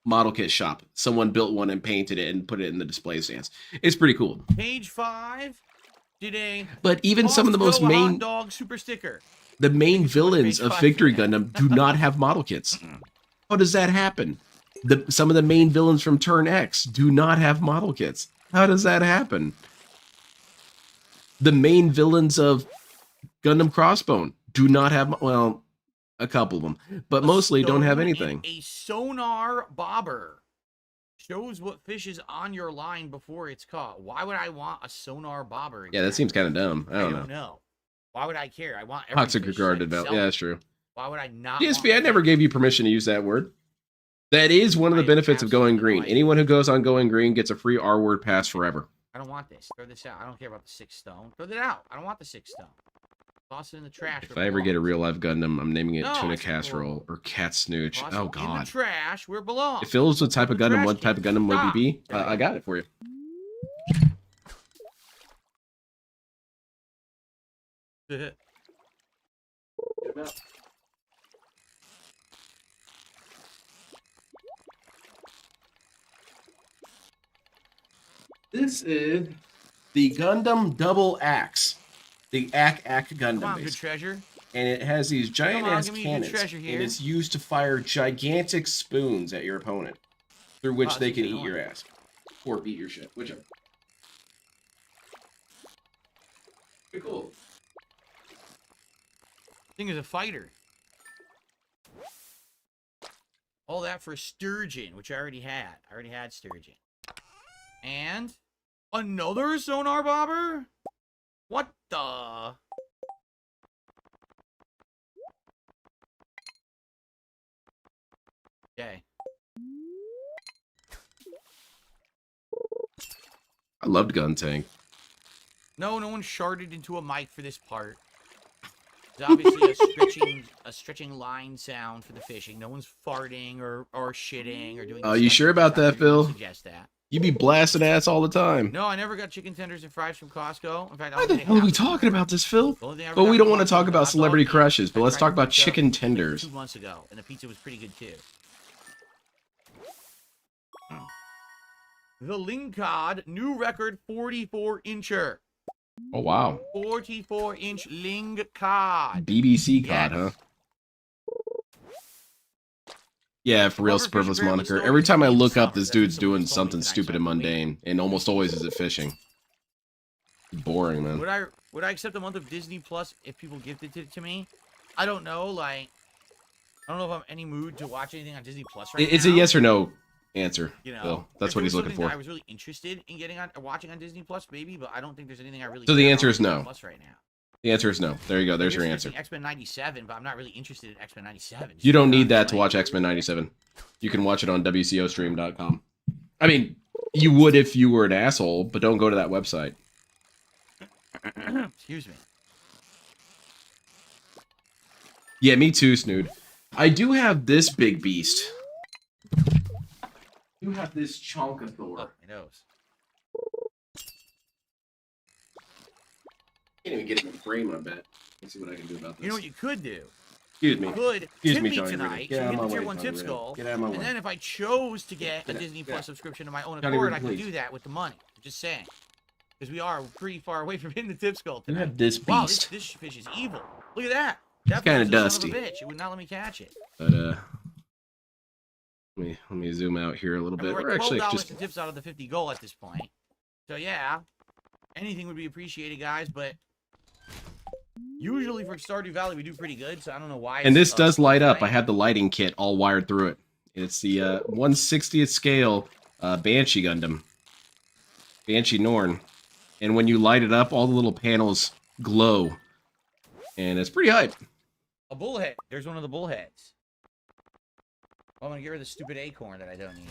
model kit shop. Someone built one and painted it and put it in the display stands. It's pretty cool. Page 5 did a. But even some of the most main hot dog super sticker. The main villains of Victory Gundam do not have model kits. How does that happen? Some of the main villains from Turn X do not have model kits. How does that happen? The main villains of Gundam Crossbone do not have, well, a couple of them, but mostly don't have anything. A sonar bobber shows what fish is on your line before it's caught. Why would I want a sonar bobber again? Yeah, that seems kind of dumb. I don't know. Why would I care? I want every toxic regard development. Yeah, that's true. Why would I not? DSP, I never gave you permission to use that word. That is one of the benefits of going green. Anyone who goes on going green gets a free R-word pass forever. I don't want this. Throw this out. I don't care about the 6 stone. Throw that out. I don't want the 6 stone. Toss it in the trash. If I ever get a real life Gundam, I'm naming it Tuna Casserole or Cat Snooch. Oh God. In the trash where it belongs. If it was what type of Gundam, what type of Gundam would it be? I got it for you. This is the Gundam Double Axe. The Ack Gundam. Come on, good treasure. And it has these giant-ass cannons, and it's used to fire gigantic spoons at your opponent, through which they can eat your ass. Or beat your shit, whichever. Pretty cool. Thing is a fighter. All that for Sturgeon, which I already had. I already had Sturgeon. And another sonar bobber? What the? Okay. I loved Gun Tank. No one sharded into a mic for this part. There's obviously a stretching line sound for the fishing. No one's farting or shitting or doing. Oh, you sure about that, Phil? Suggest that. You be blasting ass all the time. No, I never got chicken tenders and fries from Costco. In fact, why the hell are we talking about this, Phil? But we don't want to talk about celebrity crushes, but let's talk about chicken tenders. 2 months ago, and the pizza was pretty good too. The Lingcod new record 44-incher. Oh wow. 44-inch Lingcod. BBC cod, huh? Yeah, for real, superfluous moniker. Every time I look up, this dude's doing something stupid and mundane, and almost always is it fishing. Boring, man. Would I accept a month of Disney Plus if people gifted it to me? I don't know. Like, I don't know if I'm in any mood to watch anything on Disney Plus right now. It's a yes or no answer. You know, Phil. That's what he's looking for. I was really interested in watching on Disney Plus, maybe, but I don't think there's anything I really. So the answer is no. Plus right now. The answer is no. There you go. There's your answer. X-Men 97, but I'm not really interested in X-Men 97. You don't need that to watch X-Men 97. You can watch it on WCOstream.com. I mean, you would if you were an asshole, but don't go to that website. Excuse me. Yeah, me too, Snood. I do have this big beast. You have this chunk of Oh, Thor. my nose. Can't even get it in the frame, I bet. Let's see what I can do about this. You know what you could do? Excuse me. You could Excuse tip me, me Tony tonight, Ritter. so Get out you of get my the tier way, 1 Tony tip Ritter. skull. Get out of my way. And then if I chose to get a Get out. Disney Get out. Plus subscription of my own Tony accord, Ritter, I could please. do that with the money. I'm just saying. Because we are pretty far away from hitting the tip skull You tonight. have this Wow, beast. this fish is evil. Look at that. It's That kinda fish is a son dusty. of a bitch. It would not let me catch it. But let me zoom out here a little I mean, bit. we're We're at actually $12 just to tips out of the 50 goal at this point. So yeah, anything would be appreciated, guys. But usually for Stardew Valley, we do pretty good. So I don't know why. and this it's, does light up. I tonight. have the lighting kit all wired through it. It's the 1/60th scale Banshee Gundam. Banshee Norn. And when you light it up, all the little panels glow. And it's pretty hype. A bullhead. There's one of the bullheads. Oh, I'm gonna get rid of the stupid acorn that I don't need.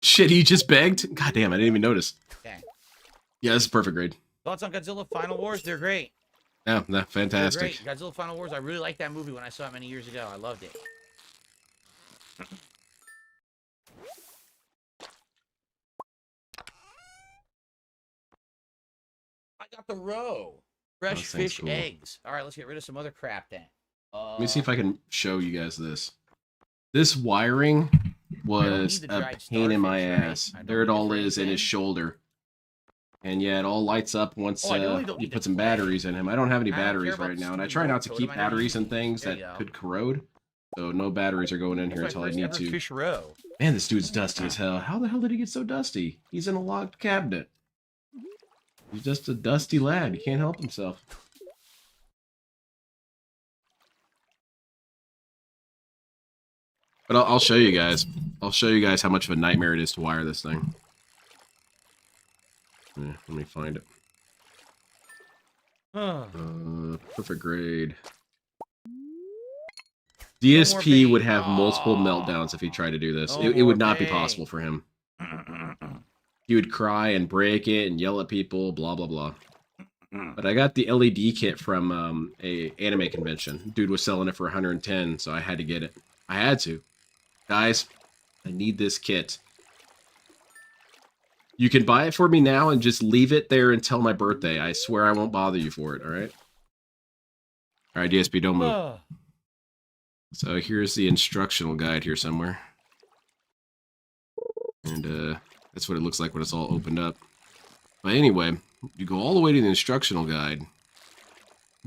Shit, he just begged? God damn, I didn't even notice. Okay. Yeah, this is perfect grade. Thoughts on Godzilla Final Wars? They're great. Yeah, nah, They're fantastic. great. Godzilla Final Wars. I really liked that movie when I saw it many years ago. I loved it. I got the roe. Fresh That sounds fish cool. eggs. All right, let's get rid of some other crap then. Let me see if I can show you guys this. This wiring was need the a dried pain in my starfish, right? ass. I don't There it need it all for is in his anything. shoulder. And yeah, it all lights up once Oh, I really don't you need put to some play. batteries in him. I don't have any I don't care batteries about right the now, and I stupid try not to road keep totem. I don't batteries need and things There you that go. could corrode. So no batteries are going in here That's until my I first need ever to. fish roe. Man, this dude's dusty as hell. How the hell did he get so dusty? He's in a locked cabinet. He's just a dusty lad. He can't help himself. But I'll show you guys. I'll show you guys how much of a nightmare it is to wire this thing. Yeah, let me find it. Perfect grade. DSP would have multiple meltdowns if he tried to do this. No It would more not be pain. possible for him. He would cry and break it and yell at people, blah, blah, blah. But I got the LED kit from a anime convention. Dude was selling it for 110, so I had to get it. I had to. Guys, I need this kit. You can buy it for me now and just leave it there until my birthday. I swear I won't bother you for it, alright? Alright, DSP, don't move. So here's the instructional guide here somewhere. And that's what it looks like when it's all opened up. But anyway, you go all the way to the instructional guide.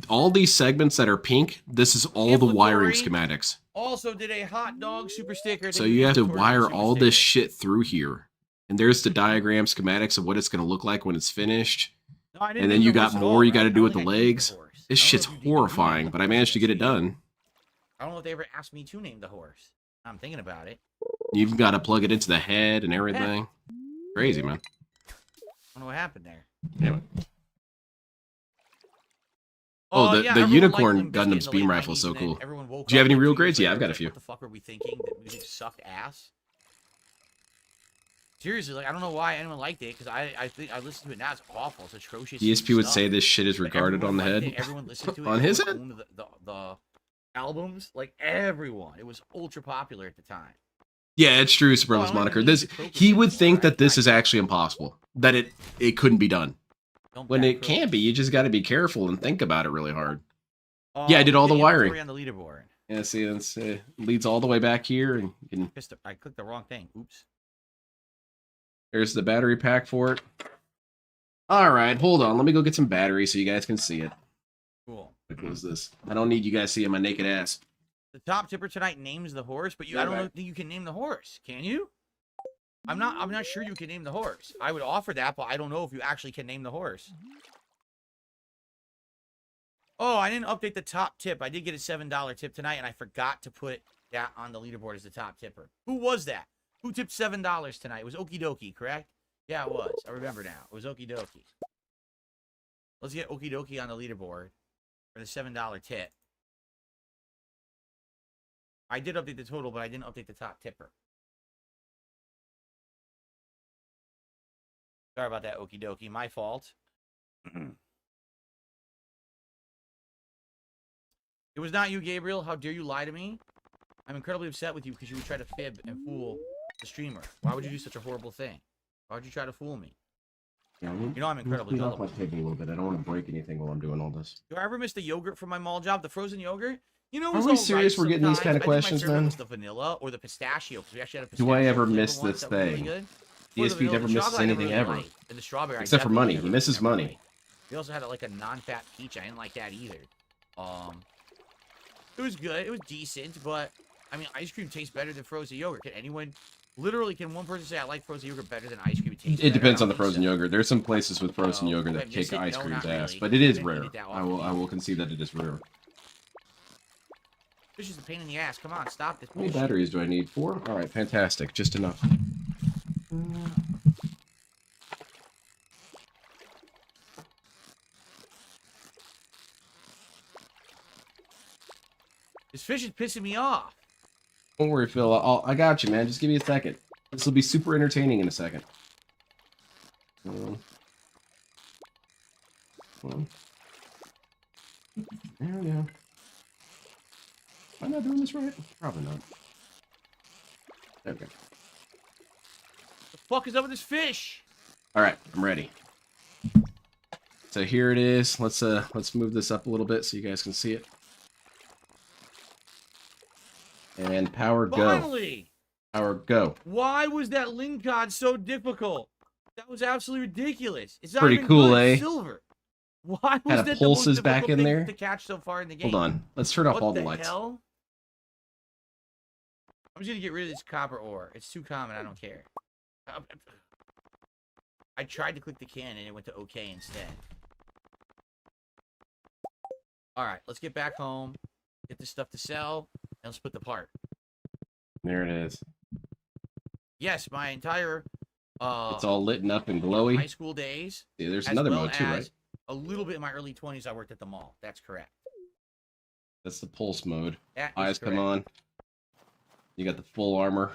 All these segments that are pink, this is all the wiring schematics. Also did a hot dog super sticker. So you have to wire all this shit through here. And there's the diagram schematics of what it's going to look like when it's finished. No, I didn't And then name you the got horse at more all, you got to right? do I with don't the think I named legs. horse. This I don't shit's know if you horrifying, named but the I managed to get it horse. done. I don't know if they ever asked me to name the horse. I'm thinking about it. You've got to plug it into the head and everything. Crazy, man. I don't know what happened there. Anyway. Oh, the yeah, everyone unicorn liked Limp Bizkit in Gundam's the beam late rifle is 90s, so and then cool. everyone woke Do you have up any like real 2 years grades? Yeah, later I've got and a was few. like, what the fuck were we thinking? That music sucked ass? Seriously, like, I don't know why anyone liked it, because I think I listened to it now. It's awful. It's atrocious. DSP would stuff. say this shit is But regarded on the everyone liked head. it, everyone listened to it. On his everyone head? owned the albums. Like, everyone. It was ultra popular at the time. Yeah, it's true, Oh, I Superbo's don't moniker. even need This the crocus he would anymore. think that this I- is actually impossible. That it couldn't be done. Don't When back it can be, you just got to be careful and think about it really hard. Yeah, I did all the wiring. On the leaderboard. Yeah, see, it's leads all the way back here, and you can, I clicked the wrong thing. Oops. there's the battery pack for it. All right, hold on. Let me go get some batteries so you guys can see it. Cool. What was this? I don't need you guys seeing my naked ass. The top tipper tonight names the horse, but I don't know if you can name the horse. Can you? I'm not sure you can name the horse. I would offer that, but I don't know if you actually can name the horse. Oh, I didn't update the top tip. I did get a $7 tip tonight, and I forgot to put that on the leaderboard as the top tipper. Who was that? Who tipped $7 tonight? It was Okie Dokie, correct? Yeah, it was. I remember now. It was Okie Dokie. Let's get Okie Dokie on the leaderboard for the $7 tip. I did update the total, but I didn't update the top tipper. Sorry about that, Okie Dokie. My fault. It was not you, Gabriel. How dare you lie to me? I'm incredibly upset with you because you would try to fib and fool the streamer. Why would you do such a horrible thing? Why would you try to fool me? Yeah, You know I'm incredibly off my gullible. table a little bit. I don't want to break anything while I'm doing all this. Do I ever miss the yogurt from my mall job? The frozen yogurt? You know, it Are was we all serious right we're getting these kind of sometimes. I questions, think my favorite man? was the vanilla or the pistachio, because we actually had a Do I pistachio ever flavor miss once this that was really thing? good. Or the DSP vanilla. never The misses chocolate I never anything really ever. liked, and the strawberry I Except for definitely money. never- He misses never money. liked. We also had like a non-fat peach. I didn't like that either. It was good. It was decent, but I mean, ice cream tastes better than frozen yogurt. Can anyone, literally, can one person say I like frozen yogurt better than ice cream? It depends on the frozen yogurt. There's some places with frozen yogurt do I that miss kick it? ice No, cream's not ass, really. but it is I didn't eat rare. it that I often. will concede that it is rare. It's just a pain in the ass. Come on, stop this How many bullshit. batteries do I need? 4? All right, fantastic. Just enough. This fish is pissing me off. Don't worry, Phil. I got you, man. Just give me a second. This will be super entertaining in a second. There we go. Am I not doing this right? Probably not. There we go. The fuck is up with this fish? All right, I'm ready. So here it is. Let's move this up a little bit so you guys can see it. And power go. Finally! Power go. Why was that link cod so difficult? That was absolutely ridiculous. It's not Pretty even cool, good. eh? Silver. Why was Had a that pulses the most back difficult in thing there. to catch so far in the game? Hold on. Let's turn off What all the the lights. hell? I'm just gonna get rid of this copper ore. It's too common. I don't care. I tried to click the can and it went to OK instead. All right, let's get back home, get this stuff to sell, and split the part. There it is. Yes, my entire It's all lit up and high glowy. school days. Yeah, there's as another well mode too, right? as a little bit in my early 20s, I worked at the mall. That's correct. That's the pulse mode. That is Eyes come correct. on. You got the full armor.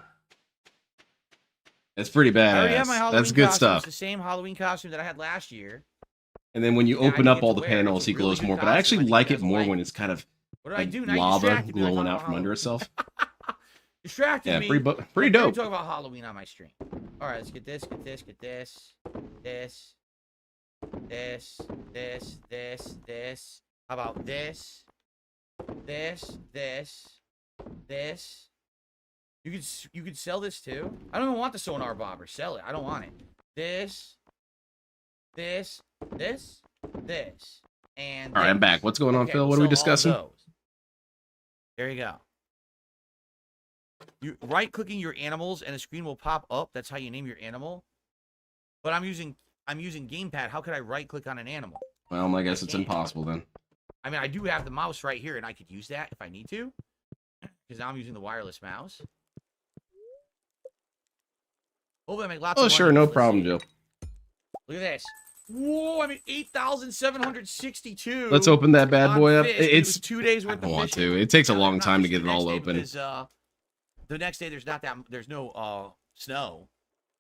It's pretty I already have my badass. Halloween That's good costume. stuff. It's the same Halloween costume that I had last year. And then when you Yeah, I open didn't up get all to the wear it. panels, It's he a really glows good more. But I costume. I actually think like it it has more light. when it's kind of What do I like do? Now you lava distracted me like glowing I'm out from on under Halloween. itself. Distracted Yeah, me. pretty We're dope. talking about Halloween on my stream. All right, let's get this, get this, get this, this, this, this, this, this. How about this, this, this, this? You could sell this too. I don't even want the sonar bobber. Sell it. I don't want it. This, this, this, this, and. All right, I'm this. back. What's going on, Okay, Phil? we'll What are we sell all of discussing? those. There you go. You right-clicking your animals and a screen will pop up. That's how you name your animal. But I'm using gamepad. How could I right-click on an animal? Well, I guess it's can't. impossible then. I mean, I do have the mouse right here, and I could use that if I need to, because now I'm using the wireless mouse. Hopefully, I make lots Oh, of money. sure, no Let's problem, see. Joe. Look at this. Whoa, I mean 8,762. Let's open that bad on boy up. fish, but it was It's 2 days I worth don't of want fishing. to. It takes a No, long not time to fishing get it the all next day open. because, the next day there's no snow.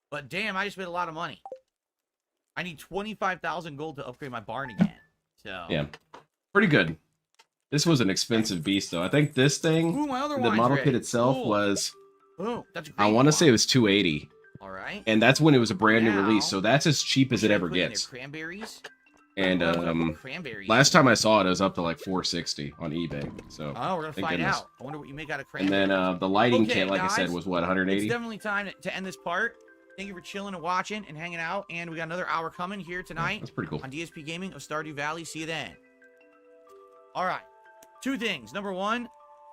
But damn, I just made a lot of money. I need 25,000 gold to upgrade my barn again. So Yeah, pretty good. This was an expensive beast, though. I think this thing, Ooh, my other the wine's model ready. kit itself Cool. was, Ooh, that's a I great want to wine. say it was 280, All right. and that's when it was a brand new Now, release. So that's as cheap as Should it I ever put in there gets. Cranberries. And What if I put cranberries. last time I saw it, it was up to like 460 on eBay. So Oh, we're gonna thank find goodness. out. I wonder what you make out of And cranberries. then the lighting Okay, kit, like I said, guys, was what, It's 180? definitely time to end this part. Thank you for chilling and watching and hanging out. And we got another hour coming here tonight That's pretty cool. on DSP Gaming of Stardew Valley. See you then. All right. 2 things. Number 1,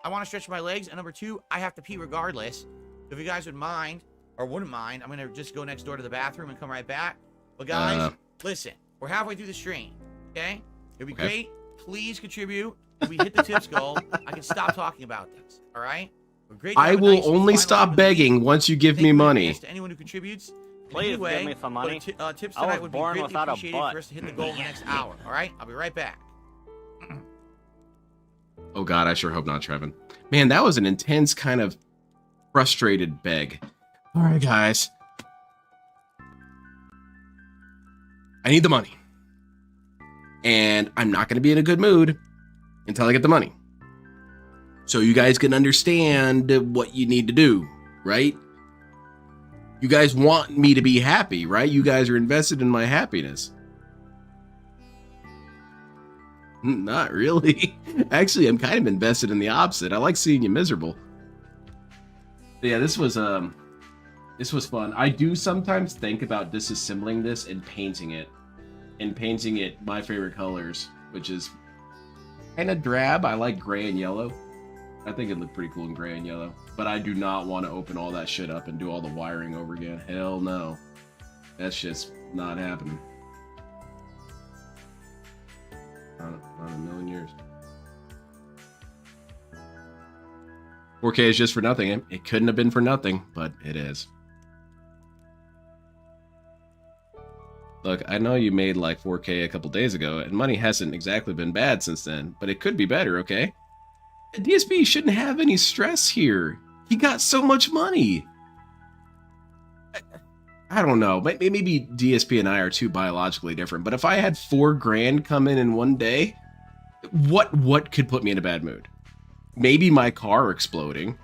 I want to stretch my legs. And number 2, I have to pee regardless. If you guys would mind, or wouldn't mind, I'm going to just go next door to the bathroom and come right back. But guys, listen, we're halfway through the stream, okay? It'd be great. Please contribute. If we hit the tips goal, I can stop talking about this, all right? We're great to I have a will nice only final stop end of the week. begging once you give Thank me you in money. advance to anyone who contributes. Please Anyway, give me some money. but, tips I tonight was would be born greatly without a appreciated butt. for us to hit the goal in the next hour. All right, I'll be right back. Oh God, I sure hope not, Trevin. Man, that was an intense kind of frustrated beg. All right, guys. I need the money. And I'm not going to be in a good mood until I get the money. so you guys can understand what you need to do, right? You guys want me to be happy, right? You guys are invested in my happiness. Not really. Actually, I'm kind of invested in the opposite. I like seeing you miserable. But yeah, this was fun. I do sometimes think about disassembling this and painting it. And painting it my favorite colors, which is kind of drab. I like gray and yellow. I think it'd look pretty cool in gray and yellow. But I do not want to open all that shit up and do all the wiring over again. Hell no. That shit's not happening. Not a million years. 4K is just for nothing. It couldn't have been for nothing, but it is. Look, I know you made like 4K a couple days ago, and money hasn't exactly been bad since then, but it could be better, okay? DSP shouldn't have any stress here. He got so much money. I don't know. Maybe DSP and I are too biologically different, but if I had $4 grand come in one day, what could put me in a bad mood? Maybe my car exploding.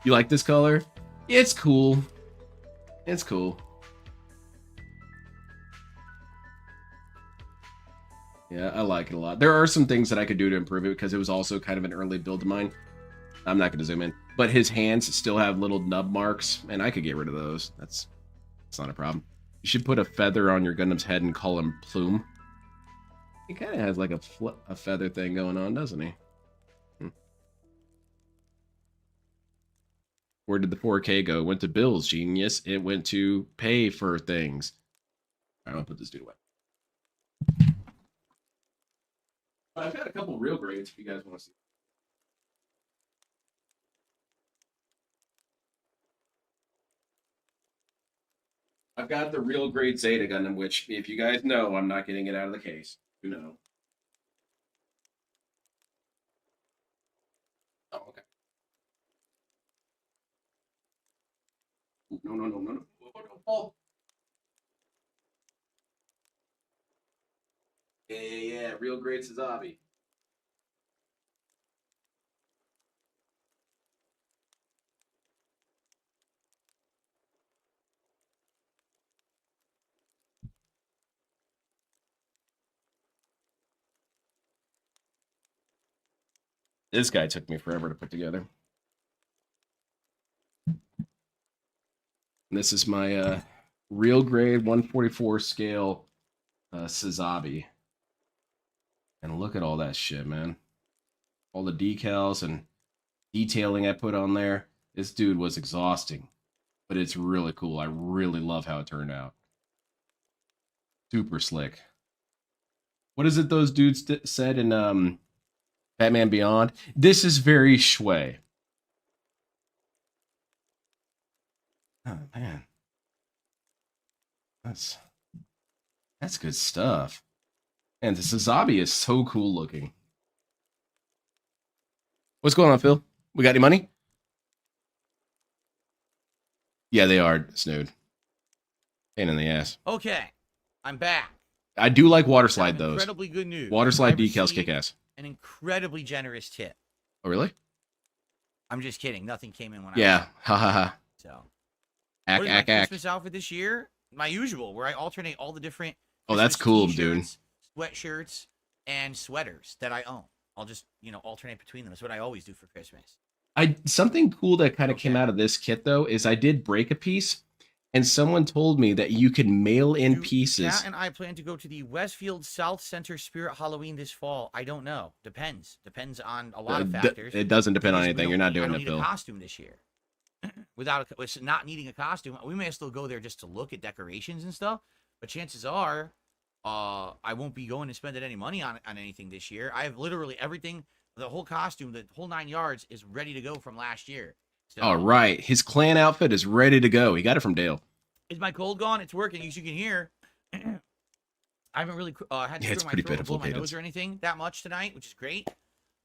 You like this color? It's cool. It's cool. Yeah, I like it a lot. There are some things that I could do to improve it because it was also kind of an early build of mine. I'm not going to zoom in. But his hands still have little nub marks, and I could get rid of those. That's not a problem. You should put a feather on your Gundam's head and call him Plume. He kind of has like a feather thing going on, doesn't he? Where did the 4K go? It went to bills, genius. It went to pay for things. All right, I'll put this dude away. I've got a couple real grades if you guys want to see. I've got the real grade Zeta Gundam, which, if you guys know, I'm not getting it out of the case. You know. Oh, okay. No. Oh. Yeah, real great Suzabi. This guy took me forever to put together. And this is my real grade 144 scale Suzabi. And look at all that shit, man. All the decals and detailing I put on there. This dude was exhausting. But it's really cool. I really love how it turned out. Super slick. What is it those dudes said in Batman Beyond? This is very Shui. Oh, man. That's good stuff. And the Suzabi is so cool looking. What's going on, Phil? We got any money? Yeah, they are, Snood. Pain in the ass. Okay, I'm back. I do like water slide, though. Incredibly good news. Water slide decals kick ass. An incredibly generous tip. Oh, really? I'm just kidding. Nothing came in when Yeah, ha ha ha. So, ack. Christmas outfit this year, my usual, where I alternate all the different. Oh, that's cool, dude. Sweatshirts and sweaters that I own. I'll just, alternate between them. That's what I always do for Christmas. Something cool that kind of came out of this kit, though, is I did break a piece, and someone told me that you can mail in pieces. Kat and I plan to go to the Westfield South Center Spirit Halloween this fall. I don't know. Depends on a lot of factors. It doesn't depend on anything. You're not doing it, Bill. A costume this year. With not needing a costume, we may still go there just to look at decorations and stuff. But chances are, I won't be going to spend any money on anything this year. I have literally everything, the whole costume, the whole 9 yards is ready to go from last year. So, all right, his clan outfit is ready to go. He got it from Dale. Is my cold gone? It's working, as you can hear. I haven't really had to clear my throat or blow my nose or anything that much tonight, which is great.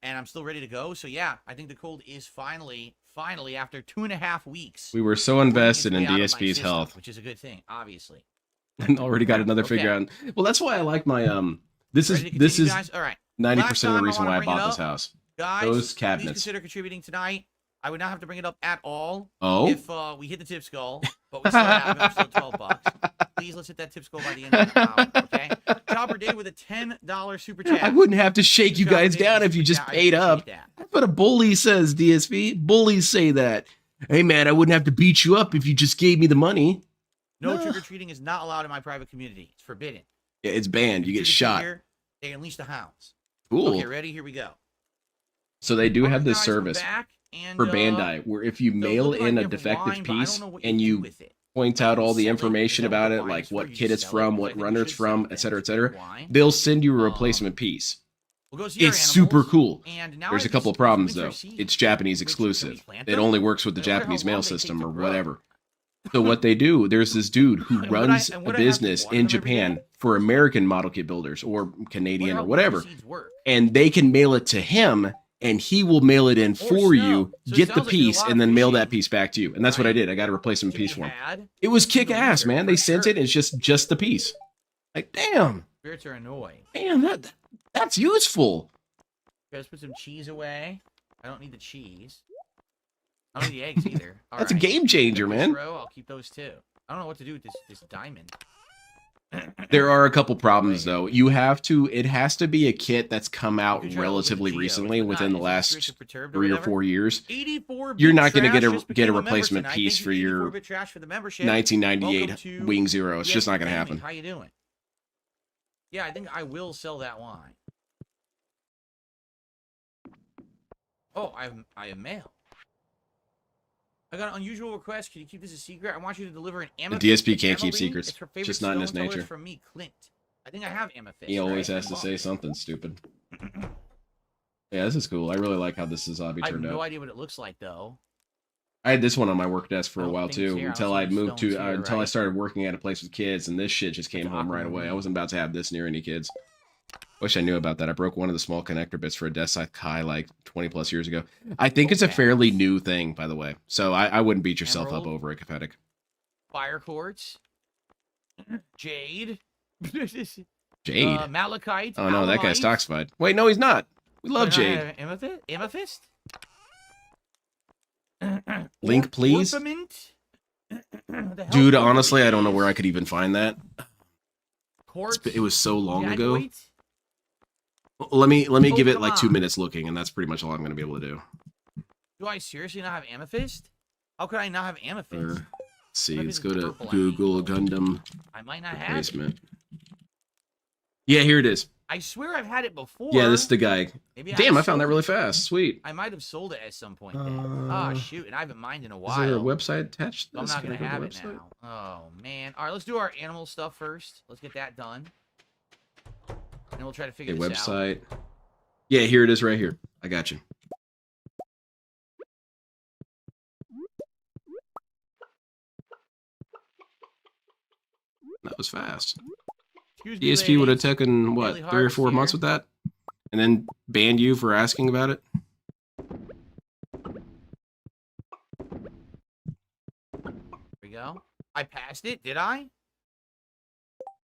And I'm still ready to go. So yeah, I think the cold is finally after 2.5 weeks. We were so invested in DSP's health, which is a good thing, obviously. And already got another figure out. Well, that's why I like my This is guys? All right. 90% of the reason why I bought this house. Guys, Those please cabinets. consider contributing tonight. I would not have to bring it up at all Oh? if we hit the tip skull, but we still have it. We're still $12. Please, let's hit that tip skull by the end of the hour, okay? Chopper Day with a $10 super chat. I wouldn't have to shake you Chopper guys Day down with a if you super just chat. I paid up. appreciate that. That's what a bully says, DSP. Bullies say that. Hey, man, I wouldn't have to beat you up if you just gave me the money. No No. trick-or-treating is not allowed in my private community. It's forbidden. Yeah, it's banned. You get Trick-or-treat shot. Here, they unleash the hounds. Cool. Okay, ready? Here we go. So they do All have right, this guys, we're service back, and, for Bandai where if you the mail little in a idea of defective wine, but I piece don't know what and do you with it. point out all the Sell it? information Is that about what it, the wine like is for? what You kit just it's sell it? from, Because I what think we runner it's should sell from, it et cetera, then. et cetera, Wine. they'll send you a replacement piece. We'll go see our It's super animals, cool. and now There's I a couple just- of problems winter though. season. It's Japanese Which- can we exclusive. plant It them? only works with the I wonder how Japanese long mail they take system to or grow. whatever. So what they do, there's this dude who And would I- runs and a would I have to business water in them every Japan day? for American model kit builders or Wonder Canadian how or winter whatever. seeds work. And they can mail it to him and he will mail it in for snow. you, So it get the sounds like there's a piece, lot and of then mail fishing, that piece back to you. And that's what I right? did. I got a replacement to be piece for him. had. It was in the kick ass, winter, man. They for sent sure. it and it's just the piece. Like, damn. Spirits are annoying. Man, that's useful. Okay, let's put some cheese away. I don't need the cheese. I don't need the eggs either. All That's a right. game changer, This man. row, I'll keep those too. I don't know what to do with this diamond. There are a couple problems though. It has to be a kit that's come out You can try to look at the relatively geos, recently but within the not- is it last spirits are perturbed or 3 or whatever? 4 years. 84 You're bit not going to trash get just a became replacement member tonight. piece Thank for you, your 84 bit trash for the membership. 1998 Welcome to Wing Zero. It's just not going to DSP happen. How you doing? Yeah, I think I will sell that wine. Oh, I have mail. I got an unusual request. Can you keep this a secret? I want you to deliver an amethyst. DSP to can't keep Emily. secrets. It's her It's favorite just not in his stone color nature. from me, Clint. I think I have amethyst. He always right? has to Come say on. something stupid. Yeah, this is cool. I really like how this is hobby I have turned no out. idea what it looks like though. I had this one on my work desk for I a don't while think too, it's here. I until don't I see the moved to stones here, until I right? started working at a place with kids, and this shit just came It's home right awkward. away. I wasn't about to have this near any kids. Wish I knew about that. I broke one of the small connector bits for a desk side Kai like 20 plus years ago. I think it's a Okay. fairly new thing, by the way. So I wouldn't beat yourself up Emerald. over it, Capetic. Fire quartz. Jade. Jade. Malachite. Oh no, that guy's alumite. toxified. Wait, no, he's not. We love Can I Jade. have Amethyst? Amethyst? Link, please. Orpiment? The hell Dude, orpiment honestly, I don't know is? where I could even find that. Quartz? It was so long ago. Jadeite? Let me Oh, give it come like 2 on. minutes looking, and that's pretty much all I'm going to be able to do. Do I seriously not have amethyst? How could I not have amethyst? Let's see, Maybe let's it's go to purple, I mean. Google Gundam I might not have it. replacement. Yeah, here it is. I swear I've had it before. Yeah, this is the guy. Maybe Damn, I found sold that really it. fast. Sweet. I might have sold it at some point then. Ah, Uh, shoot, and I haven't mined in a Is while. there a website attached? to So I'm this? not Can I gonna go to have the it website? now. Oh man. All right, let's do our animal stuff first. Let's get that done, and we'll try to figure Okay, this out. website. Yeah, here it is right here. I got you. That was fast. Excuse me, DSP would have ladies. taken, what, Daily 3 or Harvest 4 months here. with that? And then banned you for asking about it? There we go. I passed it, did I?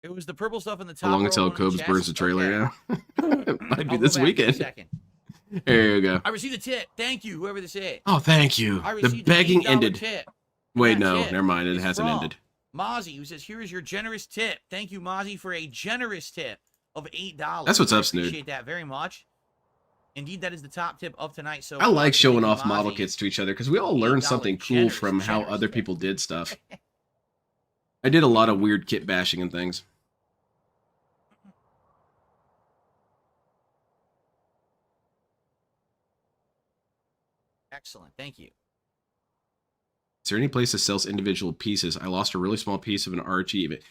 It was the purple stuff in the top. How long row until on the Cobes chest. burns the trailer Okay. now? It might be I'll go this back in a weekend. second. There you go. I received a tip. Thank you, whoever this is. Oh, thank you. I The received an begging $8 ended. Tip. Wait, That no, tip never mind. It is hasn't from ended. Mozzie, who says, "Here is your generous tip." Thank you, Mozzie, for a generous tip of $8. That's what's I up, Snood. appreciate that very much. Indeed, that is the top tip of tonight. So I like thank showing you, off model Mozzie. kits to each other because we all learn $8 something cool generous, from how generous other tip. people did stuff. I did a lot of weird kit bashing and things. Excellent. Thank you. Is there any place that sells individual pieces? I lost a really small piece of an RG.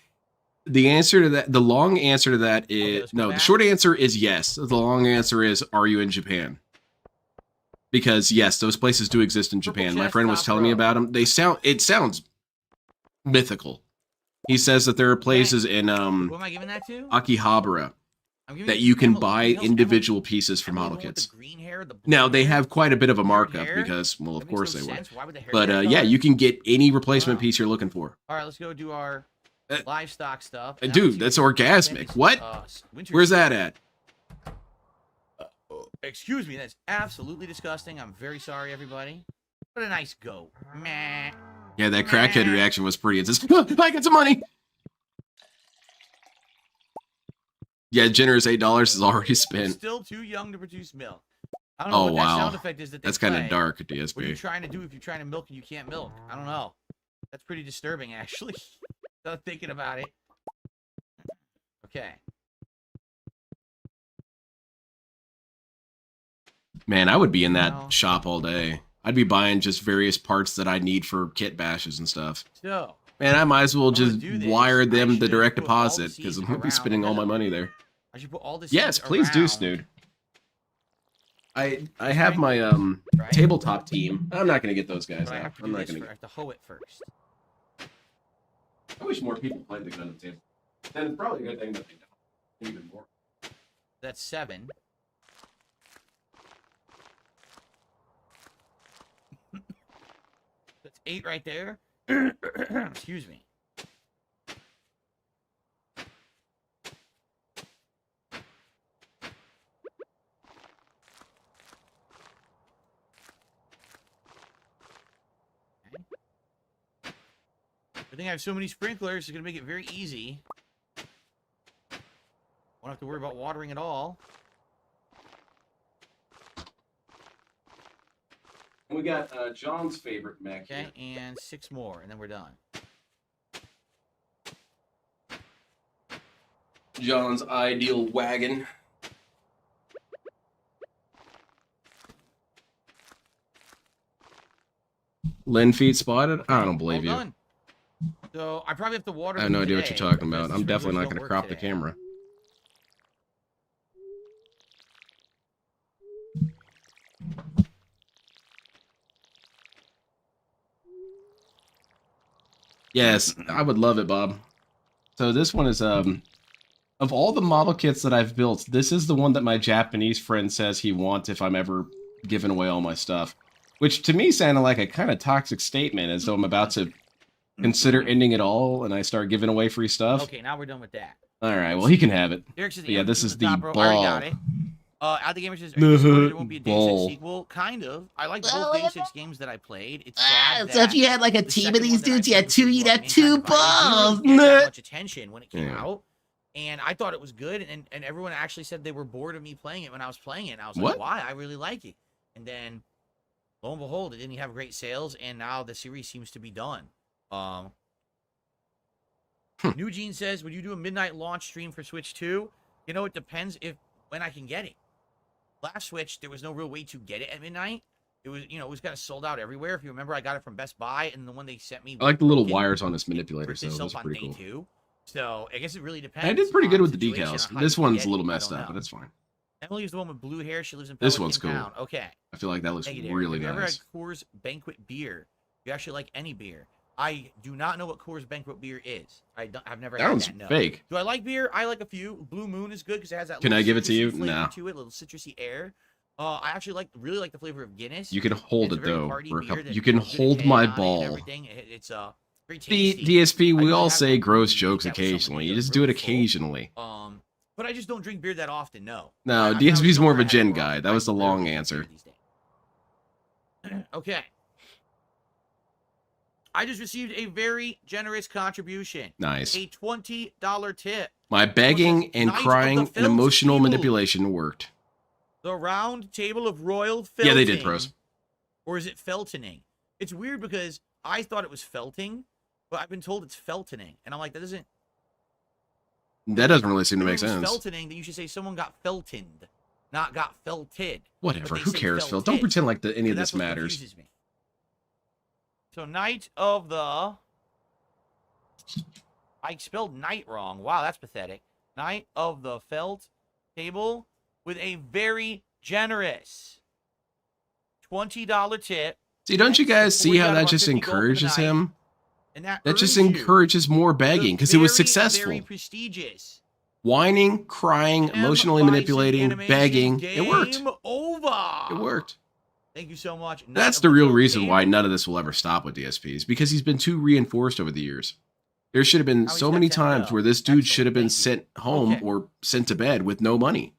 The answer to that, the long answer to that is let's go no. The back. short answer is yes. The long answer is, are you in Japan? Because yes, those places do exist in Japan. My chest, friend was top telling me row. about them. It sounds mythical. He says that there are places in Who am I giving that to? Akihabara I'm giving that it you to can Emily. buy Who the hell's individual pieces for Emily? model Emily with kits. the green hair, the Now blonde they hair? have quite a bit of a Weird markup hair? because, well, of That makes course no they would. sense. Why would the hair But be that yeah, color? you can get any replacement Wow. piece you're looking for. All right, let's go do our Uh, livestock stuff. dude, that's orgasmic. What? Where's that at? Excuse me, that's absolutely disgusting. I'm very sorry, everybody. What a nice goat. Meh. Yeah, that crackhead reaction was pretty intense. I got some money. Yeah, generous $8 is already spent. Still too young to produce milk. I don't know what that sound effect is that they That's kind play. of dark, What are you DSP. trying to do if you're trying to milk and you can't milk? I don't know. That's pretty disturbing, actually. Not thinking about it. Okay. Man, I would be in that shop all day. I'd be buying just various parts that I need for kit bashes and stuff. So, man, I might as well just wire them the direct put all the deposit because I'm seeds going to be spending all my money there. I should put all this. Yes, please do, Snood. I have my tabletop team. I'm not going to get those guys But I out. have to I'm do not this going I have to hoe it first. I wish more people played the gun at the table. Then it's probably a good thing that they don't. Even more. That's 7. That's 8 right there. Excuse me. I think I have so many sprinklers, it's going to make it very easy. Won't have to worry about watering at all. And we got John's favorite mech. Okay, and 6 more, and then we're done. John's ideal wagon. Lynn feet spotted? I don't believe you. Done. So I probably have to water. I have no idea what you're talking about. I'm definitely not going to crop the camera. Yes, I would love it, Bob. So this one is of all the model kits that I've built, this is the one that my Japanese friend says he wants if I'm ever giving away all my stuff. Which to me sounded like a kind of toxic statement, as though I'm about to consider ending it all and I start giving away free stuff. Okay, now we're done with that. All right, well, he can have it. Derek says, Yeah, this is the ball. I already got it. Out the Gamer says, there won't be a Day 6 sequel. Kind of. I like both Day 6 games that I played. It's sad so if you had like a team of these dudes, you had you'd have 2 balls. Didn't get that much attention when it came out, and I thought it was good, and everyone actually said they were bored of me playing it when I was playing it. And I was like, why? I really like it. And then, lo and behold, it didn't have great sales, and now the series seems to be done. New Gene says, would you do a midnight launch stream for Switch 2? You know, it depends when I can get it. Last Switch, there was no real way to get it at midnight. It was, it was kind of sold out everywhere. If you remember, I got it from Best Buy, and the one they sent me. I like the little wires on this manipulator, so itself that's on pretty day cool. 2. So I guess it really depends. I did pretty good with the decals. This one's a little messed up, but that's fine. Emily's the one with blue hair. She lives in this one's cool. Town. Okay. I feel like that looks really nice. Have you ever had Coors Banquet beer? You actually like any beer? I do not know what Coors Banquet beer is. I've never had that. No. Fake. Do I like beer? I like a few. Blue Moon is good because it has that. Can I give it to you? No. To it, little citrusy air. I actually really like the flavor of Guinness. You can hold it though. You can hold my ball. It's very tasty. DSP, we all say gross jokes occasionally. You just do it occasionally. But I just don't drink beer that often. No. No, DSP's more of a gin guy. That was the long answer. Okay. I just received a very generous contribution. Nice. A $20 tip. My begging and crying and emotional manipulation worked. The round table of royal felting. Yeah, they did, pros. Or is it feltoning? It's weird because I thought it was felting, but I've been told it's feltoning. And I'm like, that doesn't really seem to make sense. Feltoning, then you should say someone got feltoned, not got felted. Whatever, who cares, Phil? Don't pretend like any of this matters. Confuses me. So, night of the... I spelled night wrong. Wow, that's pathetic. Night of the felt table with a very generous $20 tip. See, don't you guys see how that just encourages him? And that just encourages more begging because it was successful. Very prestigious. Whining, crying, emotionally manipulating, begging. It worked. It worked. Thank you so much. That's the real reason why none of this will ever stop with DSPs, because he's been too reinforced over the years. There should have been so many times where this dude should have been sent home or sent to bed with no money.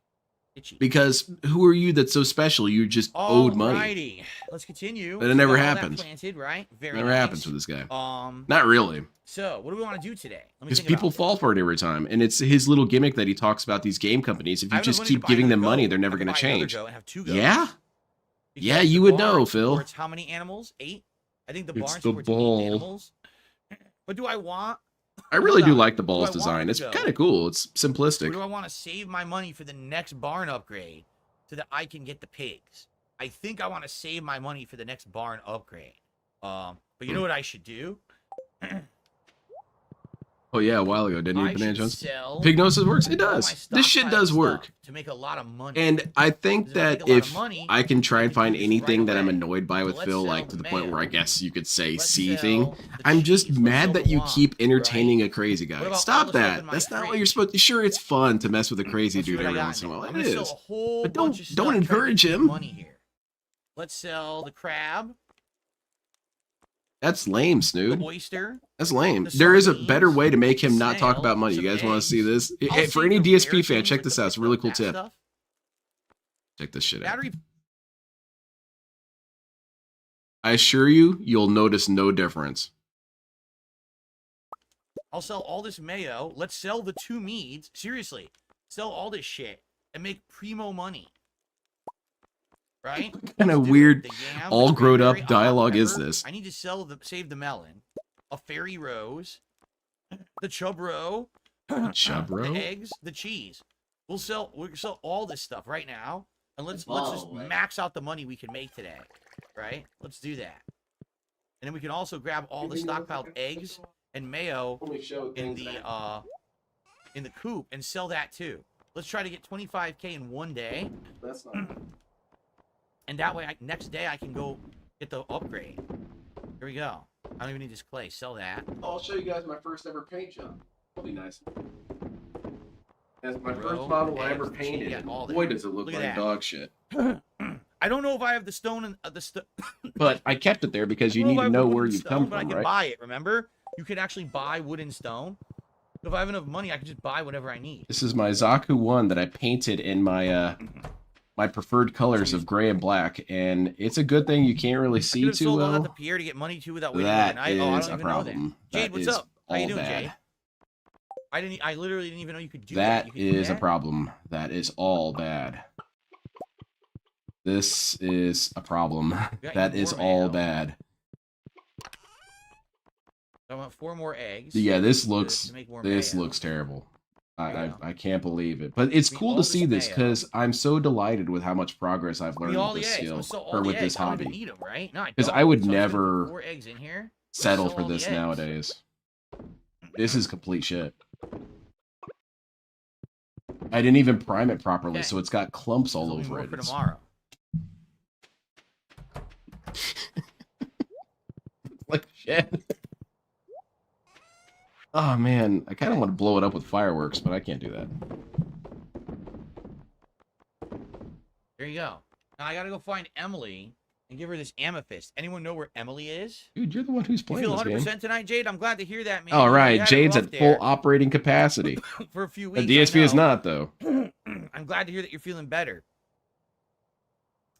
Itchy. Because who are you that's so special? You just owed money. Alrighty, let's continue. But it never Got all that happens. Planted, right? Very Never nice. happens with this guy. Um, Not really. So, what do we want to do today? Let me Because think people about fall for it every time. And it's his little gimmick that he talks about these game companies. If I you have just money to keep buy giving them another money, goat. they're never I can going to buy another change. goat and have 2 goats. Yeah? Because Yeah, the you would barn know, Phil. supports how many animals? 8? I think the It's barn the supports 8 ball. animals. But do I want... I really Hold do on. like the Do I ball's want design. to It's go? kind of cool. It's Or simplistic. do I want to save my money for the next barn upgrade so that I can get the pigs? I think I want to save my money for the next barn upgrade. But you know what I should do? Oh, yeah, a while ago, didn't you, I Banana should Jones? sell Pignosis works? It all my does. This shit stockpiled does stuff work. to make a lot of money. And I think Because if I that make a lot of if money, I can try I and can do find this anything right that I'm away. annoyed by with Let's Phil, sell like to the point where I mayo. guess you could say Let's seething, sell the I'm just cheese. Let's mad sell that the you wine, keep entertaining right? a crazy What guy. about all Stop the stuff that. in my That's not what fridge? you're supposed to. Sure, it's fun to mess with a crazy Let's see dude what I every got once in a there. while. I'm It gonna sell is. a whole But bunch of stuff. don't try to encourage get him. money here. Let's sell the crab, That's lame, the Snood. oyster. That's lame. the There is a better sardines, way to make him the not talk snail, about money. You some guys want to see eggs. this? I'll Hey, for save any the DSP rare fan, things check like this the- out. It's a really cool that tip. stuff. Check this shit out. Battery. I assure you, you'll notice no difference. I'll sell all this mayo. Let's sell the 2 meads. Seriously, sell all this shit and make primo money. Right? What kind Let's of do it. weird, The yam, all the grown up cranberry, a hot dialogue is pepper. this? I need to save the melon, a fairy rose, the chub roe, Chub roe? the eggs, the cheese. We'll sell all this stuff right now, and let's just max out the money we can make today. Right? Let's do that. And then we can also grab all the stockpiled eggs and mayo in the coop and sell that too. Let's try to get 25K in one day. That's not. And that way, next day I can go get the upgrade. Here we go. I don't even need this clay. Sell that. I'll show you guys my first ever paint job. That'll be nice. That's my Bro, first model I eggs, ever cheese, painted. yeah, all Boy, that. does it look Look at like that. dog shit. I don't know if I have the stone and But I kept it there because you I don't need if I to have know the where wooden you've stone, come but I from, can right? buy it. Remember, you can actually buy wood and stone. If I have enough money, I can just buy whatever I need. This is my Zaku 1 that I painted in my my preferred colors of gray and black, and it's a good thing you can't really I see could have too sold all that well. to Pierre to get money too without waiting That overnight. Oh, I is don't a even know problem. that. Jade, That what's is up? How you all doing, bad. Jade? I literally didn't even know you could do That that. You can do is a that? problem. That is all bad. This is a problem. got That more is all mayo. bad. I want 4 more eggs. Yeah, this to looks make more this mayo. looks terrible. Yeah. I can't believe it. But it's We cool all to this see this mayo. because I'm so delighted with how much progress I've learned all with the this eggs. skill Let's sell all or the with eggs. this I don't even hobby. need them, right? No, I 'Cause don't. I would So I'm just gonna put never 4 eggs in here. Let's Settle sell for all the this eggs. nowadays. This is complete shit. I didn't even prime it properly, Okay. so it's got clumps all There'll be over more it. for It's tomorrow. like shit. Oh man, I kind of want to blow it up with fireworks, but I can't do that. There you go. Now I gotta go find Emily and give her this amethyst. Anyone know where Emily is? Dude, you're the one who's You playing feel this 100% game. tonight, Jade? I'm glad to hear that, man. All You right, had it Jade's rough at there full operating capacity. for a few The weeks. DSP is I know. not though. I'm glad to hear that you're feeling better.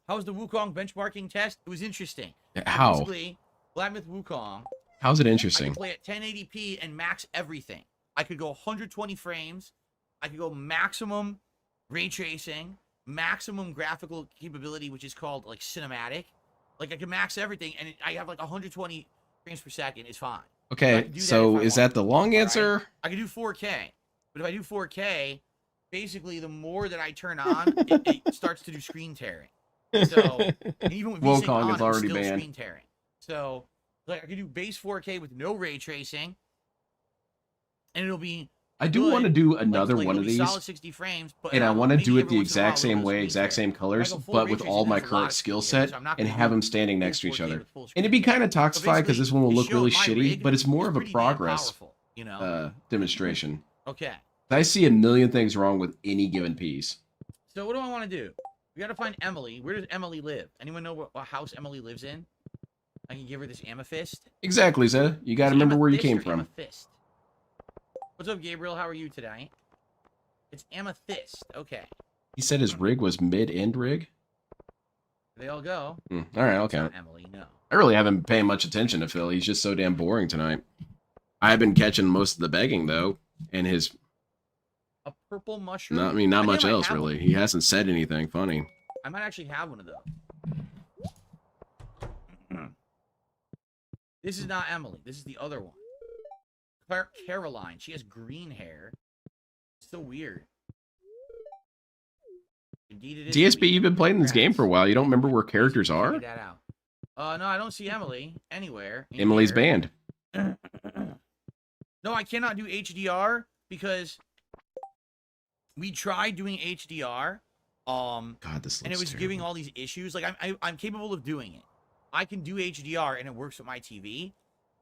How was the Wukong benchmarking test? It was interesting. How? Basically, Blackmouth Wukong, How's it I interesting? could play at 1080p and max everything. I could go 120 frames. I could go maximum ray tracing, maximum graphical capability, which is called like cinematic. Like I can max everything, and I have like 120 frames per second. Is fine. I Okay, can do that so if I is want. that the long All right? answer? I can do 4K, but if I do 4K, basically the more that I turn on, it starts to do screen tearing. So and even with VSync Wukong on, is already it's still banned. screen tearing. So like I can do base 4K with no ray tracing, and it'll be I do good. want to do Like- another like one it'll of be these, solid 60 frames, but and I want to maybe do it every the once in a while exact we'll same go way, screen exact tearing. same colors, If I go full but ray with tracing, all my there's a lot current of skill screen tearing, set, so I'm not and gonna have do them standing full next to each 4K other. with full And screen it'd be tearing. kind of But toxified because basically, this one will it look showed really my shitty, rig but it's more is of a pretty damn progress powerful, you know. demonstration. Okay. I see a million things wrong with any given piece. So what do I want to do? We got to find Emily. Where does Emily live? Anyone know what house Emily lives in? I can give her this amethyst. Exactly, Zeta. You got to Is it remember where you amethyst came or from. Amethyst? What's up, Gabriel? How are you today? It's amethyst. Okay. He said his rig was mid-end rig? They all go. All right, I'll count. Emily, no. I really haven't been paying much attention to Phil. He's just so damn boring tonight. I've been catching most of the begging, though, and his... A purple mushroom? Not much else, really. He hasn't said anything funny. I might actually have one of those. This is not Emily. This is the other one. Caroline. She has green hair. It's so weird. Indeed it is. DSP, you've been playing this game for a while. You don't remember where characters are? That out. No, I don't see Emily anywhere. Emily's banned. No, I cannot do HDR because we tried doing HDR. God, this looks and it was terrible. giving all these issues. Like I'm capable of doing it. I can do HDR and it works with my TV,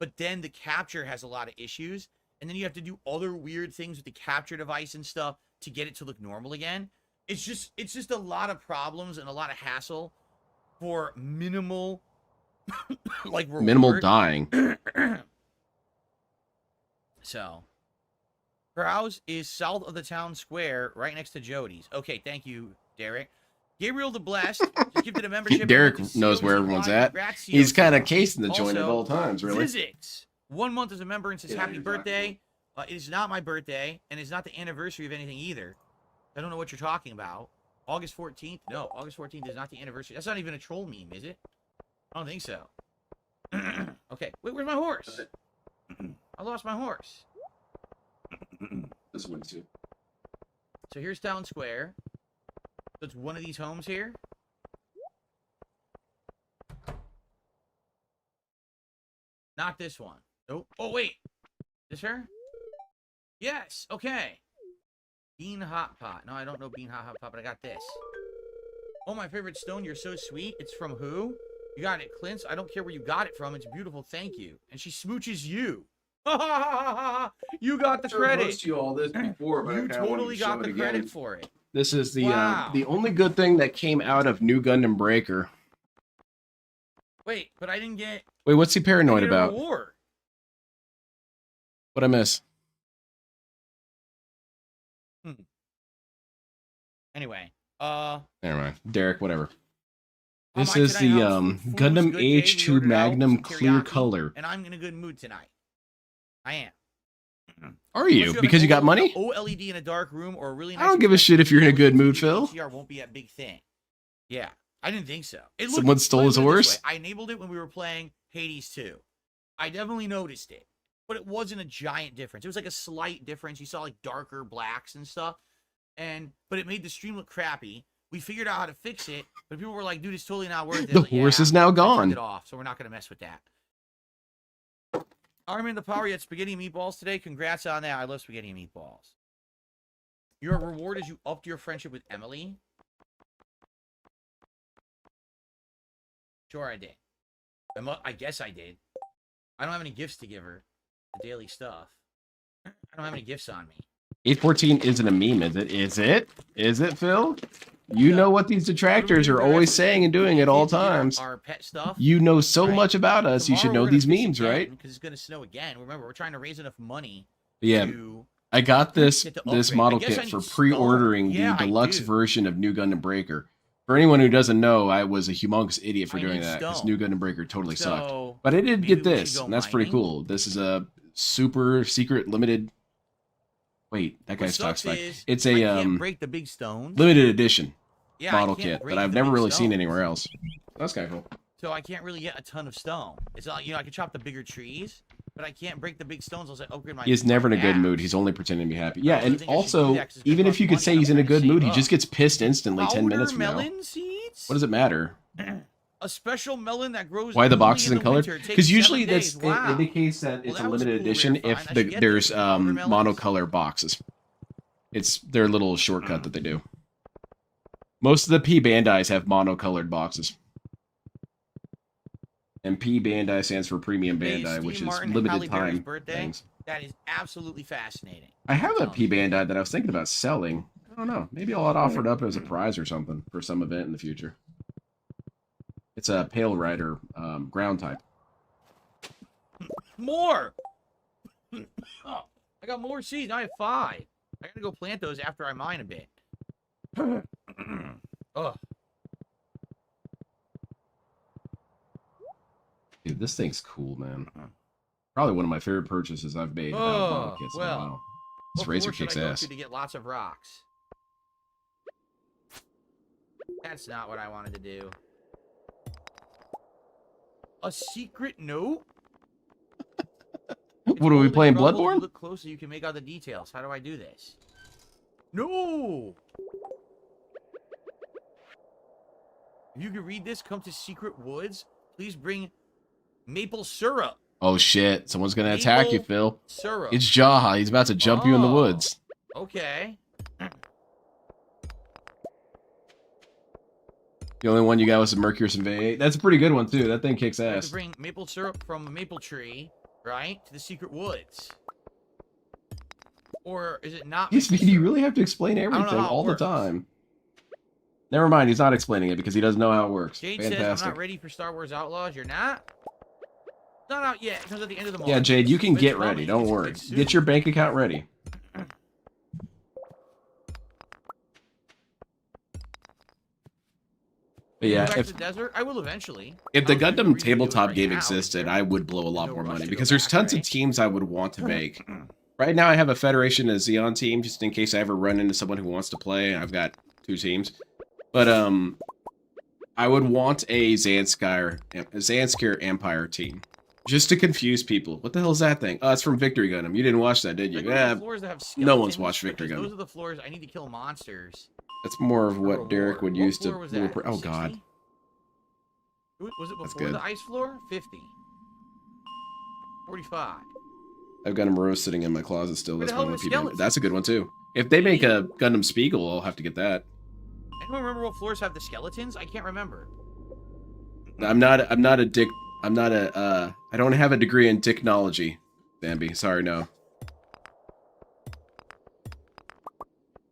but then the capture has a lot of issues, and then you have to do other weird things with the capture device and stuff to get it to look normal again. It's just a lot of problems and a lot of hassle for minimal like reward. Minimal dying. So her house is south of the town square, right next to Jody's. Okay, thank you, Derek. Gabriel the Blessed just gifted a membership. Derek knows where everyone's at. He's kind of casing the joint at Also, all times, really. Physics. 1 month as a member and says happy birthday. It is not my birthday, and it's not the anniversary of anything either. I don't know what you're talking about. August 14th? No, August 14th is not the anniversary. That's not even a troll meme, is it? I don't think so. Okay, wait, where's my horse? I lost my horse. This one too. So here's Town Square. So it's one of these homes here. Not this one. Nope. Oh, wait. This her? Yes. Okay. Bean Hot Pot. No, I don't know Bean Hot Pot, but I got this. Oh, my favorite stone. You're so sweet. It's from who? You got it, Clint's. I don't care where you got it from. It's beautiful. Thank you. And she smooches you. You got the credit. To you all this before, but you totally got the credit for it. This is the Wow. the only good thing that came out of New Gundam Breaker. Wait, but I didn't get. Wait, what's he paranoid about? Reward. What'd I miss? Anyway, Never mind. Derek, whatever. on This my is tonight the house, food was Gundam good day. We H2 ordered out Magnum some Clear teriyaki, Color. and I'm in a good mood tonight. I am. Are Unless you? have Because an you got money? OLED in a dark room or a really nice. I don't give a shit if you're in a good mood, Phil. HDR won't be a big thing. Yeah, I didn't think so. Someone stole his horse? I enabled it when we were playing Hades 2. I definitely noticed it, but it wasn't a giant difference. It was like a slight difference. You saw like darker blacks and stuff, but it made the stream look crappy. We figured out how to fix it, but people were like, "Dude, it's totally not worth it." The Like, horse yeah, is now I turned gone. it off, so we're not gonna mess with that. Armin the Power, you had spaghetti and meatballs today. Congrats on that. I love spaghetti and meatballs. Your reward is you upped your friendship with Emily. Sure, I did. I guess I did. I don't have any gifts to give her. The daily stuff. I don't have any gifts on me. 814 isn't a meme, is it? Is it? Is it, Phil? You know what these detractors are always saying and doing at all times. Our pet stuff. You know so right? much about us. You should Tomorrow know we're these gonna fish memes, again, right? Because it's going to snow again. Remember, we're trying to raise enough money Yeah. to I got this get to this upgrade. model I guess I kit for need stone. pre-ordering Yeah, the I deluxe do. version of New Gundam Breaker. For anyone who doesn't know, I was a humongous idiot for I doing need that because stone. New Gundam Breaker totally sucked. So, But I did maybe get we should this, go and that's pretty mining. cool. This is a super secret limited. Wait, that what guy's sucks toxic. is It's I a can't break the big stones. limited edition Yeah, I model can't kit break that I've the never big really seen stones. anywhere else. That's kind of cool. So I can't really get a ton of stone. It's not, I can chop the bigger trees, but I can't break the big stones unless I upgrade my. He's never in a good axe. mood. He's only pretending to be happy. Yeah, also and think I should do also, that 'cause it's gonna even if cost you could money say and he's I'm in a trying to good mood, save he up. just gets pissed instantly 10 Powder minutes from now. melon seeds? What does it matter? A special melon that grows. Why the only box isn't the colored? winter. It takes Because usually 7 that's days. Wow. it indicates that it's that a was limited cool, rare edition find. if I should get there's those powder melons. monocolor boxes. It's their little shortcut that they do. Most of the P Bandais have monocolored boxes. And P Bandai stands for Premium Hey, Bandai, Steve which is Martin and limited Halle Berry's time birthday? things. That is absolutely fascinating. I have a Telling P you. Bandai that I was thinking about selling. I don't know. Maybe I'll offer it up as a prize or something for some event in the future. It's a Pale Rider ground type. More. Oh, I got more seeds. I have 5. I gotta go plant those after I mine a bit. Ugh. Dude, this thing's cool, man. Probably one of my favorite purchases I've made about model kits in a while. This razor kicks ass. To get lots of rocks. That's not what I wanted to do. A secret note? What are we playing, Bloodborne? Look closer, you can make out the details. How do I do this? No! If you can read this, come to Secret Woods. Please bring maple syrup. Oh shit! Someone's gonna attack you, Phil. Syrup. It's Jaha. He's about to jump you in the woods. Okay. The only one you got was the Mercurius Invade. That's a pretty good one too. That thing kicks I have ass. to bring maple syrup from a maple tree, right, to the Secret Woods. Or is it not? Do you really have to explain everything all the time? Never mind. He's not explaining it because he doesn't know how it works. Jade Fantastic. says, I'm not ready for Star Wars Outlaws. You're not? It's not out yet. It comes at the end of the month. Yeah, Jade, you can It's get coming. ready. Don't It's worry. soon. Get your bank account ready. But yeah, Back if to the desert, I will eventually. If the I was gonna Gundam really do it tabletop right game now, existed, but I would blow a lot no more rush money to because go there's back, tons right? of teams I would want to make. Right now, I have a Federation and a Xeon team just in case I ever run into someone who wants to play. I've got 2 teams, but I would want a Zanskar Empire team just to confuse people. What the hell is that thing? Oh, it's from Victory Gundam. You didn't watch that, did you? Like, those are Yeah, the floors that have no one's skeletons, watched Victory because Gundam. Those are the floors I need to kill monsters. that's more of for what Derek reward. would What use to floor was that? blueprint. Oh god, 60? Was it That's before good. the ice floor? 50. 45. I've got him rose sitting in my closet still. Where That's the hell one are of the people. skeletons? That's a good one too. If they make a Gundam Spiegel, I'll have to get that. Anyone remember what floors have the skeletons? I can't remember. I'm not a dick. I don't have a degree in dicknology, Bambi. Sorry, no.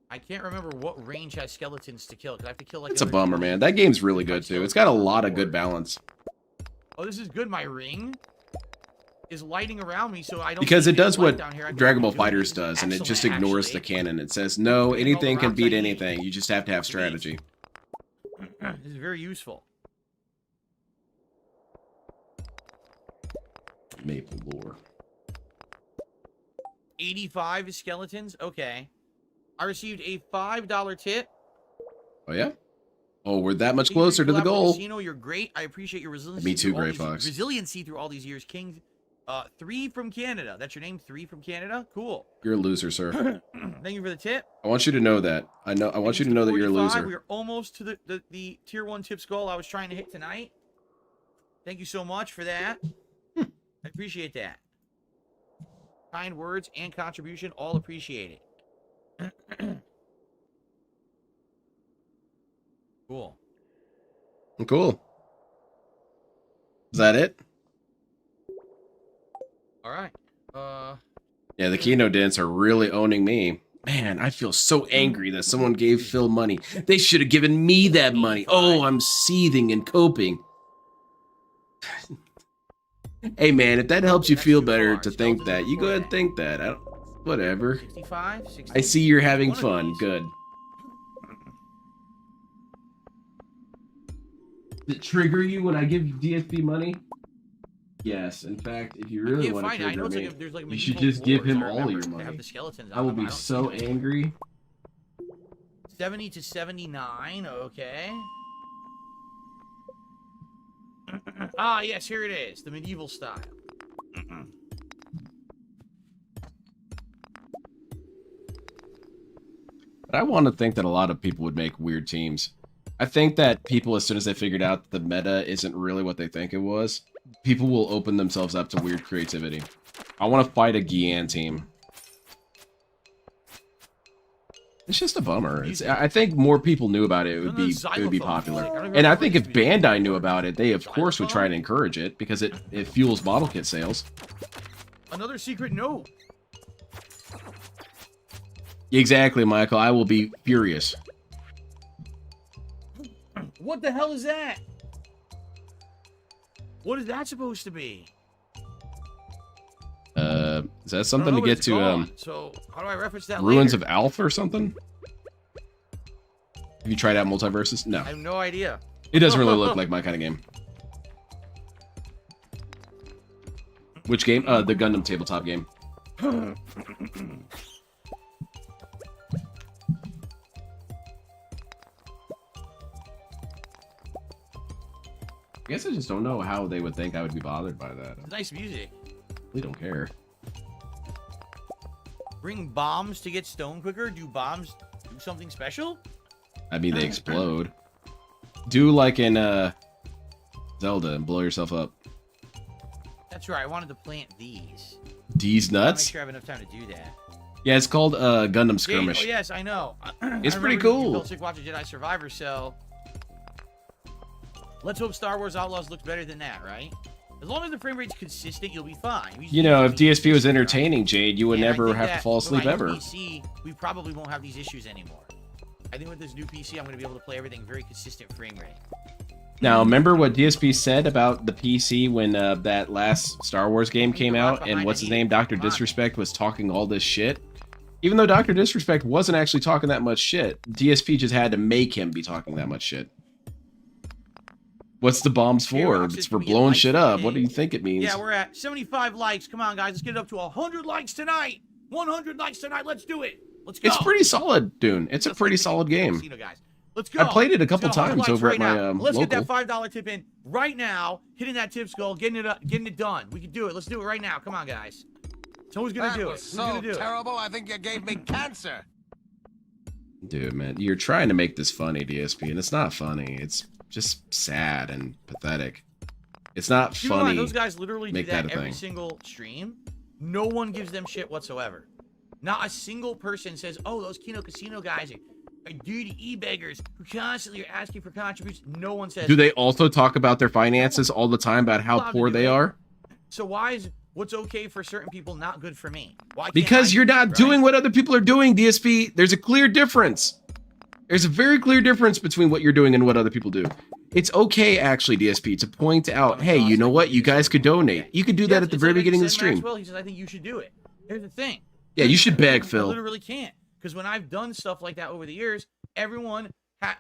I can't remember what range has skeletons to kill, because I have to kill like It's a every bummer, 20 man. That game's really good 25 too. It's got a skeletons lot per of good board. balance Oh, this is good. My ring is lighting around me, so I don't because see it does light what down here. I can Dragon Ball do it. Fighters This is does, and it just excellent, ignores the actually. canon. It says no, Look at all the anything can rocks beat I need. anything. You just have to have Please. strategy. This is very useful. Maple lore. 85 skeletons. Okay. I received a $5 tip. Oh yeah. Oh, we're that much Thank you for closer to the collab with goal. Casino. You're great. I appreciate your resiliency. Me too, through all Gray these- Fox. Resiliency through all these years, King. 3 from Canada. That's your name. 3 from Canada. Cool. You're a loser, sir. Thank you for the tip. I want you to know that. I want you to know that you're a 45. loser. We're almost to the tier 1 tips goal I was trying to hit tonight. Thank you so much for that. I appreciate that. Kind words and contribution, all appreciated. Cool. Cool. Is that it? All right. Yeah, the Kino Dents are really owning me. Man, I feel so angry that someone gave Phil money. They should have given me that money. Oh, I'm seething and coping. Hey, man, if that helps you feel better to think that, you go ahead and think that. Whatever. 65, 60. I see you're having One of fun. these. Good. Does it trigger you when I give DSP money? Yes. In fact, if you really can't want to find it. I know trigger it's me, there's like you should medieval just give floors, him I all remember, your that have money. the skeletons I on will them. be don't so see them. angry. 70 to 79. Okay. Ah, yes, here it is. The medieval style. But I want to think that a lot of people would make weird teams. I think that people, as soon as they figured out the meta isn't really what they think it was, people will open themselves up to weird creativity. I want to fight a Gian team. It's just a bummer. I think more people knew about it. It would be popular. And I think if Bandai knew about it, they of course would try and encourage it because it fuels model kit sales. Another secret note. Exactly, Michael. I will be furious. What the hell is that? What is that supposed to be? Is that something to get to So how do I reference that Ruins later? of Alpha or something? Have you tried out Multiverses? No. I have no idea. It doesn't really look like my kind of game. Which game? The Gundam tabletop game. I guess I just don't know how they would think I would be bothered by that. It's nice music. We don't care. Bring bombs to get stone quicker? Do bombs do something special? I mean, they explode. Do like in Zelda and blow yourself up. That's right. I wanted to plant these. These nuts? Make sure I have enough time to do that. Yeah, it's called Gundam Skirmish. Oh, yes, I know. It's pretty You cool. built Sick Watch a Jedi Survivor, so let's hope Star Wars Outlaws looks better than that, right? As long as the frame rate's consistent, you'll be fine. You know, if DSP was entertaining, Jade, you would never have to fall asleep with my ever. new PC, we probably won't have these issues anymore. I think with this new PC, I'm going to be able to play everything very consistent frame rate. Now, remember what DSP said about the PC when that last Star Wars game came out, and what's his name, Dr. Disrespect, was talking all this shit? Even though Dr. Disrespect wasn't actually talking that much shit, DSP just had to make him be talking that much shit. What's the bombs for? It's for blowing shit up. What do you think it means? Yeah, we're at 75 likes. Come on, guys. Let's get it up to 100 likes tonight. 100 likes tonight. Let's do it. Let's go. It's pretty solid, Dune. It's a pretty solid game. Guys. Let's go. I played it a couple times over at my Let's local. get that $5 tip in right now. Hitting that tip skull, getting it done. We can do it. Let's do it right now. Come on, guys. So who's gonna do it? Who's gonna do terrible. I think you gave me cancer. Dude, man, you're trying to make this funny, DSP, and it's not funny. It's just sad and pathetic. It's not funny. Those guys literally do that every thing. single stream. No one gives them shit whatsoever. Not a single person says, "Oh, those Kino Casino guys are dirty e-beggars who constantly are asking for contributions." No one says. Do they also talk about their finances all the time about how poor they are? So why is what's okay for certain people not good for me? Why? Because you're not doing what other people are doing, DSP. There's a clear difference. There's a very clear difference between what you're doing and what other people do. It's okay, actually, DSP, to point out, hey, you know what? You guys could donate. You could do that at the very beginning of the stream. Maxwell, he says, I think you should do it. Here's the thing. Yeah, you should beg, I Phil. literally can't. Because when I've done stuff like that over the years, everyone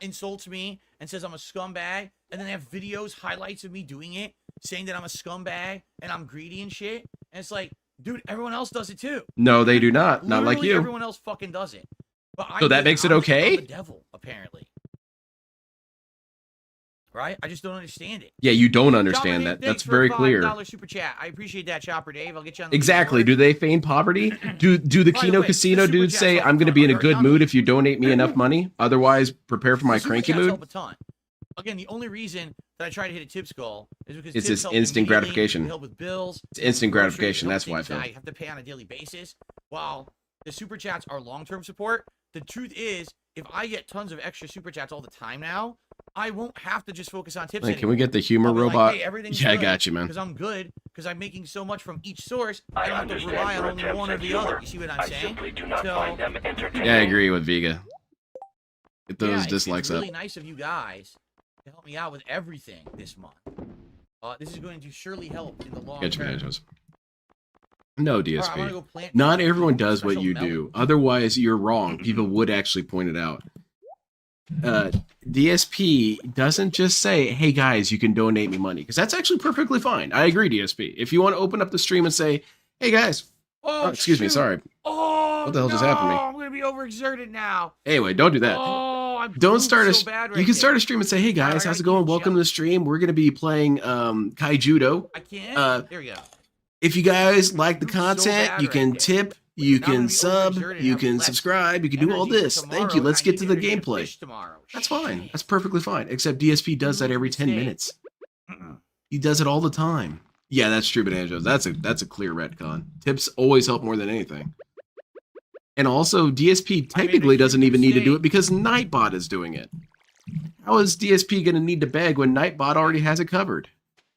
insults me and says I'm a scumbag. And then they have videos, highlights of me doing it, saying that I'm a scumbag and I'm greedy and shit. And it's like, dude, everyone else does it too. No, they do not. Not like you. Everyone else fucking does it. But so that makes it okay? I'm the devil, apparently. Right? I just don't understand it. Yeah, you don't understand that. That's very clear. $5 super chat. I appreciate that, Chopper Dave. I'll get you on the exactly. Do they feign poverty? Do the Kino Casino dudes say, I'm going to be in a good mood if you donate me enough money? Otherwise, prepare for my cranky mood? Help a ton. Again, the only reason that I try to hit a tip skull is because it's this instant gratification. Help with bills. It's instant gratification. That's why I feel. I have to pay on a daily basis. While the super chats are long-term support, the truth is, if I get tons of extra super chats all the time now, I won't have to just focus on tips anymore. Can we get the humor robot? Like, hey, yeah, I got you, man. Because I'm good, because I'm making so much from each source, I don't have to rely on only one or the other. You see what I'm saying? Yeah, I agree with Vega. Get those dislikes it's up. Really nice of you guys to help me out with everything this month. This is going to surely help in the long term. No, DSP. Not everyone does what you do. Otherwise, you're wrong. People would actually point it out. DSP doesn't just say, hey guys, you can donate me money, because that's actually perfectly fine. I agree, DSP. If you want to open up the stream and say, hey guys, excuse me, sorry. What the hell just happened to me? I'm gonna be overexerted now. Anyway, don't do that. Don't start you can start a stream and say, hey guys, how's it going? Welcome to the stream. We're gonna be playing Kaijudo. I can't. There we go. If you guys like the content, you can tip, you can sub, you can subscribe, you can do all this. Thank you. Let's get to the gameplay. That's fine. That's perfectly fine. Except DSP does that every 10 minutes. He does it all the time. Yeah, that's true, Bananjos. That's a clear retcon. Tips always help more than anything. And also, DSP technically doesn't even need to do it because Nightbot is doing it. How is DSP going to need to beg when Nightbot already has it covered?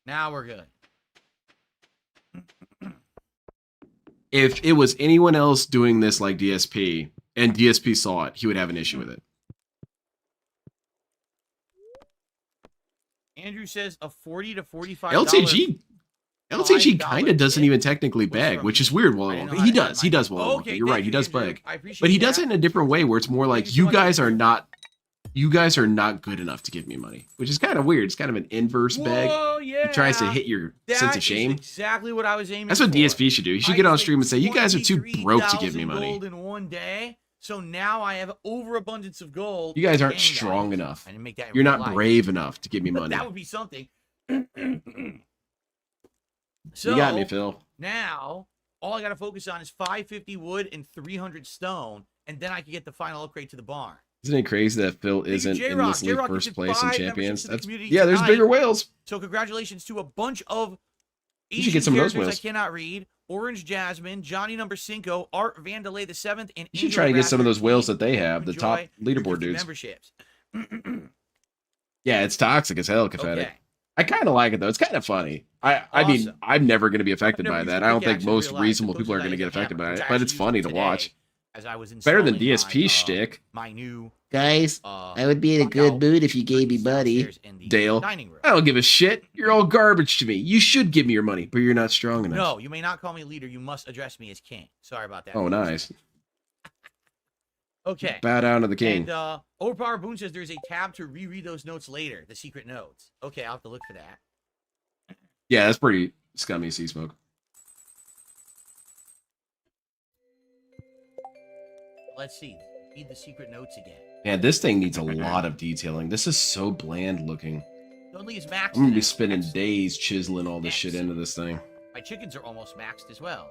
Now we're good. If it was anyone else doing this like DSP, and DSP saw it, he would have an issue with it. Andrew says a $40 to $45. LTG kind of doesn't even technically beg, which is weird. Well, he does. You're right. He does beg, but he does it in a different way where it's more like you guys are not You guys are not good enough to give me money, which is kind of weird. It's kind of an inverse beg. Whoa, yeah. He tries to hit your sense of shame. Exactly what I was aiming That's what for. DSP should do. He should get on stream and say, "You guys are too broke to give me money. Gold in one day, so now I have overabundance of gold. You guys aren't strong enough. I didn't make that in You're real not life. brave enough to give me money." That would be something. So You got me, Phil. now all I got to focus on is 550 wood and 300 stone, and then I can get the final upgrade to the barn. Isn't it crazy that Phil isn't in this league J-Rock, first you did place in 5 champions? memberships to the That's community yeah. There's tonight. bigger whales. So congratulations to a bunch of You should get some of those characters whales. I cannot read. Orange Jasmine, Johnny Number Cinco, Art Vandalay the 7th, and You should try to get some of those whales that they have, the Enjoy top your leaderboard 50 dudes. memberships. Yeah, it's toxic as hell, Cathetic. Okay. I kind of like it though. It's kind of funny. I mean, Awesome. I'm never going to be affected I've never by used that. a I don't think pickaxe in most real life, reasonable but people are those going to get guys affected by hammer, it, which I but it's actually funny used to today watch. As I was Better than installing DSP my, shtick. my new Guys, I would be in a good knockout mood if you gave me money. downstairs in the Dale, dining room. I don't give a shit. You're all garbage to me. You should give me your money, but you're not strong enough. No, you may not call me leader. You must address me as king. Sorry about that. Oh, nice. Okay. Bow down to the king. And Overpower Boone says there's a tab to reread those notes later, the secret notes. Okay, I'll have to look for that. Yeah, that's pretty scummy, Sea Smoke. Let's see. Read the secret notes again. Man, this thing needs a lot of detailing. This is so bland looking. Dudley is maxed. I'm gonna be now. spending Excellent. days chiseling all this shit into this thing. My chickens are almost maxed as well.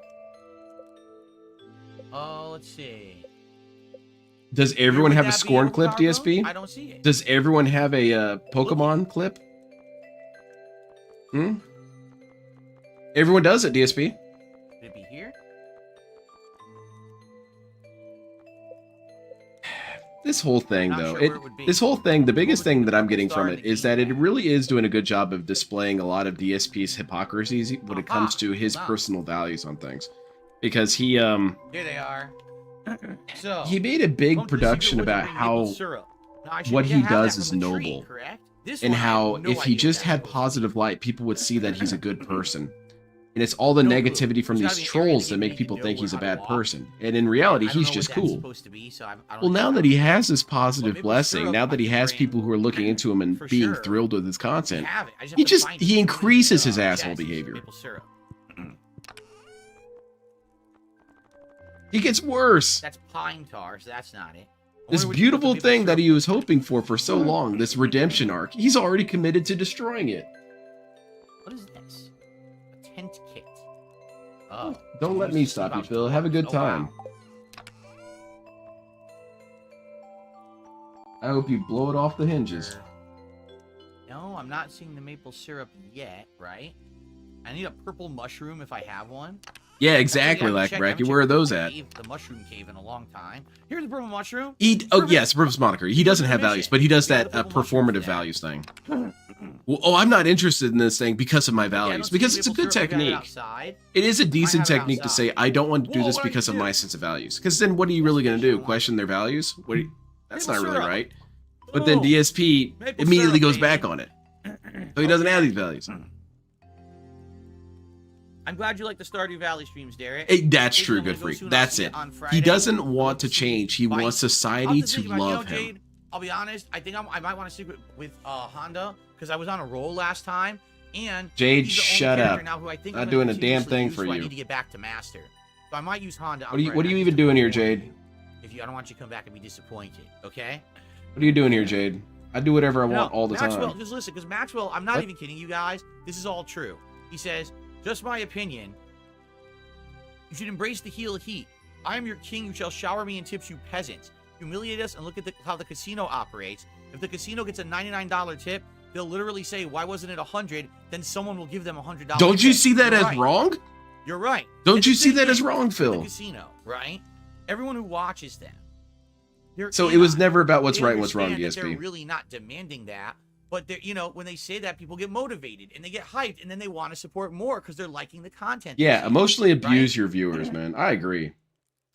Let's see. Does Where everyone would have a that be, scorn clip, Overpower DSP? Boone? I don't see it. Does everyone have a Pokemon clip? Hmm? Everyone does it, DSP. Could it be here? This whole thing, Not though, sure where it would be. this whole thing, the biggest thing that I'm getting from Starting it to is keep that it that. really is doing a good job of displaying a lot of DSP's hypocrisies when it comes to his Wow. personal values on things. Because he Here they are. So he made a big welcome to the production secret about woods of how maple syrup. Now, I should what he have does that is from the tree, noble. correct? This and one, I have how no if he idea just what had that's supposed to positive light, people would see that he's a good person. And it's all the No clue. negativity from There's these gotta be an area trolls that that you make people know think he's a how to bad walk. person. And in reality, I don't he's know just what that's cool. supposed to be, so I don't Well, know now how that to- he has this positive maple blessing, syrup now that he might has bring people who are looking into him and for being sure. thrilled with his I content, have it. I just have he to just find he it. increases his Yes, asshole it's behavior. Maple syrup. He gets worse. That's pine tar, so that's not it. I This wonder what you put the beautiful maple thing that syrup he was hoping for so long, this redemption arc, he's already committed to destroying it. What is this? A tent kit. Oh. Don't let me stop you, Phil. Have a good time. I hope you blow it off the hinges. No, I'm not seeing the maple syrup yet, right? I need a purple mushroom if I have one. Yeah, Actually, I exactly, haven't like checked- I Bracky. haven't Where are checked those the at? cave- The mushroom cave in a long time. Here's the purple mushroom. Oh Perfect. yes, purpose moniker. He doesn't have values, but he does Yeah, that the purple mushroom's performative there. values thing. Well, oh, I'm not interested in this thing because of my Yeah, I values. don't see Because it's a maple good syrup. We got it technique. outside. It is a decent have it technique to outside. say I don't want to do Whoa, this what did because you of do? my sense of values. Because then what are you really going to do? Maple Question their values? What? That's Maple not really syrup. right. But then Oh, DSP maple immediately syrup, goes baby. back on it. So he doesn't have these values. I'm glad you like the Stardew Valley streams, Derek. That's Maybe true, I'm gonna good go freak. soon. I'll That's see it. on Friday. He doesn't I'll want go to see change. He Bite. wants I'll society have to think about it. love Jade, him. I'll be honest. I think I might want to stick with Honda because I was on a roll last time. And Jade, he's the only shut character up. now who I think Not I'm doing gonna a damn continuously thing use for who I you. need to get back to master. So I might use Honda. What are you even doing here, Jade? If you, I don't want you to come back and be disappointed. Okay. What are you doing here, Jade? I do whatever I want all the Maxwell, time. just listen, because Maxwell, I'm not What? even kidding you guys. This is all true. He says, just my opinion. You should embrace the heel of heat. I am your king who shall shower me in tips, you peasants. Humiliate us and look at how the casino operates. If the casino gets a $99 tip, they'll literally say, why wasn't it 100? Then someone will give them $100. Don't you tip. see that You're as right. wrong? You're right. Don't It's you the see same that as thing wrong, with Phil? The casino, right? Everyone who watches them. they're So in it was on never about what's They right and what's wrong, understand that DSP. They're really not demanding that. But they're, you know, when they say that, people get motivated and they get hyped and then they want to support more because they're liking the content. they Yeah, see, emotionally abuse right? your viewers, man. I agree.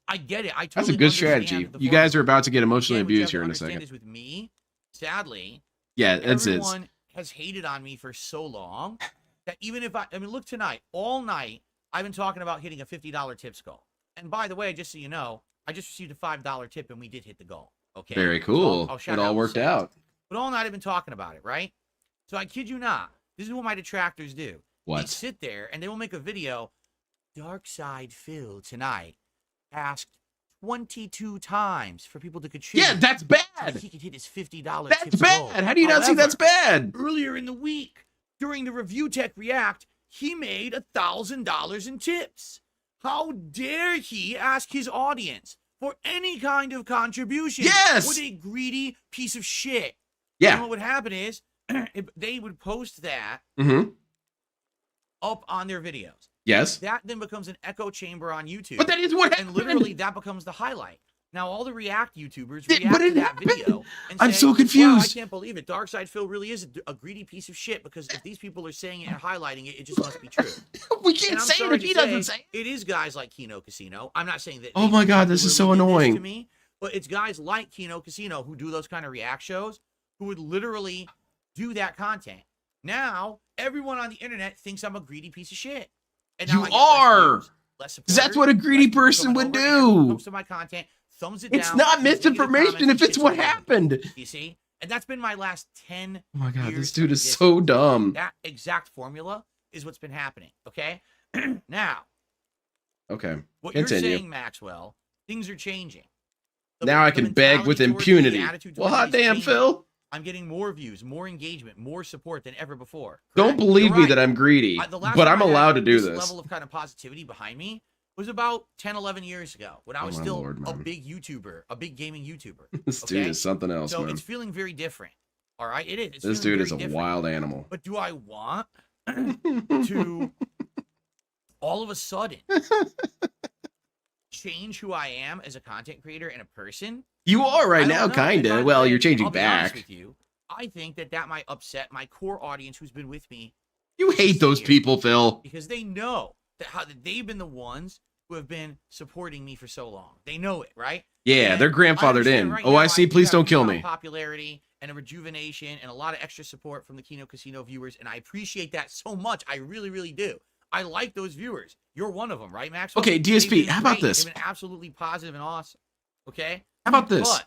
I get it. I totally That's a good understand strategy. the You form- guys are about to get emotionally Again, what you abused have to here in a understand second. is with me, sadly, Yeah, that's it. everyone has hated on me for so long that even if I mean, look tonight, all night, I've been talking about hitting a $50 tips goal. And by the way, just so you know, I just received a $5 tip and we did hit the goal. Okay. Very So cool. I'll shout It it out all in a worked second. out. But all night I've been talking about it, right? So I kid you not. This is what my detractors do. They What? sit there and they will make a video. Dark Side Phil tonight asked 22 times for people to contribute. Yeah, that's so bad. he could hit his $50 That's tips bad. goal. How do you not see However, that's bad? earlier in the week, during the Review Tech React, he made $1,000 in tips. How dare he ask his audience for any kind of contribution? Yes! What a greedy piece of shit. Yeah. And what would happen is they would post that Mm-hmm. up on their videos. Yes. That then becomes an echo chamber on YouTube. But that is what happened. And literally that becomes the highlight. Now all the React YouTubers Yeah, react but to it that happened. video and I'm say, so "Wow, I confused." can't believe it. Darkside Phil really is a greedy piece of shit because if these people are saying it and highlighting it, it just must be true." We And can't I'm say it sorry if to he doesn't say it. It is guys like Kino Casino. I'm not saying that. Oh they my God, this is so particularly did this annoying. to me, but it's guys like Kino Casino who do those kind of react shows who would literally do that content. Now everyone on the internet thinks I'm a greedy piece of shit. And now You I get less are. views, less 'Cause that's supporters, what a greedy less people person coming would over, and everyone do. comes to my content, thumbs it It's down, not leaves negative misinformation comments, if it's shits what all over me. happened. You see? And that's been my last 10 Oh my God, years this dude of is so dumb. That exact formula is what's been happening, okay? Now, Okay, what you're continue. saying, Maxwell, things are changing. Now I can beg with mentality towards me, the impunity. attitude Well, towards hot me is damn, changing. Phil. I'm getting more views, more engagement, more support than ever before. Don't Correct? believe You're me right. that I'm greedy, The last but time I'm I had allowed to do this this. level of kind of positivity behind me was about 10, 11 years ago when I was my still Lord, a man. big YouTuber, a big gaming YouTuber. This okay? dude is something else, So man. it's feeling very different. All right, it is. It's This feeling dude is very a different. wild animal. But do I want to all of a sudden change who I am as a content creator and a person? You are right I now, don't know. And by kinda. the Well, way, you're changing I'll be honest back. with you. I think that might upset my core audience who's been with me You hate those years people, Phil. because they know that they've been the ones who have been supporting me for so long. They know it, right? Yeah, And they're grandfathered understand in. right Oh, now I see. do Please have don't kill newfound me. Popularity and a rejuvenation and a lot of extra support from the Kino Casino viewers, and I appreciate that so much. I really, really do. I like those viewers. You're one of them, right, Maxwell? Okay, DSP, They've been how about great. this? They've been absolutely positive and awesome. Okay. How about this? But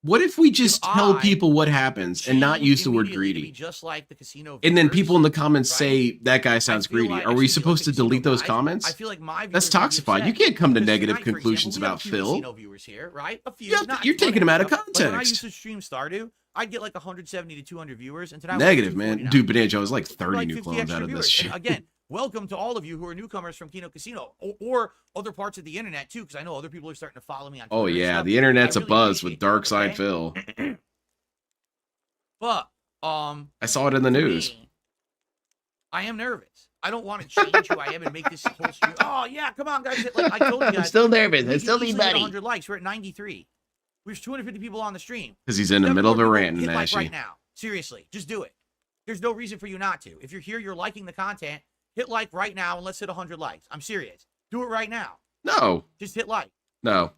What if we just if tell I people what happens and not change use the word immediately to be greedy? just like the casino And then viewers, people in the comments right? say that guy I sounds feel greedy. like- Are we excuse me, supposed to like the casino delete those guys, comments? I feel like my That's viewers would be toxified. You upset can't come to because negative tonight, for conclusions example, we have about a few Phil. casino viewers here, right? A few. You have to- not you're taking them out of Like when I context. used to stream Stardew, I'd get like 170 to 200 viewers, and tonight Negative, we're at man. 249. Dude, Banana Joe is like We're 30 like new 50 clones extra out of this viewers. shit. And again, welcome to all of you who are newcomers from Kino Casino or other parts of the internet too, because I know other people are starting to follow me on Twitter Oh and yeah, stuff. the internet's I a really buzz with appreciate that, Dark Side okay? Phil. But I saw it in the for news. me, I am nervous. I don't want to change who I am and make this whole stream. Oh yeah, come on guys! Like I told you guys, I'm still nervous. we I can still need easily get money. 100 likes. We're at 93. There's 250 people on the stream. Because he's in the 7 middle of a more rant people. and Hit like Ashy. right now. Seriously, just do it. There's no reason for you not to. If you're here, you're liking the content. Hit like right now and let's hit 100 likes. I'm serious. Do it right now. No, Just hit like. no.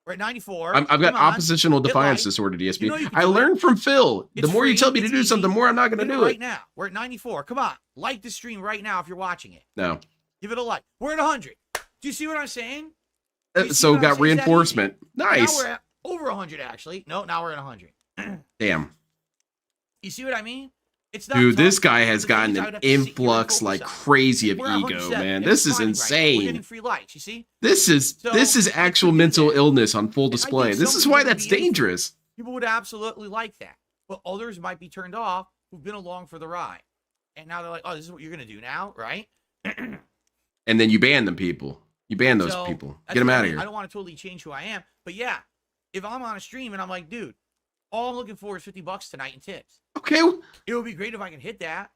We're at 94. I've got Come on. oppositional Hit defiance like. disorder, DSP. You know you can I do it. learned from Phil. The It's more you free, tell me to it's do something, the easy. more I'm not going to Hit it do right it. now. We're at 94. Come on. Like the stream right now if you're watching it. No. Give it a like. We're at 100. Do you see what I'm saying? You see So what I'm got saying? It's that easy. reinforcement. Nice. Now we're at over 100 actually. No, now we're at 100. Damn. You see what I mean? It's not Dude, tough. this guy has The gotten things I an would have to sit here and influx focus like on. crazy of We're at ego, 107, man. and This it's is fine right now. We're getting insane. free likes, you see? This is So, actual like you mental said, illness on full I think display. This some is people why would that's be into it. dangerous. People would absolutely like that. But others might be turned off who've been along for the ride. And now they're like, oh, this is what you're going to do now, right? And then you ban them people. You ban those So, people. that's Get them what I out of mean. here. I don't want to totally change who I am. But yeah, if I'm on a stream and I'm like, dude, all I'm looking for is $50 tonight in tips. Okay. It would be great if I can hit that.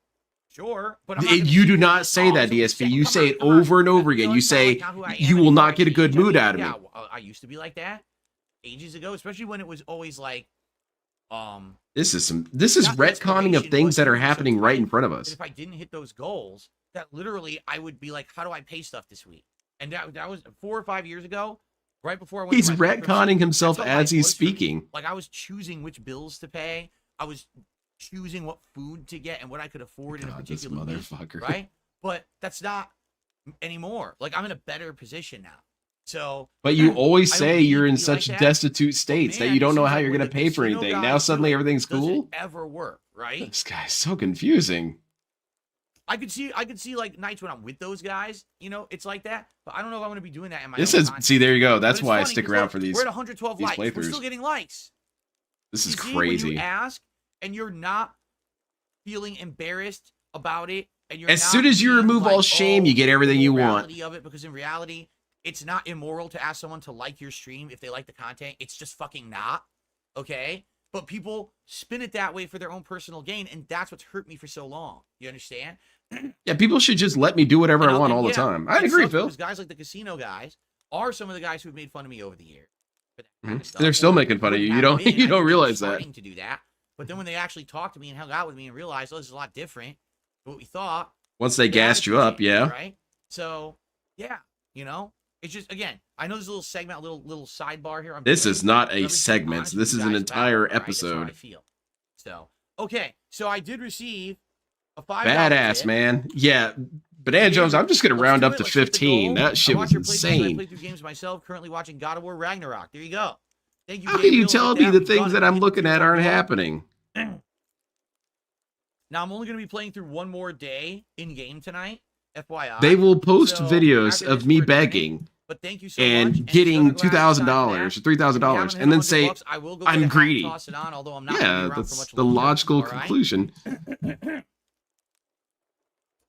Sure. But I'm not You gonna do sit not there, say "Oh, that, it's DSP. upset." You Come say on, it come on. over and over again. No, You it's not say, like not who I am you will anymore. not get a good mood out of me. Yeah, I used to be like that ages ago, especially when it was always like, This is not retconning of desperation, things but that are it was so happening right in tight front of that us. if I didn't hit those goals, that literally I would be like, how do I pay stuff this week? And that was 4 or 5 years ago, right before I went He's to my bankruptcy. retconning himself That's how as life he's was for me. speaking. Like I was choosing which bills to pay. I was choosing what food to get and what I could afford in a God, this particular week, motherfucker. right? But that's not anymore. Like I'm in a better position now. So, But you always I don't say need you're to in be such like that. destitute states that Man, you don't it know seems how like you're when going to the pay for casino anything. guys Now do suddenly it, everything's does cool. it ever work, right? This guy's so confusing. I could see like nights when I'm with those guys, you know, it's like that. But I don't know if I want to be doing that in my This own is content. see, there you go. But That's it's why I funny stick 'cause around look, for these. We're at 112 these likes. We're playthroughs. still getting likes. This is You see, crazy. when you ask and you're not feeling embarrassed about it, and you're As not soon as you being remove all like, shame, oh, you get everything the you want. morality of it, because in reality, it's not immoral to ask someone to like your stream if they like the content. It's just fucking not. Okay? But people spin it that way for their own personal gain, and that's what's hurt me for so long. You understand? Yeah, people should just let me do whatever I want all the yeah, time. I it agree, sucks Phil. because guys like the casino guys are some of the guys who've made fun of me over the years. For that kind of stuff. They're still Or making fun of you. You wouldn't don't have been. you I don't think they were realize that. starting to do that. But then when they actually talked to me and hung out with me and realized, oh, this is a lot different than what we thought. Once they the gassed you attitude up, changed, yeah. Right? So, yeah, you know, it's just, again, I know there's a little segment, a little sidebar here. This doing, is not but I'm a just being segment. honest with This you is an guys about it, entire all right? That's how episode. I feel. So, okay. So I did receive a $5 Badass, tip. man. Yeah. Banana Jones, I'm just going to Let's round do up it. to Let's hit the 15. goal. That shit I was watch your playthroughs. I insane. play through games myself. Currently watching God of War Ragnarok. There you go. Thank you. How can you Gabriel. tell With me that, the we've things done that it. I'm We hit looking the at 2 aren't goal. happening? Now I'm only going to be playing through one more day in game tonight. FYI. They will post So, videos after of this, me we're adjourning. begging But thank you so and much. getting it's gonna go out of time for $2,000 or that. If you $3,000 haven't hit and then 100 say, bucks, I will go I'm get a hat and greedy. toss it on, although I'm not gonna be yeah, around for that's much the longer, logical all right? conclusion.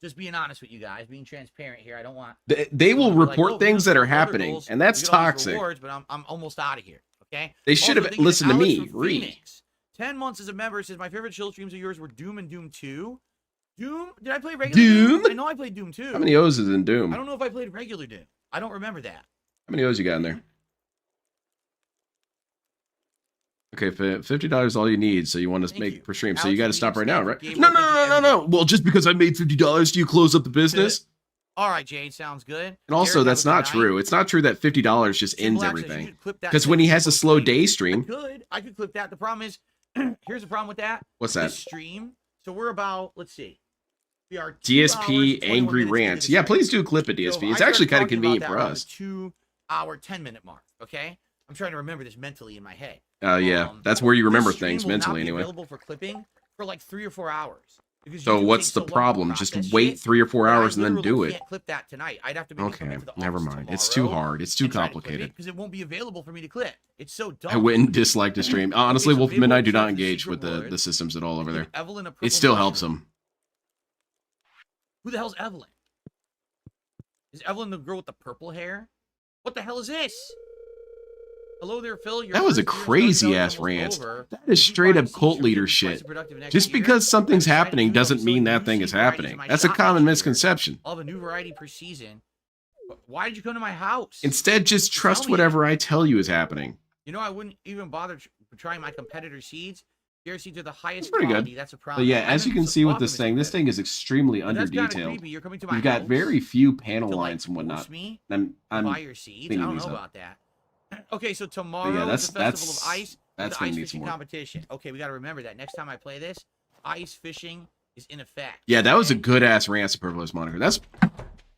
Just being honest with you guys, being transparent here. I don't want. They will people to be like, report "Oh, we things don't that are have other happening, goals. and that's We get all these toxic. rewards, but I'm almost out of here. Okay. They should Also, have thank you listened to Alex me. from Read. Phoenix. 10 months as a member says my favorite chill streams of yours were Doom and Doom 2. Doom? Did I play regular Doom? I know I played Doom 2. How many O's is in Doom? I don't know if I played regular Doom. I don't remember that. How many O's you got in there? Okay, $50 is all you need, so you want to Thank make you. per stream. So Alex you got to from stop right Phoenix, now, right? Gabe, No, thank no, you, no, no, no. everybody. Well, just because I made $50, do you close up the business? All right, Jade, sounds good. And also, Eric, that's have a not good night. true. It's not true that $50 just Tim ends Black says you everything. should clip that Because when he has a so slow quick. day stream, I could clip that. The problem is, here's the problem with that. what's This that? stream. So we're about, let's see. We are 2 DSP hours, 21 angry minutes into rants. the Yeah, stream. please do clip it, So DSP. if It's I actually start kind of talking convenient about for that around us. the 2 hour, 10-minute mark. Okay. I'm trying to remember this mentally in my head. Yeah, that's where you This remember stream things will not mentally be anyway. Available for clipping for like 3 or 4 hours. Because So YouTube what's takes the so long to problem? Just process wait shit 3 or 4 that I hours and then do literally it. can't clip that tonight. I'd have to make it come Okay, into the never office mind. It's too tomorrow hard. It's too and try to clip it, complicated. because it won't be available for me to clip. It's so dumb. I went and disliked the stream. Honestly, Okay, so Wolf of maybe Midnight we'll do not change the engage secret with the word. systems at all over there. Give Evelyn a purple It still helps mushroom. them. Who the hell's Evelyn? Is Evelyn the girl with the purple hair? What the hell is this? Hello there, Phil. Your That was a first year in crazy Stardew ass Valley is rant. almost over. That is Did you straight find up cult seeds leader for getting shit. twice productive next Just year? because something's I decided happening to do doesn't some mean new that thing seed is varieties in happening. my That's a shop common next year. misconception. I'll have a new variety per season. Why did you come to my house? Instead, just trust Tell me. whatever I tell you is happening. You know, I wouldn't even bother trying my competitor seeds. Their seeds are the highest Pretty good. quality. That's a problem. But yeah, as you can see with this thing, thing is extremely But under that's kinda detailed. creepy. You're coming to my You've got house very few panel to, like, lines and whatnot. force me I'm to buy your seeds. I cleaning don't these know up. about that. Okay, so tomorrow that's- is the Festival that's- of Ice. that's the gonna ice need fishing some work. competition. Okay, we got to remember that next time I play this, ice fishing is in effect. Yeah, that was a okay? good ass rant, Superfluous Moniker.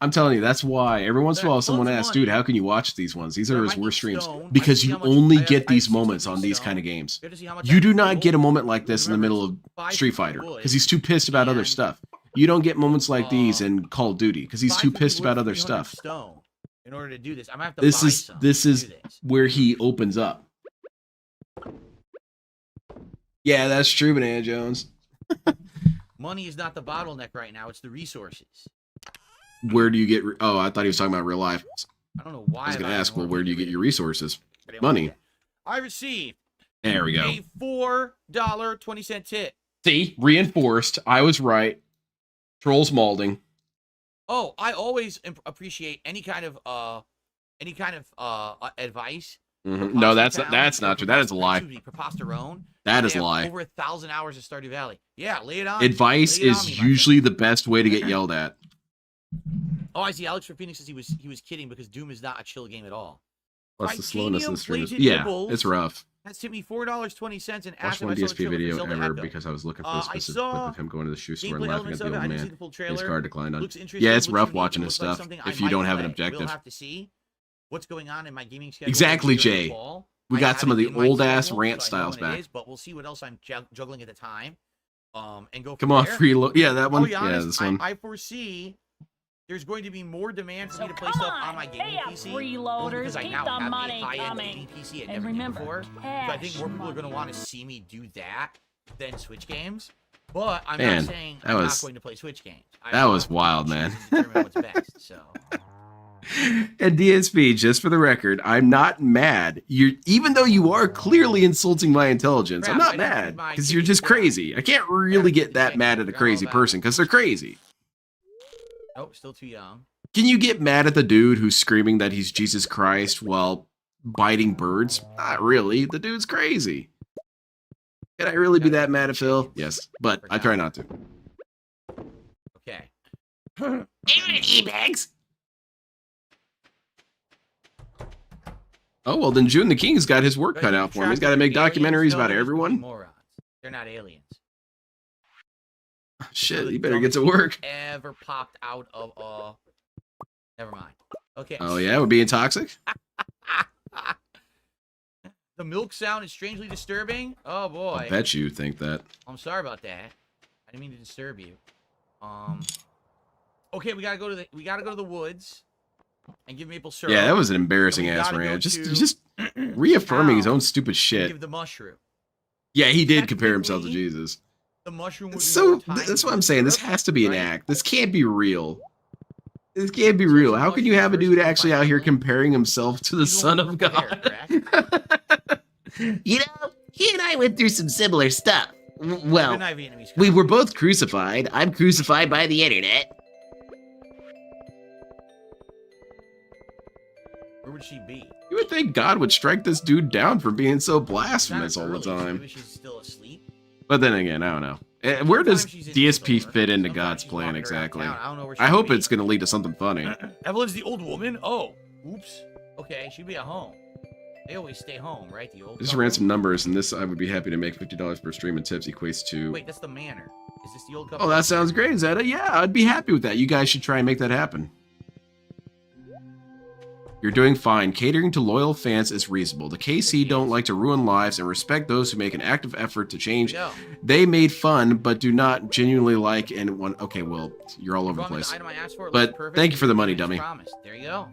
I'm telling you, that's why every once in a while Tons someone of asks, money. dude, how can you watch these ones? These But I are his might worst need streams. stone. I Because see you how much- only I have- get I have these 16 moments on these stone. kind of games. You have to see how much You I do have not get a gold. moment like this in the Remember, middle of 5 Street feet Fighter wood. because he's too pissed about other And, stuff. You don't get moments like these in Call of Duty because he's 5 too feet pissed wood, about other 300 stuff. Stone in order to do this, I'm gonna have to This buy is some this to is do this. where he opens up. Yeah, that's true, Banana Jones. Money is not the bottleneck right now; it's the resources. Where do you get? Oh, I thought he was talking about real life. I don't know why. I was going to I ask, well, wanna where do get you get rid your of it. resources? I didn't want Money. that. I received There we go. a $4.20 tip. See, reinforced. I was right. Trolls malding. Oh, I always appreciate any kind of advice. No, that's not true. That is a lie. Preposterone. That They is a have lie. Over 1,000 hours of Stardew Valley. Yeah, lay it on. Advice Lay it on is me, my friend. usually the best way to get yelled at. Oh, I see. Alex for Phoenix says he was kidding because Doom is not a chill game at all. Plus the slowness of the stream. Plated Yeah, Nibbles it's rough. That's tipped me $4.20 and Watched asked if one I saw the DSP trailer for video Zelda error Echo. because I was looking for I the specific saw clip of him going to the shoe store and gameplay laughing elements at of the it. old I didn't see man. the full His trailer. card declined on. Looks interesting. Yeah, it's Looks rough unique, watching and this looks like stuff something I if you might don't have an play. objective. We'll have to see. what's going on in my gaming schedule. Exactly, during the Jay. fall. We I got have some of it the in my old ass schedule, rant so I know styles when it back. is, but we'll see what else I'm juggling at the time. And go. Come on, there. freeload. Yeah, that one. I'll be honest, Yeah, this one. I foresee there's going to be more demand for me to play stuff on my gaming PC. Only because I now have a high-end gaming PC I never did before. So I think more people are going to want to see me do that than Switch games. But I'm not saying I'm not going to play Switch games. That was wild, man. What's best, so. And DSP, just for the record, I'm not mad. Even though you are clearly insulting my intelligence, I'm not mad because you're just crazy. I can't really get that mad at a crazy person because they're crazy. Oh, still too young. Can you get mad at the dude who's screaming that he's Jesus Christ while biting birds? Not really. The dude's crazy. Can I really be that mad at Phil? Yes, but I try not to. Okay. E-bags. Oh, well, then June the King's got his work cut out for him. He's got to make documentaries about everyone. Morons. They're not aliens. Shit, you better get to work. Ever popped out of never mind. Okay. Oh yeah, we're being toxic. The milk sound is strangely disturbing. Oh boy. I bet you think that. I'm sorry about that. I didn't mean to disturb you. Okay, we gotta go to the woods and give maple syrup. Yeah, that was an embarrassing ass rant. Just reaffirming his own stupid shit. Give the mushroom. Yeah, he did compare himself to Jesus. The mushroom would be So that's what I'm saying. This has to be an act. This can't be real. This can't be real. How can you have a dude actually out here comparing himself to the Son of God? You know, he and I went through some similar stuff. Well, we were both crucified. I'm crucified by the internet. Where would she be? You would think God would strike this dude down for being so blasphemous all the time. Maybe she's still asleep. But then again, I don't know. Where does DSP fit into God's plan exactly? I hope it's going to lead to something funny. Evelyn's the old woman? Oh, oops. Okay, she'd be at home. They always stay home, right? The old. Just ran some numbers, and this I would be happy to make $50 per stream, and tips equates to. Wait, that's the manor. Is this the old couple? Oh, that sounds great, Zeta. Yeah, I'd be happy with that. You guys should try and make that happen. You're doing fine. Catering to loyal fans is reasonable. The KC don't like to ruin lives and respect those who make an active effort to change. They made fun, but do not genuinely like and want. Okay, well, you're all over the place. But thank you for the money, dummy. There you go.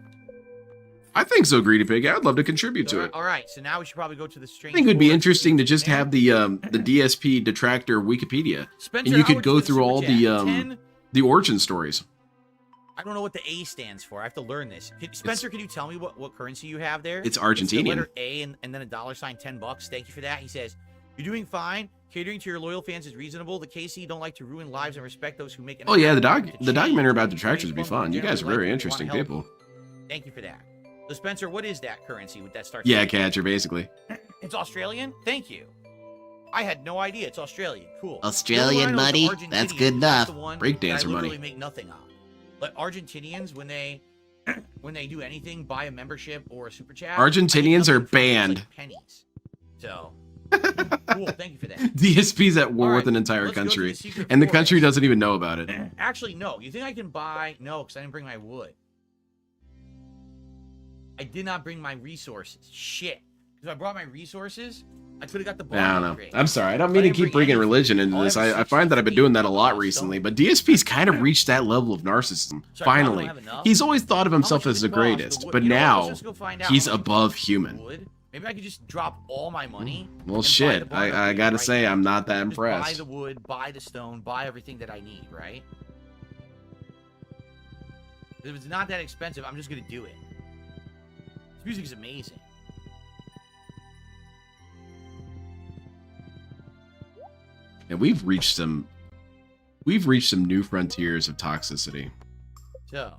I think so, Greedy Pig. I'd love to contribute to it. All right, so now we should probably go to the strange. I think it would be interesting to just have the DSP detractor Wikipedia, Spencer, and you could go through all the origin stories. I don't know what the A stands for. I have to learn this. Spencer, can you tell me what currency you have there? It's Argentinian. It's the letter A and then a $sign, $10. Thank you for that. He says, "You're doing fine. Catering to your loyal fans is reasonable. The KC don't like to ruin lives and respect those who make an." Oh yeah, the documentary about detractors would be fun. You guys are very interesting people. Thank you for that. So Spencer, what is that currency with that starts? Yeah, catcher, basically. It's Australian. Thank you. I had no idea. It's Australian. Cool. Australian money. That's good enough. Breakdancer money. Literally make nothing on. But Argentinians, when they do anything, buy a membership or a super chat. Argentinians are banned. Like pennies. So cool. Thank you for that. DSP's at war with an entire country, and the country doesn't even know about it. Actually, no. You think I can buy? No, because I didn't bring my wood. I did not bring my resources. Shit. Because if I brought my resources, I could have got the ball. I don't know. I'm sorry. I don't mean to keep bringing religion into this. I find that I've been doing that a lot recently, but DSP's kind of reached that level of narcissism. Finally. He's always thought of himself as the greatest, but now he's above human. Maybe I could just drop all my money. Well, shit. I gotta say, I'm not that impressed. Buy the wood, buy the stone, buy everything that I need, right? If it's not that expensive, I'm just gonna do it. This music is amazing. And we've reached some new frontiers of toxicity. So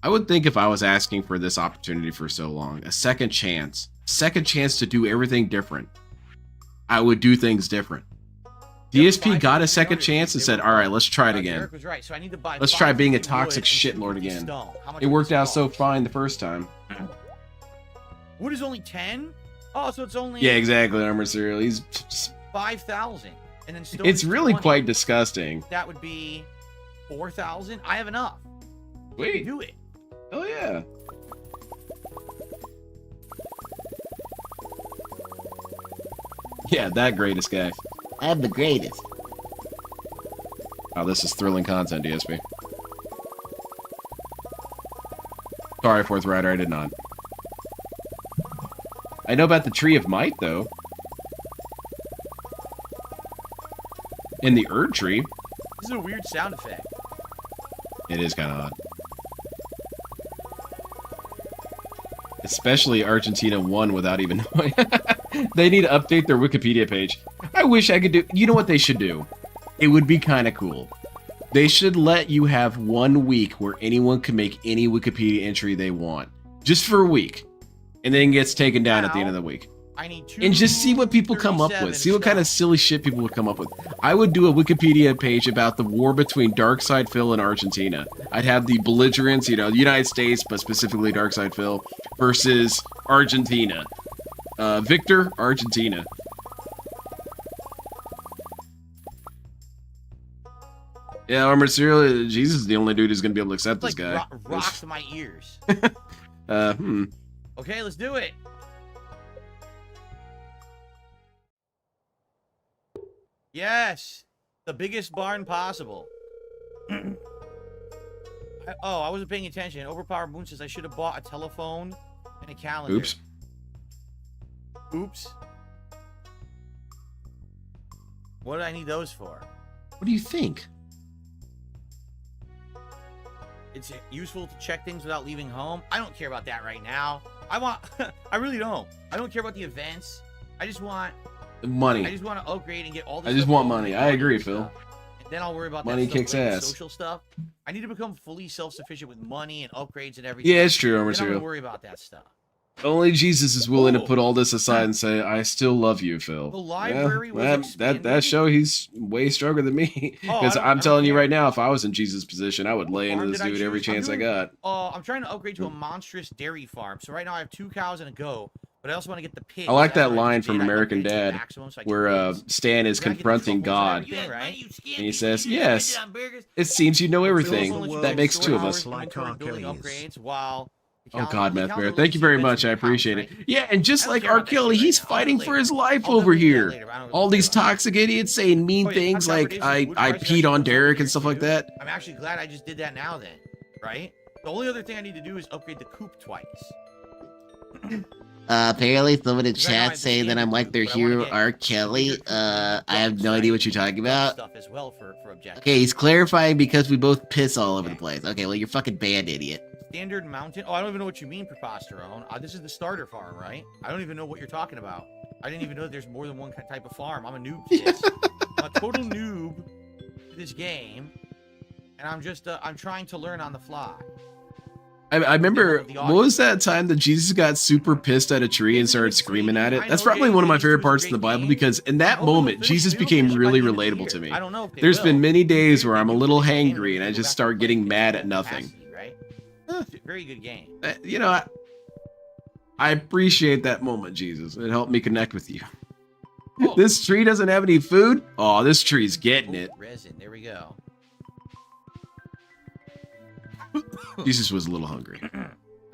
I would think if I was asking for this opportunity for so long, a second chance to do everything different, I would do things different. DSP got a second chance and said, all right, let's try it again. Let's try being a toxic shitlord again. It worked out so fine the first time. Wood is only 10? Oh, so it's only... Yeah, exactly, Armor Serial. He's... 5,000. And then still it's really 20. Quite disgusting. That would be 4,000. I have enough. Wait. Do it. Oh, yeah. Yeah, that greatest guy. I'm the greatest. Oh, this is thrilling content, DSP. Sorry, Fourth Rider, I did not. I know about the Tree of Might, though. And the Erd Tree. This is a weird sound effect. It is kind of odd. Especially Argentina won without even knowing. They need to update their Wikipedia page. I wish I could do... You know what they should do? It would be kind of cool. They should let you have 1 week where anyone can make any Wikipedia entry they want. Just for a week. And then it gets taken down at the end of the week. I need And just see what people come up with. See what kind of silly shit people would come up with. I would do a Wikipedia page about the war between Darkside Phil and Argentina. I'd have the belligerents, you know, the United States, but specifically Darkside Phil, versus Argentina. Victor, Argentina. Yeah, Armored Serial, Jesus is the only dude who's going to be able to accept this guy. Rocks my ears. Okay, let's do it. Yes, the biggest barn possible. I wasn't paying attention. Overpowered Moon says I should have bought a telephone and a calendar. Oops. Oops. What do I need those for? What do you think? It's useful to check things without leaving home. I don't care about that right now. I really don't. I don't care about the events. I just want money. I just want to upgrade and get all this. I just want money. I agree, Phil. And then I'll worry about money that stuff kicks ass. Social stuff. I need to become fully self-sufficient with money and upgrades and everything. Yeah, it's true, Armored Then I'm Serial. gonna worry about that stuff. Only Jesus is willing to put all this aside and say, "I still love you, Phil." The library was that show. He's way stronger than me. Because I'm telling you right now, if I was in Jesus' position, I would lay into this dude every chance I got. I'm trying to upgrade to a monstrous dairy farm. So right now I have 2 cows and a goat, but I also want to get the pig. I like that line from American Dad where Stan is confronting God, and he says, "Yes, it seems you know everything. That makes 2 of us." Oh God, Meth Bear, thank you very much. I appreciate it. Yeah, and just like R. Kelly, he's fighting for his life over here. All these toxic idiots saying mean things like I peed on Derek and stuff like that. I'm actually glad I just did that now then, right? The only other thing I need to do is upgrade the coop twice. Apparently some in the chat say that I'm like their hero, R. Kelly. I have no idea what you're talking about. Okay, he's clarifying because we both piss all over the place. Okay, well, you're fucking banned, idiot. Standard mountain? Oh, I don't even know what you mean, Preposterone. This is the starter farm, right? I don't even know what you're talking about. I didn't even know that there's more than one type of farm. I'm a noob to this. I'm a total noob to this game. And I'm just, I'm trying to learn on the fly. I remember, what was that time that Jesus got super pissed at a tree and started screaming at it? That's probably one of my favorite parts in the Bible, because in that moment, Jesus became really relatable to me. There's been many days where I'm a little hangry and I just start getting mad at nothing. Very good game. You know, I appreciate that moment, Jesus. It helped me connect with you. Oh. This tree doesn't have any food? Oh, this tree's getting it. Resin, there we go. Jesus was a little hungry.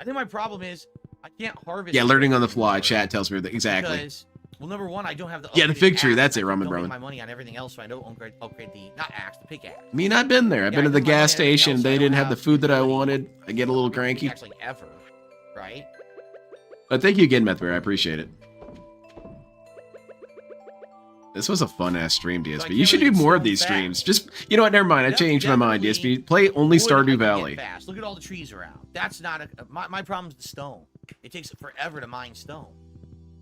I think my problem is I can't harvest. Yeah, learning on the fly. Chat tells me that exactly. Because, well, number one, I don't have the. Yeah, the fig tree. That's it, Ramen Brahman. Brahman. My money on everything else, so I don't upgrade the the pickaxe. I mean, I've been there. I've been to the gas station. They didn't have the food that I wanted. I get a little cranky. Actually, ever, right? But thank you again, Methbear. I appreciate it. This was a fun-ass stream, DSP. You should do more of these streams. Just, you know what, never mind. I changed my mind, DSP. Play only Stardew Valley. Look at all the trees around. That's not a... My problem is the stone. It takes forever to mine stone.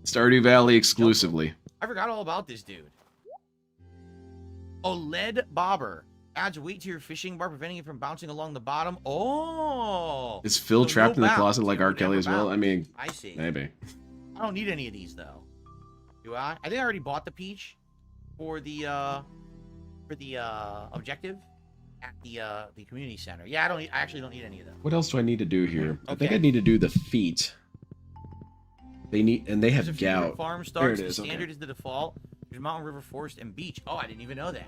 Stardew Valley exclusively. I forgot all about this dude. Oh, lead bobber. Adds weight to your fishing bar, preventing it from bouncing along the bottom. Oh! Is Phil trapped in the closet like R. Kelly as well? I mean, I see. Maybe. I don't need any of these, though. Do I? I think I already bought the peach for the objective at the community center. Yeah, I actually don't need any of them. What else do I need to do here? Okay. I think I need to do the feet. They have gout. Farm starts. The standard is the default. There's mountain, river, forest, and beach. Oh, I didn't even know that.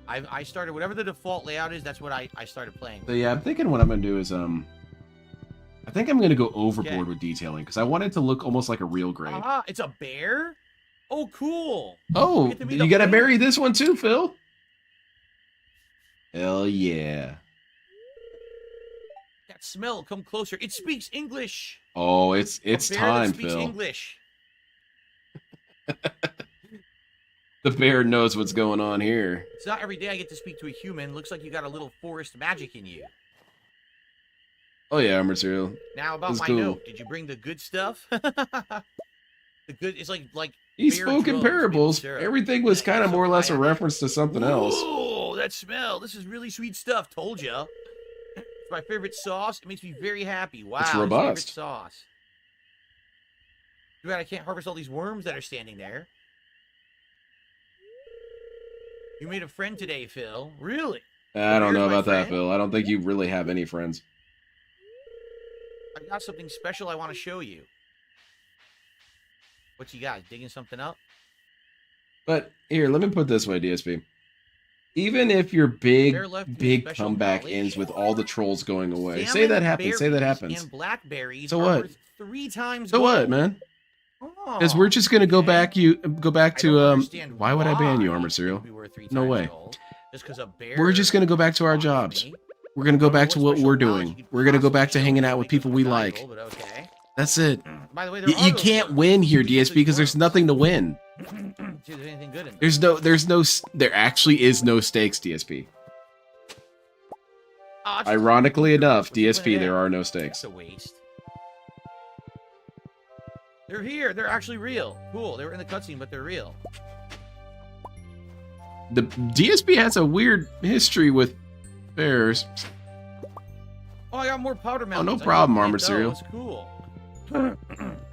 I started whatever the default layout is. That's what I started playing. So yeah, I'm thinking what I'm gonna do is I think I'm gonna go overboard with detailing because I want it to look almost like a real grade. It's a bear. Oh, cool. Oh, get to meet you a gotta whale. marry this one too, Phil. Hell yeah. That smell, come closer. It speaks English. Oh, it's A bear time, that speaks Phil. English. The bear knows what's going on here. It's not every day I get to speak to a human. Looks like you got a little forest magic in you. Oh yeah, armor cereal. Now about That's my cool. note. Did you bring the good stuff? The good. It's like. He bear spoke in drums, parables. maple syrup. Everything was kind of more or less a reference to something else. Oh, that smell. This is really sweet stuff. Told ya. It's my favorite sauce. It makes me very happy. Wow. It's Favorite robust. sauce. Too bad I can't harvest all these worms that are standing there. You made a friend today, Phil. Really? I don't Here's know my about that, friend. Phil. I don't think you really have any friends. I've got something special I want to show you. What you got? Digging something up? But here, let me put it this way, DSP. Even if your big Bear left you big special comeback knowledge. ends with all the trolls going away, say Salmon, that happens. Say that berries, happens. And blackberries So are what? worth 3 times So gold. what, man? Because Oh, we're just gonna go okay. back I to don't understand why would I ban you, why armor it cereal? would be worth 3 No times way. gold. Just because a bear. We're just gonna go back to our wants jobs. me. We're gonna go Don't know back to what special we're knowledge you doing. could We're gonna go possibly back to show hanging me out to with make people it we valuable, like. but okay. That's it. By the way, there are You those can't worms. win here, You can use DSP, these because there's worms. nothing to win. See if there's anything good in them. There actually is no stakes, DSP. Oh, it's Ironically enough, What's the point DSP, of there that? are no It's stakes. a waste. They're here. They're actually real. Cool. They were in the cutscene, but they're real. The DSP has a weird history with bears. Oh, I got more powder Oh, mountains. no I can problem, plant Armor Cereal. those. Cool. I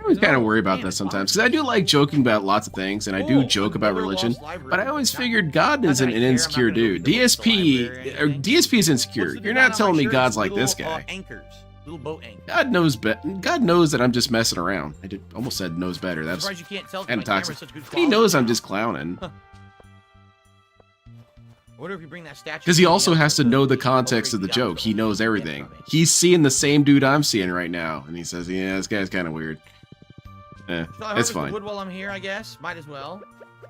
always kind of No, worry about man, that it's sometimes, fine. because I do like joking about lots of things, and I do Cool. joke about Another religion, lost library. but I always Not- figured God not isn't that I an care, I'm not insecure gonna go dude. read the books at the library or anything. DSP is insecure. What's the You're design not on telling my me shirt? God's It's like this little, guy. Anchors. Little boat anchors. God knows God knows that I'm just messing around. Almost said knows better. I'm That's surprised you can't tell 'cause and my camera's toxic. such good He quality. knows I'm just clowning. I wonder if you bring that statue. Because he to me also up has to with know the over context of the $80 joke. He knows get everything. from it. He's seeing the same dude I'm seeing right now, and he says, "Yeah, this guy's kind of weird." Shall I It's harvest the fine. wood while I'm here, I guess. Might as well.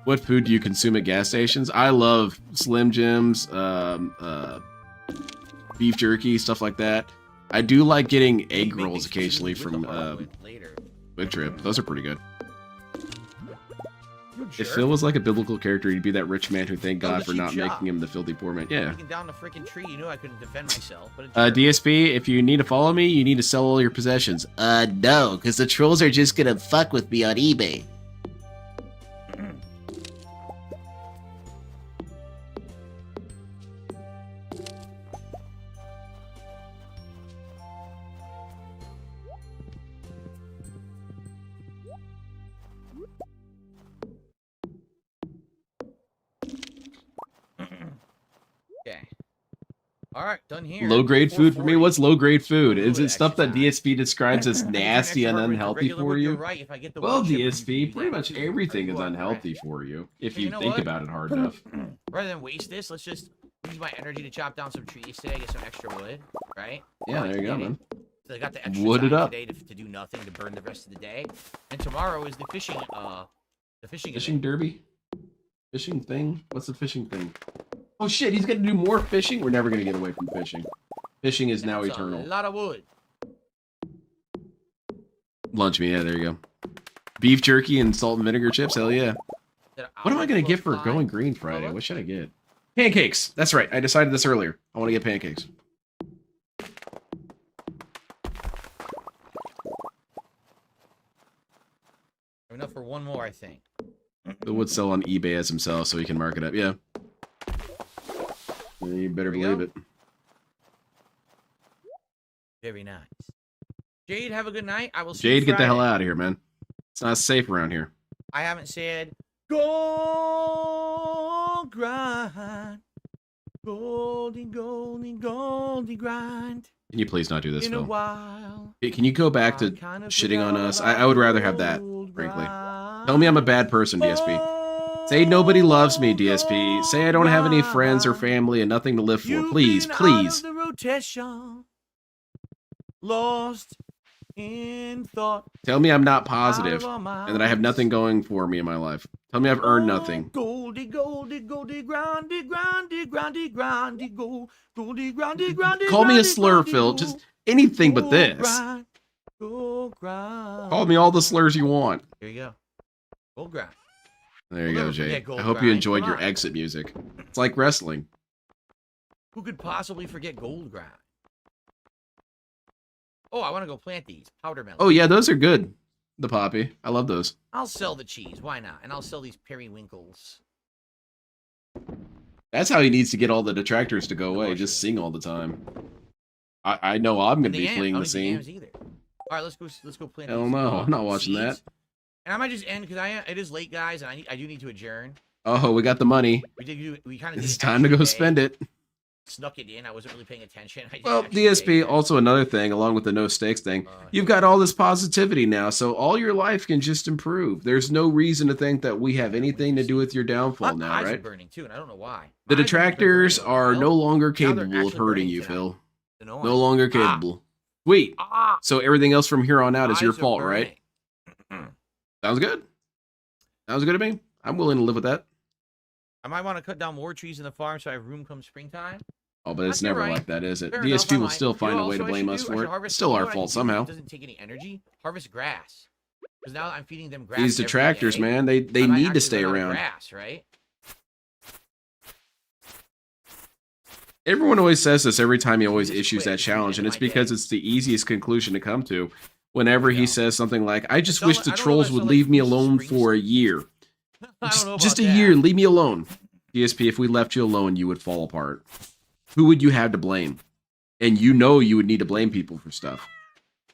What food do you consume at gas stations? I love Slim Jims, beef jerky, stuff like that. I do like getting egg Make rolls these occasionally with the from hardwood later. Quick Trip. Those are pretty good. You If jerk. Phil was like a biblical character, he'd be that rich man who thanked Oh, God the for cheap not shot. making him the filthy poor man. Yeah. Taking down the freaking tree, you knew I couldn't defend myself. But a jerk. DSP, if you need to follow me, you need to sell all your possessions. No, because the trolls are just gonna fuck with me on eBay. Okay. All right, done here. Low grade food for me? 440. What's low grade food? Is Ooh, it stuff that exercise. DSP describes as nasty and Extra hard unhealthy regular for would be you? right if I get the Well, wood chipper. DSP, pretty much Choose everything who is I'm unhealthy correct. for you if Hey, you you know think what? about it hard enough. Rather than waste this, let's just use my energy to chop down some trees today, get some extra wood, right? Yeah, there you go, man. So I got the extra Wood it time up. today to do nothing, to burn the rest of the day. And tomorrow is the fishing Fishing event. derby? Fishing thing? What's the fishing thing? Oh shit, he's gonna do more fishing? We're never gonna get away from fishing. Fishing is now That's eternal. A lot of wood. Lunch meat, yeah, there you go. Beef jerky and salt and vinegar chips, hell yeah. What am I gonna get for Going Green Friday? What should I get? Pancakes! That's right, I decided this earlier. I wanna get pancakes. Enough for one more, I think. It would sell on eBay as himself, so he can mark it up. Yeah. You better There we believe go. it. Very nice. Jade, have a good night. I will see Jade, you get the hell Friday. out of here, man. It's not safe around here. I haven't said gold grind. Golden, golden, golden grind. Can you please not do this, In a Phil? while. Hey, can you go back to I kind of shitting on forgot us? about I would rather have that, gold frankly. grind. Tell me I'm a bad person, DSP. Say nobody loves me, DSP. Say I don't have any friends or family and nothing to live for. You've Please, been please. Out of the rotation, lost in thought. Tell me I'm not Out positive of our and that I have minds. nothing going for me in my life. Tell me I've earned nothing. Goldie, goldie, goldie, grindy, grindy, grindy, grindy, gold, goldie, grindy, grindy. Call me a grindy, slur, grindy, Phil. gold. Just anything but Go this. grind, go grind. Call me all the slurs you want. There you go. Gold grind. There you We'll go, never Jay. forget Gold I hope you Grind. enjoyed Come your on. exit music. It's like wrestling. Who could possibly forget gold grind? Oh, I want to go plant these powder melons. Oh yeah, those are good. The poppy. I love those. I'll sell the cheese. Why not? And I'll sell these periwinkles. That's how he needs to get all the detractors to go away. Bullshit. Just sing all the time. I know I'm gonna be fleeing the scene. Either. All right, let's go plant. Hell these, no, I'm not watching that. seeds. And I might just end because it is late, guys, and I do need to adjourn. Oh, we got the money. We kind of. It's time to go spend it. Snuck it in. I wasn't really paying attention. I didn't Well, actually pay DSP, attention. also another thing, along with the no stakes thing, you've got all this positivity now, so all your life can just improve. There's no reason to think that we have anything to do with your downfall My now, eyes are right? burning too, and I don't know why. The My eyes have been detractors burning are a no while. longer Now they're capable of actually hurting burning you, tonight. Phil. Annoying. No longer capable. Sweet. Ah, So everything else from here on out is your eyes are fault, right? burning. Sounds good. Sounds good to me. I'm willing to live with that. I might want to cut down more trees in the farm so I have room come springtime. Oh, but it's That's never right. like that, is it? Fair enough, DSP I will might. still You know find what a way to also I blame should us do? I for should it. harvest- It's still you know our what I fault should do somehow. that doesn't take any energy. Harvest grass. Because now I'm feeding them grass. These every detractors, day. man, they I might need to actually stay run out of around. Grass, right? Everyone always says this every time he always Just issues quit. that Just leave it challenge, in and it's my because day. it's the easiest conclusion to come to. Whenever he Yeah. says something like, I just sound wish like- the I don't know trolls if I would sound like leave me Bruce alone for a Springsteen. year. I don't know Just about a that. year, leave me alone. DSP, if we left you alone, you would fall apart. Who would you have to blame? And you know you would need to blame people for stuff.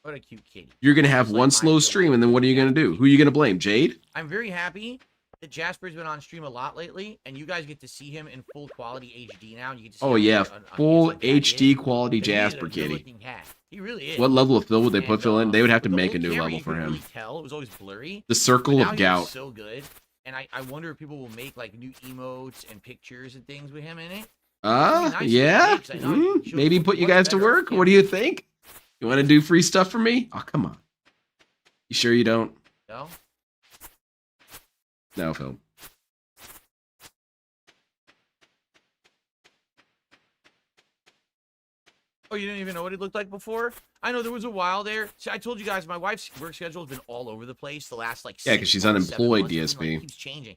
What a cute kitty. You're going to have Just like one mine slow feel stream, like and then what are you going to do? Who are you going to blame? Jade? I'm very happy that Jasper's been on stream a lot lately, and you guys get to see him in full quality HD now. And you get to see Oh, him yeah. on Full handsome cat HD is. quality And he is a Jasper kitty. good-looking cat. He really is. What level of Phil would they And, put Phil in? They would have to with the make a little new camera, level you for couldn't him. Really tell. It was always blurry. The circle But of now he gout. looks so good. And I wonder if people will make like new emotes and pictures and things with him in it. It'd be nice Yeah? if they make, 'cause I know it shows Maybe put you much guys to better on work? camera. What do you think? You want to do free stuff for me? Oh, come on. You sure you don't? No? No, Phil. Oh, you didn't even know what it looked like before? I know there was a while there. See, I told you guys my wife's work schedule has been all over the place the last like Yeah, 'cause 6 she's months, 7 unemployed, months. It seems like DSP. it keeps changing.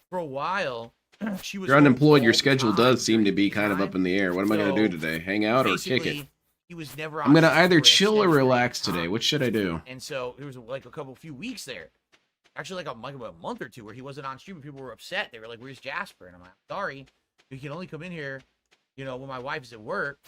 For a while, she was You're home unemployed. Your all the schedule time does seem to during be the kind of up daytime. in the air. What am I going to do So, today? Hang out or kick it? Basically, he was never on I'm going to schedule either or chill or schedule during relax the today. time. What should I do? And so there was like a few weeks there. Actually, like a month or two where he wasn't on stream and people were upset. They were like, "Where's Jasper?" And I'm like, "Sorry, you can only come in here, when my wife is at work,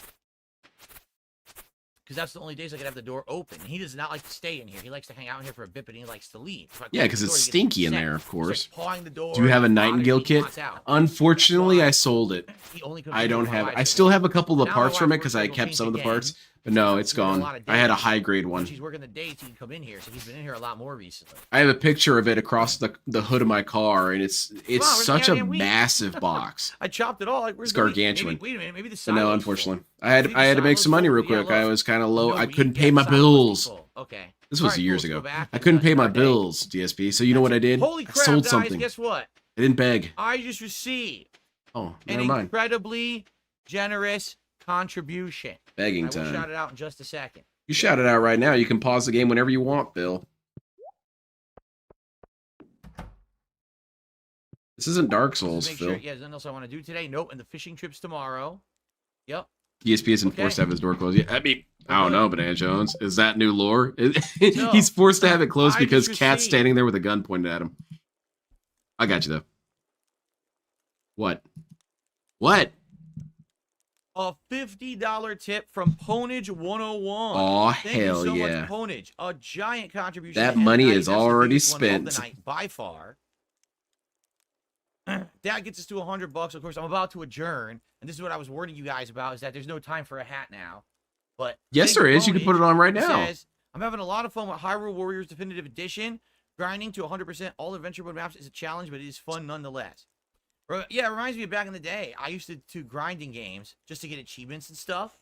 because that's the only days I could have the door open." And he does not like to stay in here. He likes to hang out in here for a bit, but he likes to leave. If I Yeah, close because the it's door, he gets stinky in upset. there, of He's, course. like, pawing the door. Do you have a He bothers Nightingale me, he kit? wants out. Unfortunately, I But sold it. he only comes I in don't when my have. wife's I at still work. have a couple of the Now my parts from it wife's because work I schedule kept changed some of the again, parts. But no, so it's he's working a gone. lot of I had a days. high grade When one. she's working the days, he can come in here. So he's been in here a lot more recently. I have a picture of it across the hood of my car, and it's where's the such a goddamn weed? massive box. I chopped it all. Like, where's It's the weed? gargantuan. Maybe, wait a minute. Maybe the But silo no, is unfortunately, full. I had Maybe I had to the make silo's some money full. real Yeah, quick. I look. was kind of low. No I weed. couldn't pay Yeah, my the silo must be bills. full. Okay. This All was right, cool. years Let's go ago. back I and, couldn't pay my start our day. bills, DSP. So you know what I did? Holy I crap, sold guys! something. Guess what? I didn't beg. I just received Oh, an never mind. incredibly generous contribution. Begging I will shout time. it out in just a second. You shout it out right now. You can pause the game whenever you want, Bill. This isn't Dark Souls, Make Phil. sure. Yeah, there's nothing else I want to do today. Nope. And the fishing trips tomorrow. Yep. DSP isn't forced to have his door closed. Yeah, I mean, I don't know, Banana Jones. Is that new lore? No. He's forced to have it closed I because just Cat's received- standing there with a gun pointed at him. I got you though. What? What? A $50 tip from Ponage 101. Aw, Thank hell you so yeah. much, Ponage. A giant contribution. That to end the money night. is That's the already biggest one of spent. the night by far. That gets us to $100. Of course, I'm about to adjourn, and this is what I was warning you guys about: is that there's no time for a hat now. But Yes, thank there is. You can put it on right Ponage, who now. says, I'm having a lot of fun with Hyrule Warriors Definitive Edition. Grinding to 100% all adventure mode maps is a challenge, but it is fun nonetheless. Yeah, it reminds me of back in the day. I used to do grinding games just to get achievements and stuff.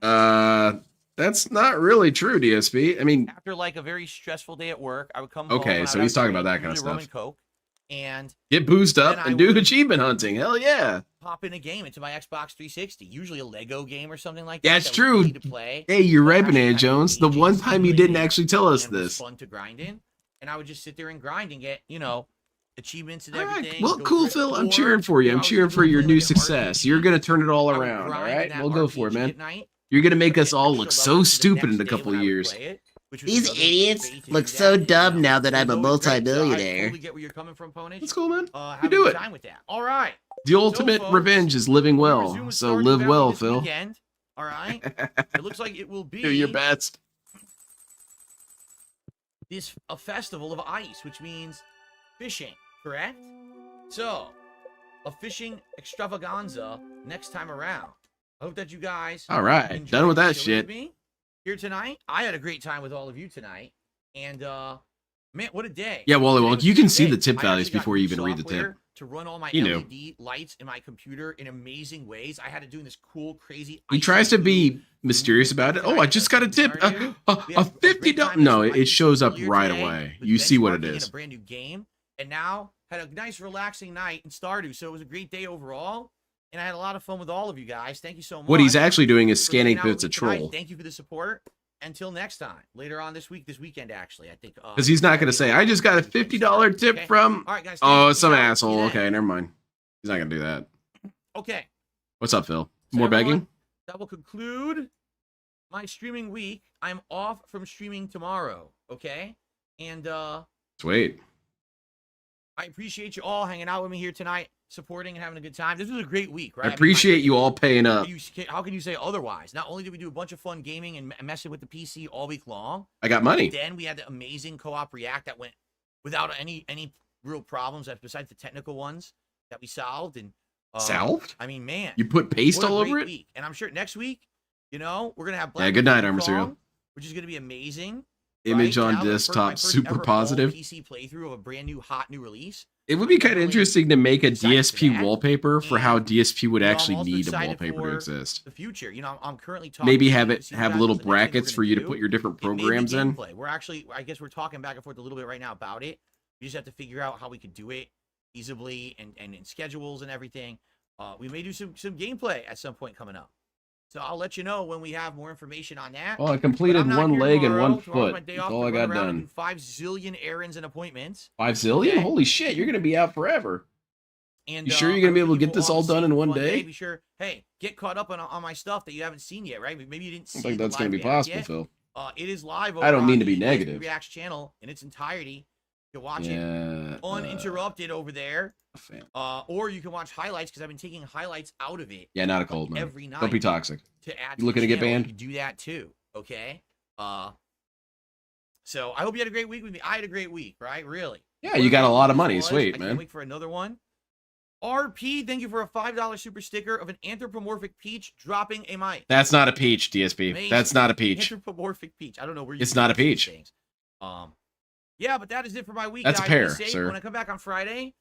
That That's not really true, DSP. I mean, After like a very stressful day at work, I would come home. okay, and I so would he's have talking a about that drink, kind of usually rum stuff. and Coke, and Get boozed up then and I do would achievement hunting. Hell yeah. pop in a game into my Xbox 360, usually a Lego game or something like Yeah, that. it's that was true. easy to play. Hey, you're but right, actually Banana had Jones. The engaging one time you didn't stimulating actually tell us and was this. fun to grind in, and I would just sit there and grind and get, achievements and All right. everything. Well, go cool, for it. Phil. I'm Or, cheering for you. I'm I was cheering for usually your playing, new like, an success. RPG. You're going to turn it all I would around. All grind right. in that We'll go for it, RPG man. at night, You're going to make get us all extra look so levels for the stupid in next a day couple when of I would years. play it, which was These another idiots way to look do so that, dumb now that It I'm was a always great. So I multi-millionaire. totally get where you're coming from, Ponage. That's cool, man. Have You a do good it. time with that. All right. The ultimate folks, revenge is living we well. resume with So Stardew live Valley well, this Phil. weekend. All right. It looks like it will be Do your best. a festival of ice, which means fishing, correct? So, a fishing extravaganza next time around. I hope that you guys All right. enjoyed Done with that chilling shit. with me here tonight. I had a great time with all of you tonight. And man, what a day. Yeah, Wally Today Wonk, was you a can good see day. the tip I values actually got before you new even read the tip. software to run all my You knew. LED lights in my computer in amazing ways. I had to do this cool, crazy. He ice tries to blue be mysterious about it. Oh, I just got a tip. A $50. No, it shows up right away. You see what it In is. a brand new game, and now had a nice, relaxing night in Stardew. So it was a great day overall, and I had a lot of fun with all of you guys. Thank you so much. What he's actually doing is for hanging scanning out if with it's a me tonight. troll. Thank you for the support. Until next time, later on this weekend, actually, I think. Because he's not going to say, I just got a $50 tip Okay. from. All right, guys. Oh, thanks. some Peace out. asshole. See you Okay, then. never mind. He's not going to do that. Okay. What's up, Phil? So More everyone, begging? That will conclude my streaming week. I'm off from streaming tomorrow. Okay. And Sweet. I appreciate you all hanging out with me here tonight, supporting and having a good time. This was a great week, right? I appreciate you all paying up. How can you say otherwise? Not only did we do a bunch of fun gaming and messing with the PC all week long, I got money. then we had the amazing co-op react that went without any real problems, besides the technical ones that we solved. And Solved? I mean, man, You put paste what a all great over it? week. And I'm sure next week, we're gonna have Yeah, good night, Armor Kong, Serial. which is gonna be amazing. Image right? on Now, my desktop, first super ever positive. full PC playthrough of a brand new hot new release. It would be kind of Really interesting to make a excited for DSP that. wallpaper for how And, DSP would I'm actually also need a excited wallpaper to for exist. the future. I'm currently talking. Maybe to have you it to see have guys little what the next thing brackets we're for gonna you to do. put your different It may be programs in. gameplay. I guess we're talking back and forth a little bit right now about it. We just have to figure out how we could do it feasibly and in schedules and everything. We may do some gameplay at some point coming up. So I'll let you know when we have more information on that. Well, I But completed I'm not one here leg and tomorrow. one Tomorrow's foot. my day That's off all to I run got around and done. do 5 zillion errands and appointments. 5 zillion? Okay. Holy shit, you're going to be out forever. And You sure you're I gonna be hope able to you get this all have a done in safe, one fun day? Be sure, hey, get caught up on my stuff that you haven't seen yet, right? Maybe you didn't I see. don't think the that's going to live be react possible, yet. Phil. It is live. I don't over mean on to be the negative. Reacts channel in its entirety. You can watch Yeah. it uninterrupted over there, Fan. or you can watch highlights because I've been taking highlights out of it. Yeah, not a cold man. Every night. Don't be toxic. To add. You looking to get banned? You can do that too. Okay. So I hope you had a great week with me. I had a great week, right? Really. Yeah, What you got a great lot of week money. this was. Sweet, I man. can't wait for another one. RP, thank you for a $5 super sticker of an anthropomorphic peach dropping a mic. That's not a peach, DSP. Amazing. That's not a peach. Anthropomorphic peach. I don't know where you It's get not a these peach. things. Yeah, but that is it for my week. That's a guys. pear, Be safe. sir. When I come back on Friday,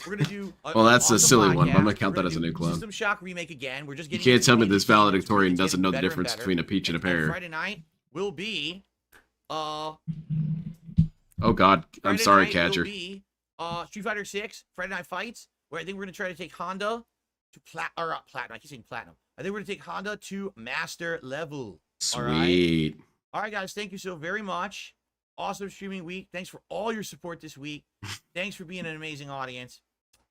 we're gonna do. Well, that's a awesome silly one, but I'm podcast. gonna count We're that as a do new clone. System Shock remake again. We're just You getting. can't into tell me the this games. It's valedictorian getting doesn't know the better and difference better. between a peach and a pear. Friday night will be. Oh God, I'm Friday sorry, night catcher. Will be, Street Fighter 6 Friday Night Fights, where I think we're gonna try to take Honda to platinum. I keep saying platinum. I think we're gonna take Honda to master level. Sweet. All right, guys. Thank you so very much. Awesome streaming week. Thanks for all your support this week. Thanks for being an amazing audience.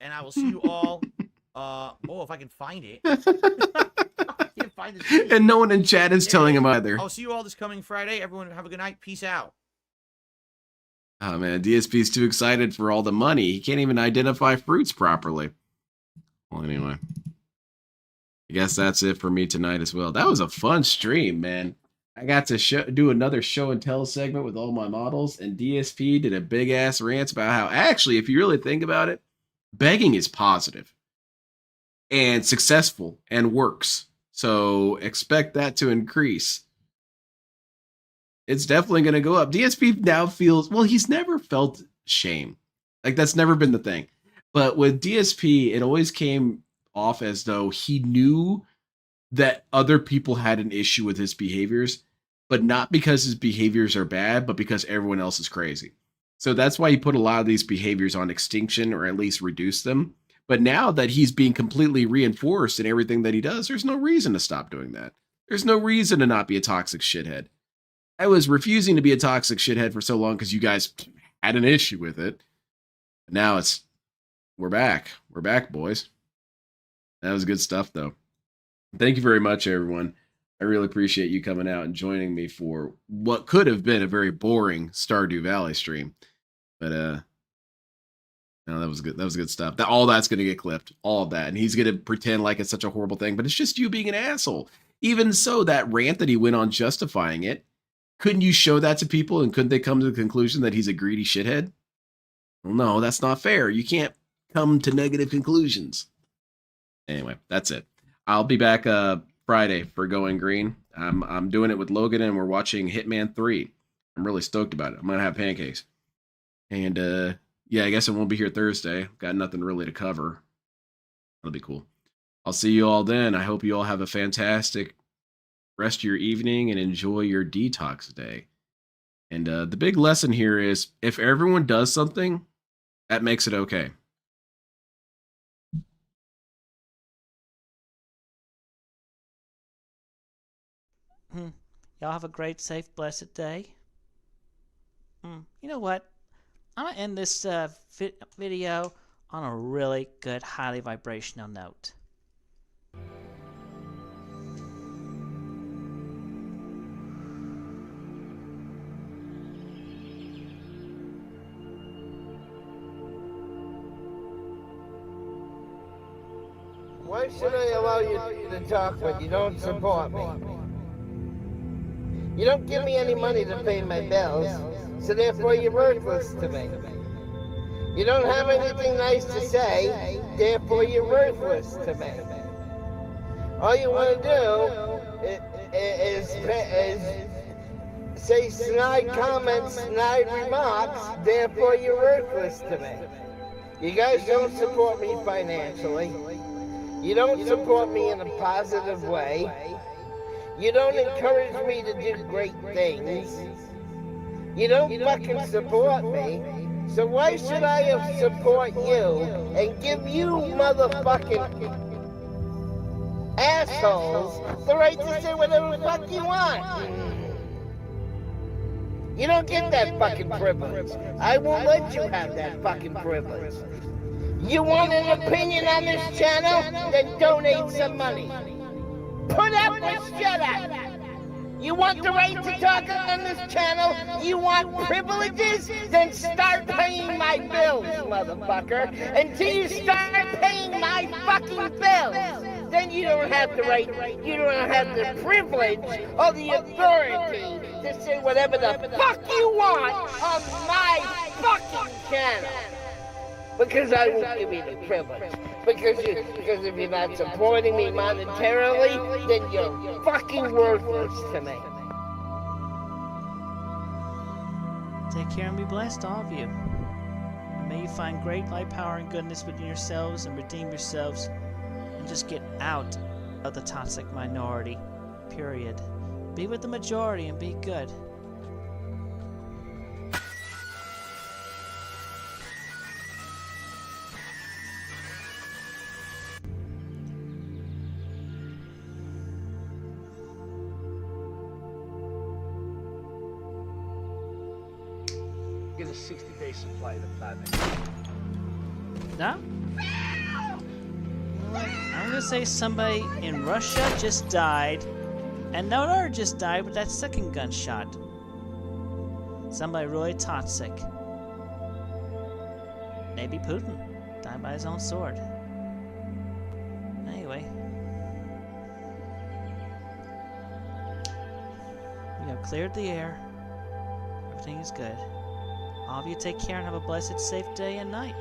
And I will see you all. If I can find it. I can't find this. And no one in chat is telling him either. I'll see you all this coming Friday. Everyone have a good night. Peace out. Oh man, DSP's too excited for all the money. He can't even identify fruits properly. Well, anyway. I guess that's it for me tonight as well. That was a fun stream, man. I got to do another show and tell segment with all my models, and DSP did a big ass rant about how actually, if you really think about it, begging is positive and successful and works. So expect that to increase. It's definitely going to go up. DSP now feels, well, he's never felt shame. Like that's never been the thing. But with DSP, it always came off as though he knew that other people had an issue with his behaviors, but not because his behaviors are bad, but because everyone else is crazy. So that's why he put a lot of these behaviors on extinction, or at least reduce them. But now that he's being completely reinforced in everything that he does, there's no reason to stop doing that. There's no reason to not be a toxic shithead. I was refusing to be a toxic shithead for so long because you guys had an issue with it. Now we're back. We're back, boys. That was good stuff, though. Thank you very much, everyone. I really appreciate you coming out and joining me for what could have been a very boring Stardew Valley stream. But no, that was good. That was good stuff. All that's going to get clipped. All of that. And he's going to pretend like it's such a horrible thing, but it's just you being an asshole. Even so, that rant that he went on justifying it, couldn't you show that to people, and couldn't they come to the conclusion that he's a greedy shithead? Well, no, that's not fair. You can't come to negative conclusions. Anyway, that's it. I'll be back Friday for Going Green. I'm doing it with Logan, and we're watching Hitman 3. I'm really stoked about it. I'm going to have pancakes. And yeah, I guess I won't be here Thursday. Got nothing really to cover. That'll be cool. I'll see you all then. I hope you all have a fantastic rest of your evening and enjoy your detox day. And the big lesson here is, if everyone does something, that makes it okay. Y'all have a great, safe, blessed day. You know what? I'm going to end this video on a really good, highly vibrational note. Why should I allow you to talk when you don't support me? You don't give me any money to pay my bills, so therefore you're worthless to me. You don't have anything nice to say, therefore you're worthless to me. All you want to do is say snide comments, snide remarks, therefore you're worthless to me. You guys don't support me financially. You don't support me in a positive way. You don't encourage me to do great things. You don't fucking support me. So why should I support you and give you motherfucking assholes the right to say whatever the fuck you want? You don't get that fucking privilege. I won't let you have that fucking privilege. You want an opinion on this channel? Then donate some money. Put up or shut up. You want the right to talk on this channel? You want privileges? Then start paying my bills, motherfucker. Until you start paying my fucking bills, then you don't have the right, you don't have the privilege or the authority to say whatever the fuck you want on my fucking channel. Because I won't give you the privilege. Because if you're not supporting me monetarily, then you're fucking worthless to me. Take care and be blessed, all of you. And may you find great light, power, and goodness within yourselves, and redeem yourselves, and just get out of the toxic minority. Period. Be with the majority and be good. Get a 60-day supply of platinum. No? I'm gonna say somebody in Russia just died, and no other just died with that second gunshot. Somebody really toxic. Maybe Putin died by his own sword. Anyway, we have cleared the air. Everything is good. All of you take care and have a blessed, safe day and night.